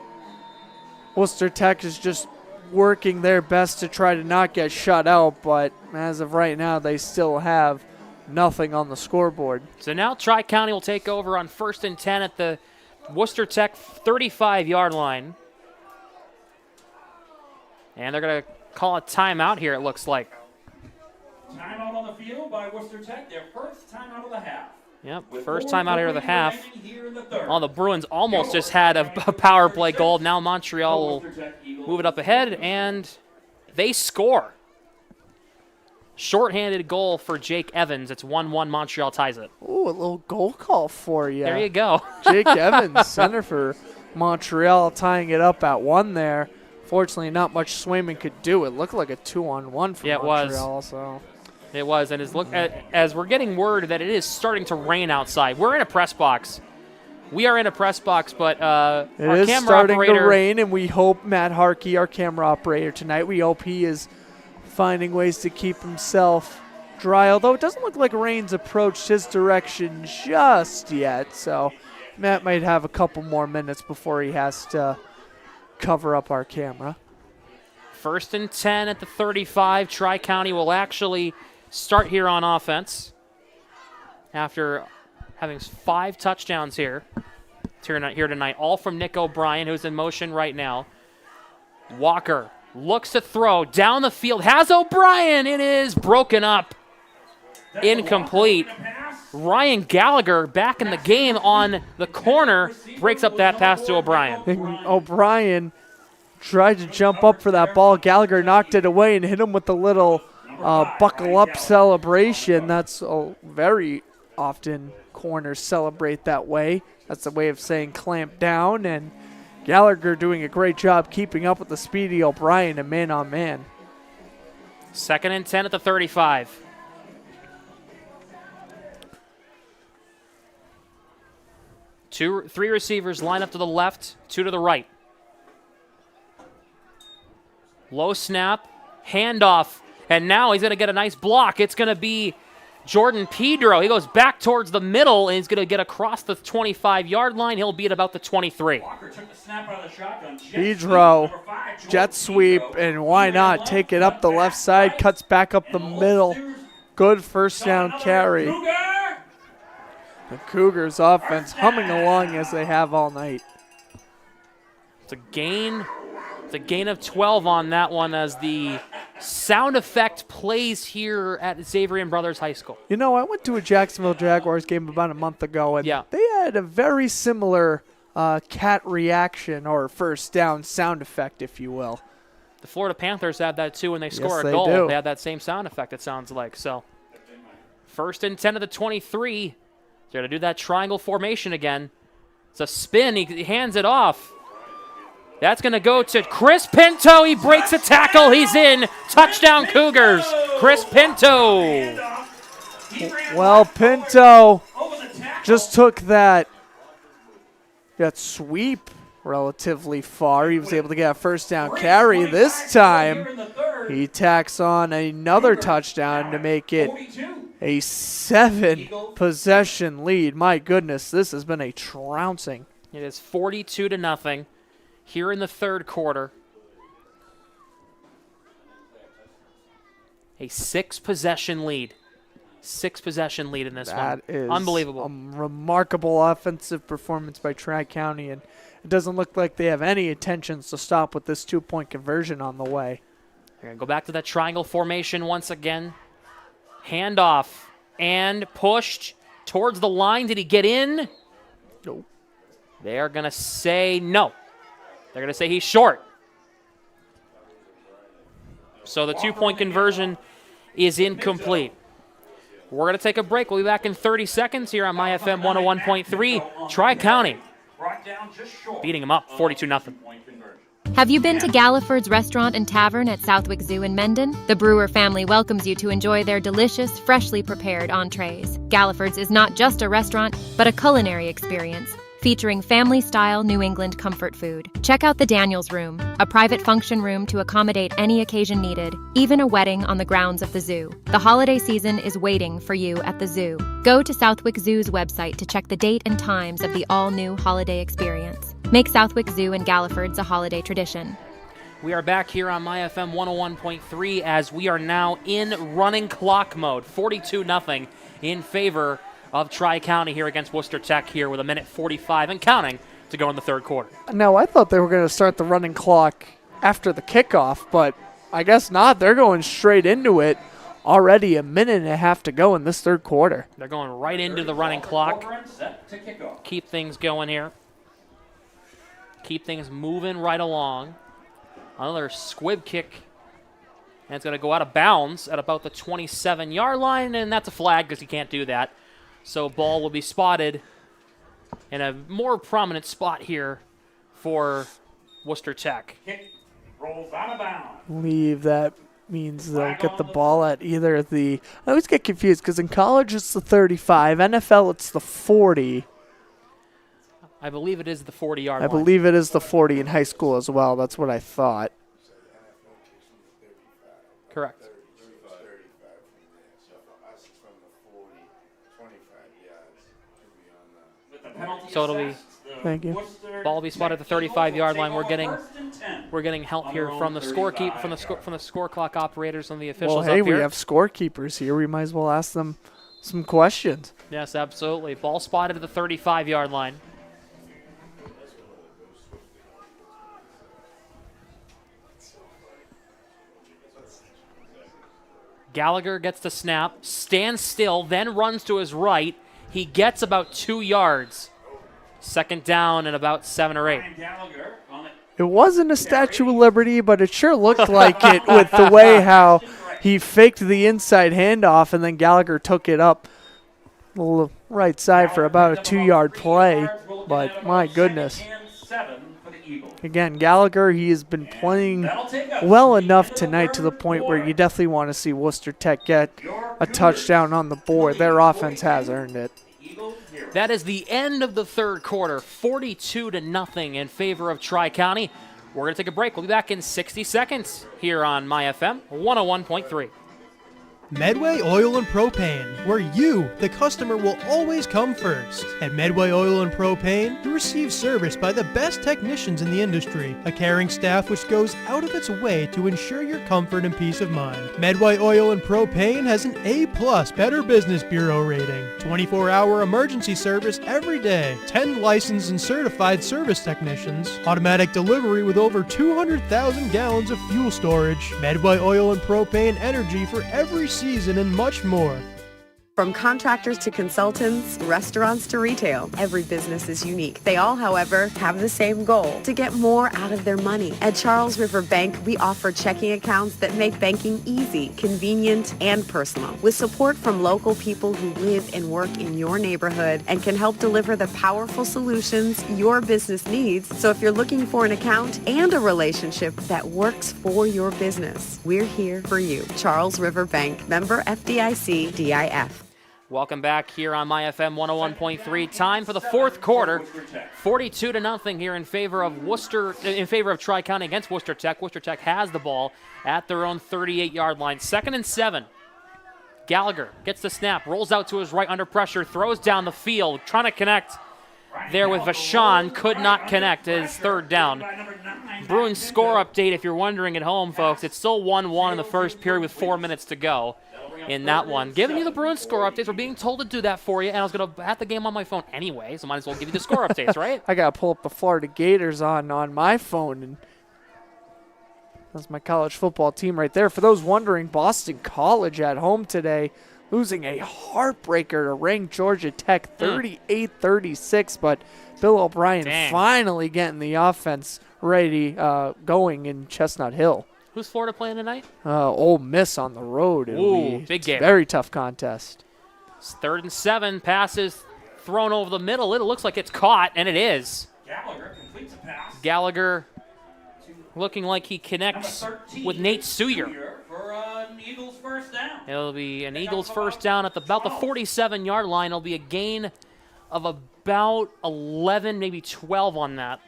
Worcester Tech is just working their best to try to not get shut out, but as of right now, they still have nothing on the scoreboard. So now Tri-County will take over on 1st and 10 at the Worcester Tech 35-yard line. And they're going to call a timeout here, it looks like. Timeout on the field by Worcester Tech, their first timeout of the half. Yep, first time out here of the half. Oh, the Bruins almost just had a power play goal. Now Montreal will move it up ahead, and they score. Shorthanded goal for Jake Evans. It's 1-1. Montreal ties it. Ooh, a little goal call for you. There you go. Jake Evans, center for Montreal, tying it up at 1 there. Fortunately, not much Swayman could do. It looked like a 2-on-1 for Montreal. So. It was, and as we're getting word that it is starting to rain outside. We're in a press box. We are in a press box, but our camera operator... It is starting to rain, and we hope Matt Harkey, our camera operator tonight, we hope he is finding ways to keep himself dry, although it doesn't look like rain's approached his direction just yet, so Matt might have a couple more minutes before he has to cover up our camera. 1st and 10 at the 35. Tri-County will actually start here on offense after having 5 touchdowns here tonight, all from Nick O'Brien, who's in motion right now. Walker Looks to throw down the field. Has O'Brien. It is broken up. Incomplete. Ryan Gallagher back in the game on the corner. Breaks up that pass to O'Brien. O'Brien tried to jump up for that ball. Gallagher knocked it away and hit him with the little buckle up celebration. That's very often corners celebrate that way. That's a way of saying clamp down, and Gallagher doing a great job keeping up with the speedy O'Brien and man on man. 2nd and 10 at the 35. Three receivers line up to the left, 2 to the right. Low snap, handoff, and now he's going to get a nice block. It's going to be Jordan Pedro. He goes back towards the middle, and he's going to get across the 25-yard line. He'll be at about the 23. Pedro, jet sweep, and why not take it up the left side, cuts back up the middle. Good first down carry. The Cougars offense humming along as they have all night. It's a gain of 12 on that one as the sound effect plays here at Xavier Brothers High School. You know, I went to a Jacksonville Jaguars game about a month ago, and they had a very similar cat reaction or first down sound effect, if you will. The Florida Panthers had that too when they score a they goal. do. They had that same sound effect, it sounds like. So 1st and 10 to the 23. They're going to do that triangle formation again. It's a spin. He hands it off. That's going to go to Chris Pinto. He breaks a tackle. He's in. Touchdown Cougars. Chris Pinto. Well, Pinto just took that sweep relatively far. He was able to get a first down carry. This time, he tacks on another touchdown to make it a 7-possession lead. My goodness, this has been a trouncing. It is 42-0 here in the third quarter. A 6-possession lead. 6-possession lead in this one. That is unbelievable. A remarkable offensive performance by Tri-County, and it doesn't look like they have any intentions to stop with this 2-point conversion on the way. They're going to go back to that triangle formation once again. Handoff and pushed towards the line. Did he get in? No. They are going to say no. They're going to say he's short. So the 2-point conversion is incomplete. We're going to take a break. We'll be back in 30 seconds here on MyFM 101.3. Tri-County beating them up 42-0. Have you been to Galliford's Restaurant and Tavern at Southwick Zoo in Mendon? The Brewer family welcomes you to enjoy their delicious, freshly prepared entrees. Galliford's is not just a restaurant, but a culinary experience, featuring family-style New England comfort food. Check out the Daniels Room, a private function room to accommodate any occasion needed, even a wedding on the grounds of the zoo. The holiday season is waiting for you at the zoo. Go to Southwick Zoo's website to check the date and times of the all-new holiday experience. Make Southwick Zoo and Galliford's a holiday tradition. We are back here on MyFM 101.3 as we are now in running clock mode. 42-0 in favor of Tri-County here against Worcester Tech here with 1:45 and counting to go in the third quarter. Now, I thought they were going to start the running clock after the kickoff, but I guess not. They're going straight into it. Already a minute and a half to go in this third quarter. They're going right into the running clock. Keep things going here. Keep things moving right along. Another squib kick. And it's going to go out of bounds at about the 27-yard line, and that's a flag because you can't do that. So ball will be spotted in a more prominent spot here for Worcester Tech. Kick rolls out of bounds. Believe that means they'll get the ball at either the... I always get confused because in college it's the 35, NFL it's the 40. I believe it is the 40-yard line. I believe it is the 40 in high school as well. That's what I thought. Correct. So it'll be. Thank you. Ball will be spotted at the 35-yard line. We're getting help here from the scorekeeper, from the score clock operators and the officials. Well, hey, up here. we have scorekeepers here. We might as well ask them some questions. Yes, absolutely. Ball spotted at the 35-yard line. Gallagher gets the snap, stands still, then runs to his right. He gets about 2 yards. Second down and about 7 or 8. It wasn't a Statue of Liberty, but it sure looked like it with the way how he faked the inside handoff, and then Gallagher took it up the right side for about a 2-yard play. But my goodness. Again, Gallagher, he has been playing well enough tonight to the point where you definitely want to see Worcester Tech get a touchdown on the board. Their offense has earned it. That is the end of the third quarter, 42-0 in favor of Tri-County. We're going to take a break. We'll be back in 60 seconds here on My FM 101.3. Medway Oil and Propane, where you, the customer, will always come first. At Medway Oil and Propane, you receive service by the best technicians in the industry, a caring staff which goes out of its way to ensure your comfort and peace of mind. Medway Oil and Propane has an A+ Better Business Bureau rating, 24-hour emergency service every day, 10 licensed and certified service technicians, automatic delivery with over 200,000 gallons of fuel storage, Medway Oil and Propane energy for every season, and much more. From contractors to consultants, restaurants to retail, every business is unique. They all, however, have the same goal, to get more out of their money. At Charles River Bank, we offer checking accounts that make banking easy, convenient, and personal. With support from local people who live and work in your neighborhood and can help deliver the powerful solutions your business needs. So if you're looking for an account and a relationship that works for your business, we're here for you. Charles River Bank, member FDIC, DIF. Welcome back here on My FM 101.3. Time for the fourth quarter. 42-0 here in favor of Tri-County against Worcester Tech. Worcester Tech has the ball at their own 38-yard line. 2nd and 7. Gallagher gets the snap, rolls out to his right under pressure, throws down the field, trying to connect there with Vashon. Could not connect. His third down. Bruins score update, if you're wondering at home, folks. It's still 1-1 in the first period with 4 minutes to go. In that one. Giving you the Bruins score updates. We're being told to do that for you, and I was going to have the game on my phone anyway, so might as well give you the score updates, right? I got to pull up the Florida Gators on my phone, and that's my college football team right there. For those wondering, Boston College at home today, losing a heartbreaker to ranked Georgia Tech 38-36, but Bill O'Brien finally getting the offense ready, going in Chestnut Hill. Who's Florida playing tonight? Ole Miss on the road. Ooh, big game. Very tough contest. It's 3rd and 7. Passes thrown over the middle. It looks like it's caught, and it is. Gallagher completes a pass. Gallagher looking like he connects with Nate Suyar. For an Eagles first down. It'll be an Eagles first down at about the 47-yard line. It'll be a gain of about 11, maybe 12 on that.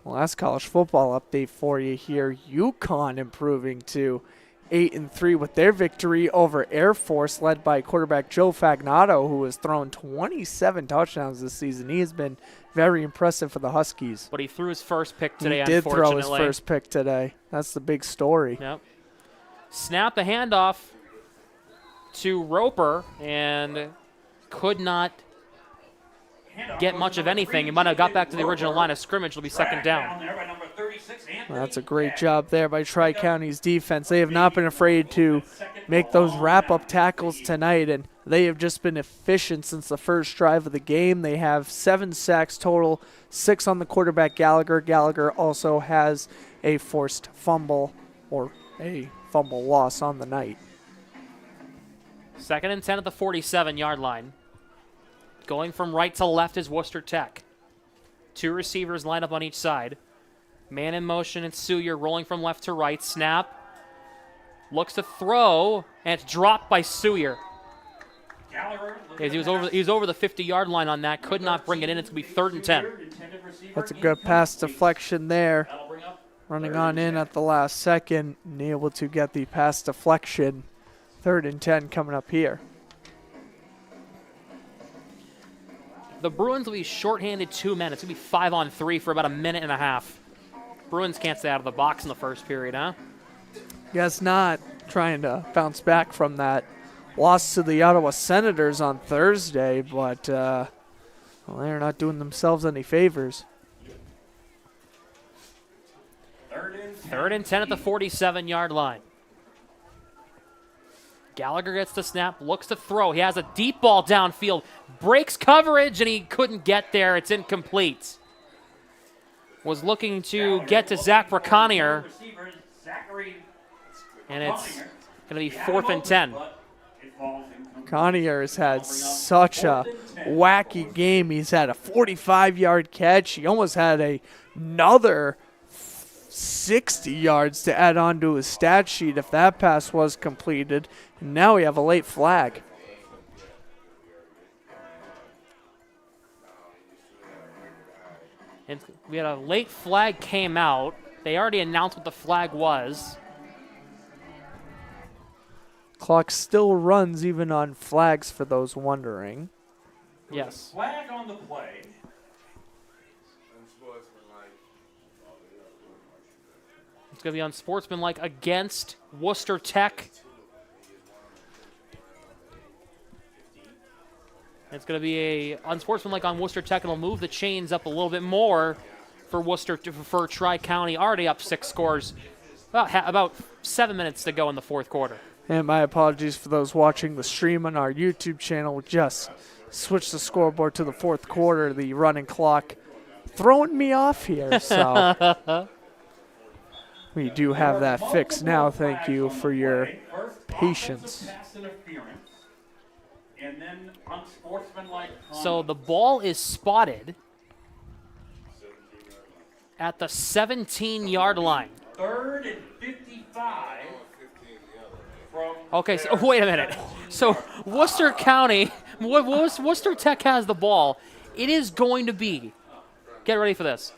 Well, that's college football update for you here. UConn improving to 8-3 with their victory over Air Force, led by quarterback Joe Fagnato, who has thrown 27 touchdowns this season. He has been very impressive for the Huskies. But he threw his first pick today, He did throw his first pick today. That's the big story. Yep. Snap the handoff to Roper and could not get much of anything. He might have got back to the original line of scrimmage. It'll be 2nd down. Well, that's a great job there by Tri-County's defense. They have not been afraid to make those wrap-up tackles tonight, and they have just been efficient since the first drive of the game. They have 7 sacks total, 6 on the quarterback Gallagher. Gallagher also has a forced fumble or a fumble loss on the night. 2nd and 10 at the 47-yard line. Going from right to left is Worcester Tech. 2 receivers line up on each side. Man in motion, it's Suyar rolling from left to right. Snap. Looks to throw, and it's dropped by Suyar. He was over the 50-yard line on that. Could not bring it in. It's going to be 3rd and 10. That's a good pass deflection there. Running on in at the last second and able to get the pass deflection. 3rd and 10 coming up here. The Bruins will be shorthanded 2 men. It's going to be 5-on-3 for about a minute and a half. Bruins can't stay out of the box in the first period, huh? Guess not. Trying to bounce back from that loss to the Ottawa Senators on Thursday, but well, they're not doing themselves any favors. 3rd and 10 at the 47-yard line. Gallagher gets the snap, looks to throw. He has a deep ball downfield, breaks coverage, and he couldn't get there. It's incomplete. Was looking to get to Zach Braconier, and it's going to be 4th and 10. Connier has had such a wacky game. He's had a 45-yard catch. He almost had another 60 yards to add on to his stat sheet if that pass was completed. And now we have a late flag. And we had a late flag came out. They already announced what the flag was. Clock still runs even on flags for those wondering. Yes. Flag on the play. It's going to be unsportsmanlike against Worcester Tech. It's going to be a unsportsmanlike on Worcester Tech, and it'll move the chains up a little bit more for Worcester, for Tri-County, already up 6 scores. About 7 minutes to go in the 4th quarter. And my apologies for those watching the stream on our YouTube channel. We just switched the scoreboard to the 4th quarter. The running clock throwing me off here. So we do have that fixed now. Thank you for your patience. So the ball is spotted at the 17-yard line. 3rd and 55. Okay, so wait a minute. So Worcester County, Worcester Tech has the ball. It is going to be, get ready for this,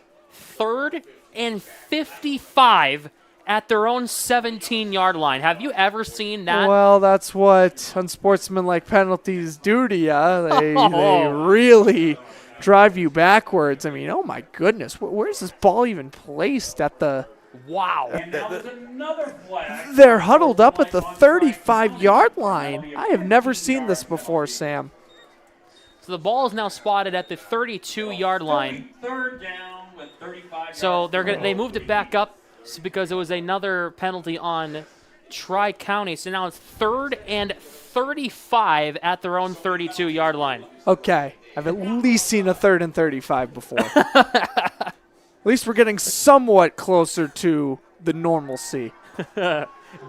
3rd and 55 at their own 17-yard line. Have you ever seen that? Well, that's what unsportsmanlike penalties do to you. They really drive you backwards. I mean, oh my goodness, where's this ball even placed at the... Wow. And now there's another flag. They're huddled up at the 35-yard line. I have never seen this before, Sam. So the ball is now spotted at the 32-yard line. 3rd down with 35 So they moved it back up because it was another penalty on Tri-County. So now it's 3rd and 35 at their own 32-yard line. Okay, I've at least seen a 3rd and 35 before. At least we're getting somewhat closer to the normalcy.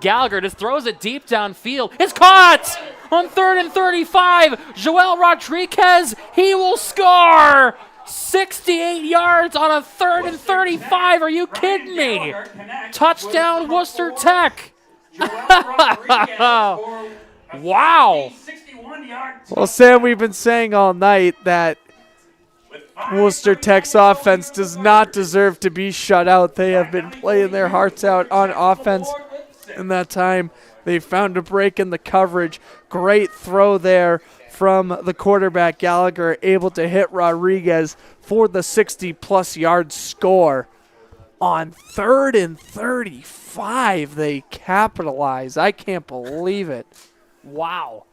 Gallagher just throws it deep downfield. It's caught on 3rd and 35. Joel Rodriguez, he will score. 68 yards on a 3rd and 35. Are you kidding me? Touchdown Worcester Tech. Wow. Well, Sam, we've been saying all night that Worcester Tech's offense does not deserve to be shut out. They have been playing their hearts out on offense. In that time, they found a break in the coverage. Great throw there from the quarterback, Gallagher, able to hit Rodriguez for the 60-plus yard score. On 3rd and 35, they capitalize. I can't believe it. Wow.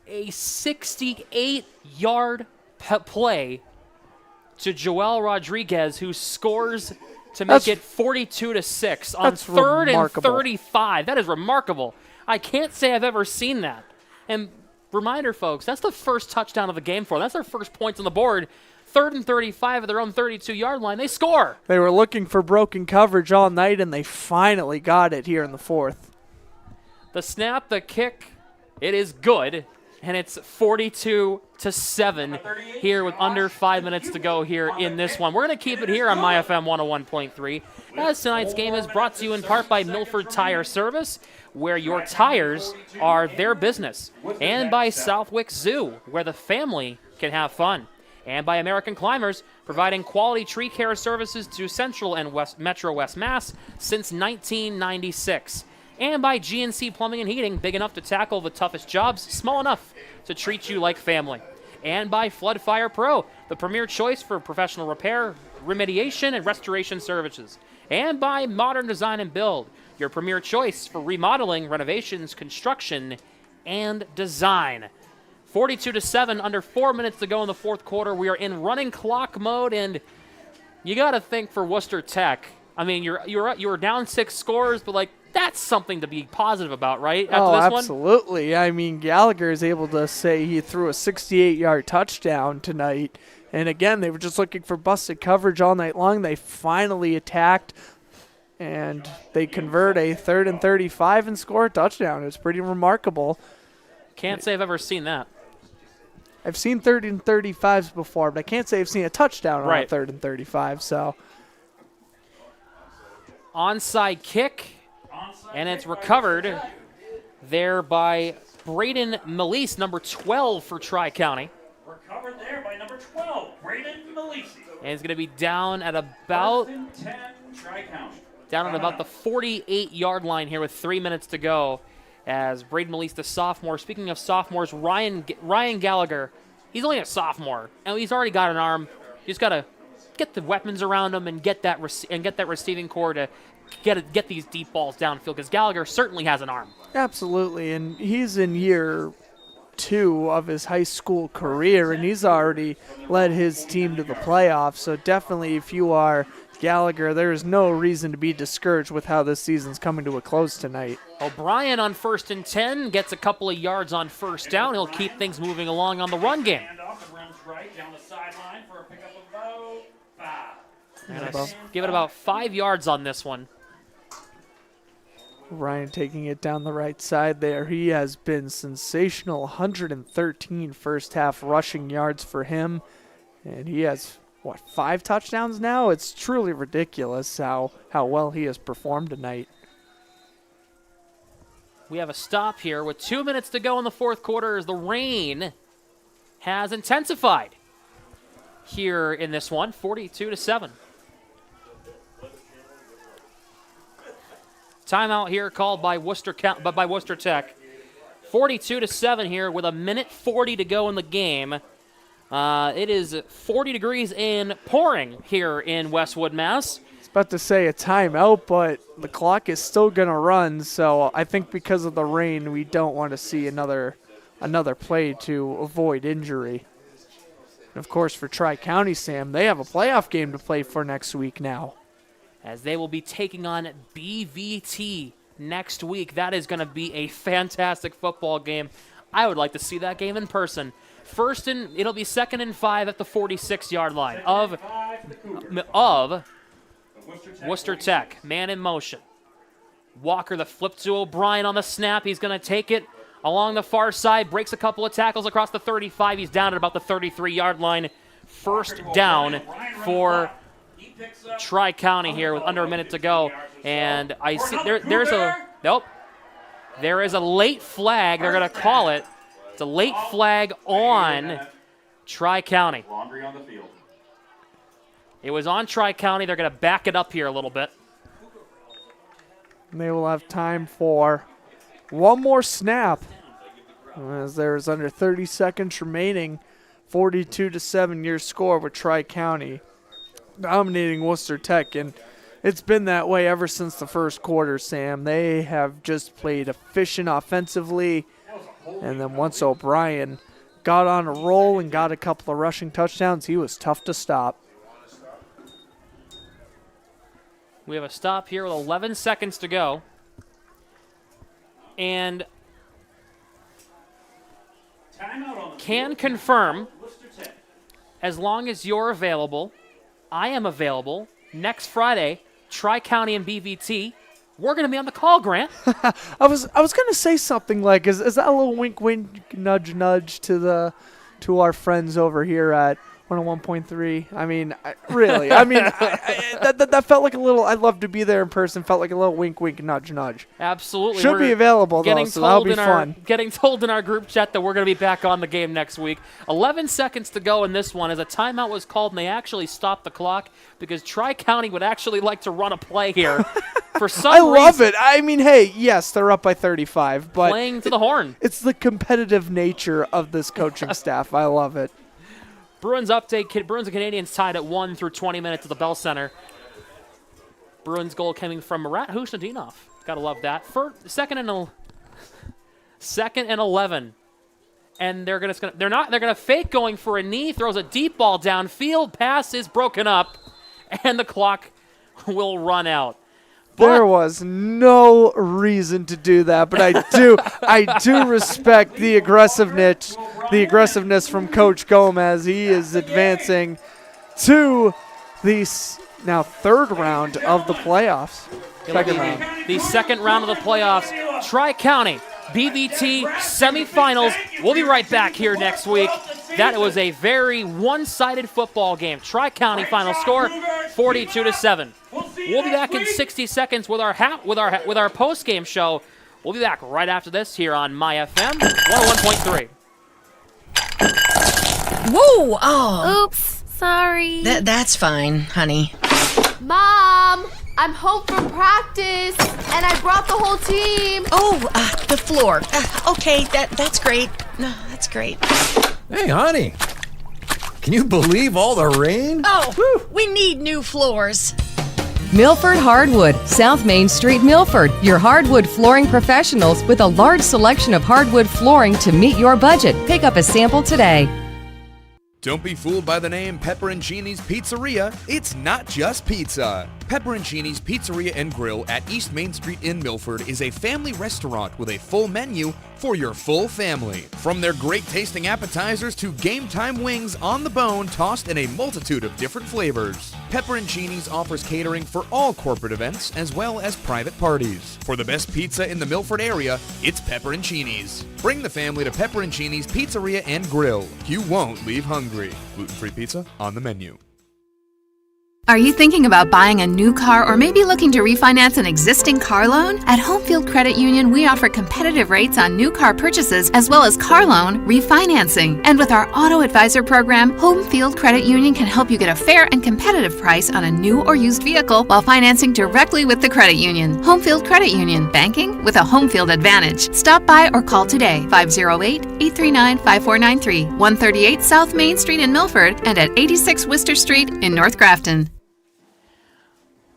A 68-yard play to Joel Rodriguez, who scores to make it 42-6 on 3rd and 35. That is remarkable. I can't say I've ever seen that. And reminder, folks, that's the first touchdown of the game for them. That's their first points on the board. 3rd and 35 at their own 32-yard line. They score. They were looking for broken coverage all night, and they finally got it here in the 4th. The snap, the kick, it is good. And it's 42-7 here with under 5 minutes to go here in this one. We're going to keep it here on MyFM 101.3, as tonight's game is brought to you in part by Milford Tire Service, where your tires are their business, and by Southwick Zoo, where the family can have fun, and by American Climbers, providing quality tree care services to Central and Metro West Mass since 1996. And by GNC Plumbing and Heating, big enough to tackle the toughest jobs, small enough to treat you like family. And by Flood Fire Pro, the premier choice for professional repair, remediation, and restoration services. And by Modern Design and Build, your premier choice for remodeling, renovations, construction, and design. 42-7, under 4 minutes to go in the 4th quarter. We are in running clock mode, and you got to think for Worcester Tech. I mean, you're down 6 scores, but like, That's something to be positive about, right? After this absolutely. I mean, Gallagher is able to say he threw a 68-yard touchdown tonight. And again, they were just looking for busted coverage all night long. They finally attacked, and they convert a 3rd and 35 and score a touchdown. It's pretty remarkable. Can't say I've ever seen that. I've seen 3rd and 35s before, but I can't say I've seen a touchdown on a 3rd and 35. So, onside kick, and it's recovered there by Braden Melise, number 12 for Tri-County. Recovered there by number 12, Braden Melisi. And it's going to be down at about 10, Tri-County. Down at about the 48-yard line here with 3 minutes to go as Braden Melise, the sophomore. Speaking of sophomores, Ryan Gallagher, he's only a sophomore, and he's already got an arm. You just got to get the weapons around him and get that receiving core to get these deep balls downfield, because Gallagher certainly has an arm. Absolutely, and he's in year 2 of his high school career, and he's already led his team to the playoffs. So definitely, if you are Gallagher, there is no reason to be discouraged with how this season's coming to a close tonight. O'Brien on 1st and 10 gets a couple of yards on first down. He'll keep things moving along on the run game. Right down the sideline for a pickup of about 5. Give it about 5 yards on this one. Ryan taking it down the right side there. He has been sensational. 113 first half rushing yards for him. And he has, 5 touchdowns now? It's truly ridiculous how well he has performed tonight. We have a stop here with 2 minutes to go in the fourth quarter as the rain has intensified here in this one, 42-7. Timeout here called by Worcester Tech. 42-7 here with 1:40 to go in the game. It is 40 degrees and pouring here in Westwood, Mass. I was about to say a timeout, but the clock is still going to run, so I think because of the rain, we don't want to see another play to avoid injury. And of course, for Tri-County, Sam, they have a playoff game to play for next week now, as they will be taking on BVT next week. That is going to be a fantastic football game. I would like to see that game in person. It'll be 2nd and 5 at the 46-yard line of Worcester Tech. Man in motion. Walker, the flip to O'Brien on the snap. He's going to take it along the far side, breaks a couple of tackles across the 35. He's down at about the 33-yard line. First down for Tri-County here with under a minute to go. And I see there is a late flag. They're going to call it. It's a late flag on Tri-County. It was on Tri-County. They're going to back it up here a little bit. And they will have time for one more snap, as there's under 30 seconds remaining. 42-7 your score with Tri-County dominating Worcester Tech, and it's been that way ever since the first quarter, Sam. They have just played efficient offensively, and then once O'Brien got on a roll and got a couple of rushing touchdowns, he was tough to stop. We have a stop here with 11 seconds to go. And can confirm, as long as you're available, I am available next Friday, Tri-County and BVT. We're going to be on the call, Grant. I was going to say something like, is that a little wink, wink, nudge, nudge to our friends over here at 101.3? I mean, really. I mean, that felt like a little, I'd love to be there in person, felt like a little wink, wink, nudge, nudge. Absolutely. Should be available, though, so that'll be fun. Getting told in our group chat that we're going to be back on the game next week. 11 seconds to go in this one as a timeout was called, and they actually stopped the clock because Tri-County would actually like to run a play here. For some reason. I love it. I mean, hey, yes, they're up by 35, but playing to the horn. It's the competitive nature of this coaching staff. I love it. Bruins update. Bruins and Canadians tied at 1 through 20 minutes at the Bell Center. Bruins goal coming from Murat Husnadinov. Gotta love that. For second and 11. And they're gonna fake going for a knee, throws a deep ball downfield, pass is broken up, and the clock will run out. There was no reason to do that, but I do respect the aggressiveness from Coach Gomez. He is advancing to the now third round of the playoffs. Second round. The second round of the playoffs. Tri-County BVT semifinals. We'll be right back here next week. That was a very one-sided football game. Tri-County final score 42-7. We'll be back in 60 seconds with our post-game show. We'll be back right after this here on My FM 101.3. Whoa! Oh. Oops, sorry. That's fine, honey. Mom, I'm home from practice, and I brought the whole team. Oh, the floor. Okay, that's great. No, that's great. Hey, honey. Can you believe all the rain? Oh, we need new floors. Milford Hardwood, South Main Street, Milford. Your hardwood flooring professionals with a large selection of hardwood flooring to meet your budget. Pick up a sample today. Don't be fooled by the name Pepperoncini's Pizzeria. It's not just pizza. Pepperoncini's Pizzeria and Grill at East Main Street in Milford is a family restaurant with a full menu for your full family. From their great tasting appetizers to game time wings on the bone tossed in a multitude of different flavors. Pepperoncini's offers catering for all corporate events as well as private parties. For the best pizza in the Milford area, it's Pepperoncini's. Bring the family to Pepperoncini's Pizzeria and Grill. You won't leave hungry. Gluten-free pizza on the menu. Are you thinking about buying a new car or maybe looking to refinance an existing car loan? At Homefield Credit Union, we offer competitive rates on new car purchases as well as car loan refinancing. And with our Auto Advisor program, Homefield Credit Union can help you get a fair and competitive price on a new or used vehicle while financing directly with the credit union. Homefield Credit Union, banking with a Homefield advantage. Stop by or call today, 508-839-5493, 138 South Main Street in Milford and at 86 Worcester Street in North Grafton.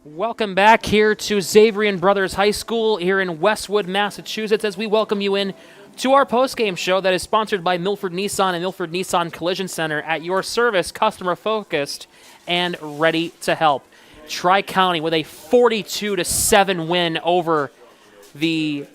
Welcome back here to Xavier Brothers High School here in Westwood, Massachusetts, as we welcome you in to our post-game show that is sponsored by Milford Nissan and Milford Nissan Collision Center, at your service, customer-focused, and ready to help. Tri-County with a 42-7 win over the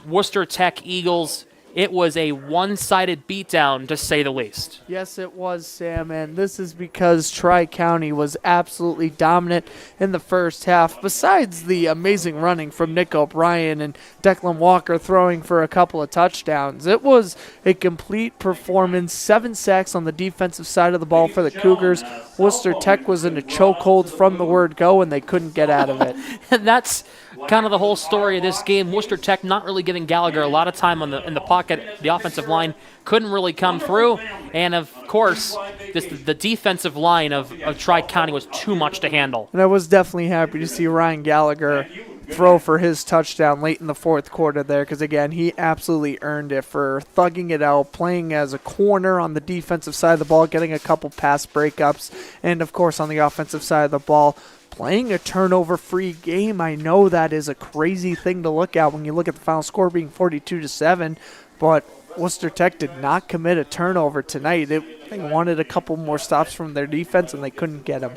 Worcester Tech Eagles. It was a one-sided beatdown, to say the least. Yes, it was, Sam, and this is because Tri-County was absolutely dominant in the first half. Besides the amazing running from Nick O'Brien and Declan Walker throwing for a couple of touchdowns, it was a complete performance. 7 sacks on the defensive side of the ball for the Cougars. Worcester Tech was in a chokehold from the word go, and they couldn't get out of it. And that's kind of the whole story of this game. Worcester Tech not really giving Gallagher a lot of time in the pocket. The offensive line couldn't really come through. And, of course, the defensive line of Tri-County was too much to handle. And I was definitely happy to see Ryan Gallagher throw for his touchdown late in the fourth quarter there, because, again, he absolutely earned it for thugging it out, playing as a corner on the defensive side of the ball, getting a couple pass breakups, and, of course, on the offensive side of the ball, playing a turnover-free game. I know that is a crazy thing to look at when you look at the final score being 42-7, but Worcester Tech did not commit a turnover tonight. They wanted a couple more stops from their defense, and they couldn't get them.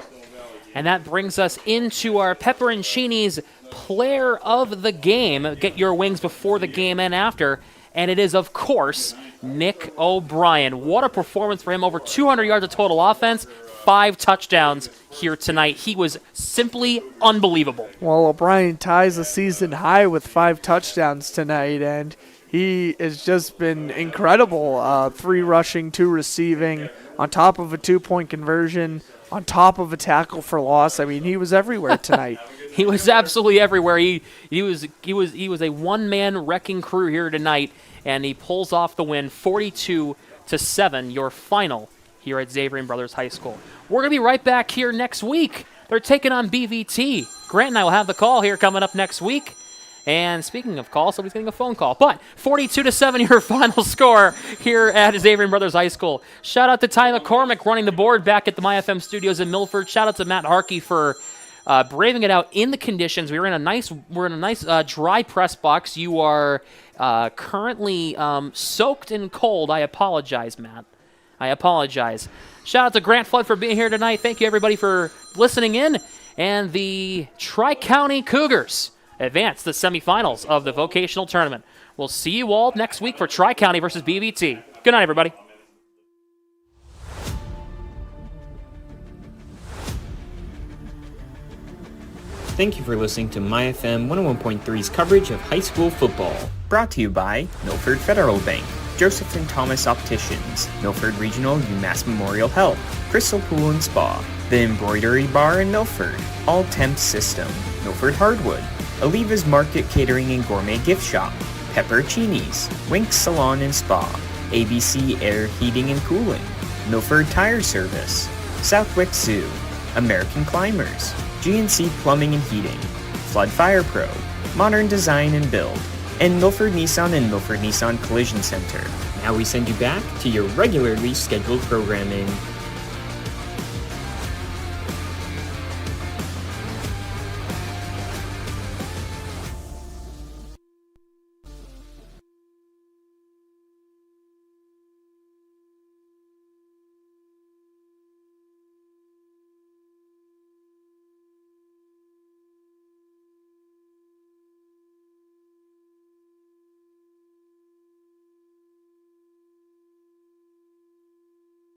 And that brings us into our Pepperoncini's player of the game. Get your wings before the game and after. And it is, of course, Nick O'Brien. What a performance for him. Over 200 yards of total offense, 5 touchdowns here tonight. He was simply unbelievable. Well, O'Brien ties a season high with 5 touchdowns tonight, and he has just been incredible. 3 rushing, 2 receiving, on top of a 2-point conversion, on top of a tackle for loss. I mean, he was everywhere tonight. He was absolutely everywhere. He was a one-man wrecking crew here tonight, and he pulls off the win, 42-7, your final here at Xavier Brothers High School. We're going to be right back here next week. They're taking on BVT. Grant and I will have the call here coming up next week. And speaking of calls, somebody's getting a phone call. But 42-7, your final score here at Xavier Brothers High School. Shout out to Ty McCormick running the board back at the MyFM studios in Milford. Shout out to Matt Harkey for braving it out in the conditions. We're in a nice dry press box. You are currently soaked in cold. I apologize, Matt. I apologize. Shout out to Grant Flood for being here tonight. Thank you, everybody, for listening in. And the Tri-County Cougars advance to the semifinals of the vocational tournament. We'll see you all next week for Tri-County versus BVT. Good night, everybody. Thank you for listening to MyFM 101.3's coverage of high school football. Brought to you by Milford Federal Bank, Joseph and Thomas Opticians, Milford Regional UMass Memorial Health, Crystal Pool and Spa, The Embroidery Bar in Milford, All Temps System, Milford Hardwood, Oliva's Market Catering and Gourmet Gift Shop, Peppercinis, Wink Salon and Spa, ABC Air Heating and Cooling, Milford Tire Service, Southwick Zoo, American Climbers, GNC Plumbing and Heating, Flood Fire Pro, Modern Design and Build, and Milford Nissan and Milford Nissan Collision Center. Now we send you back to your regularly scheduled programming.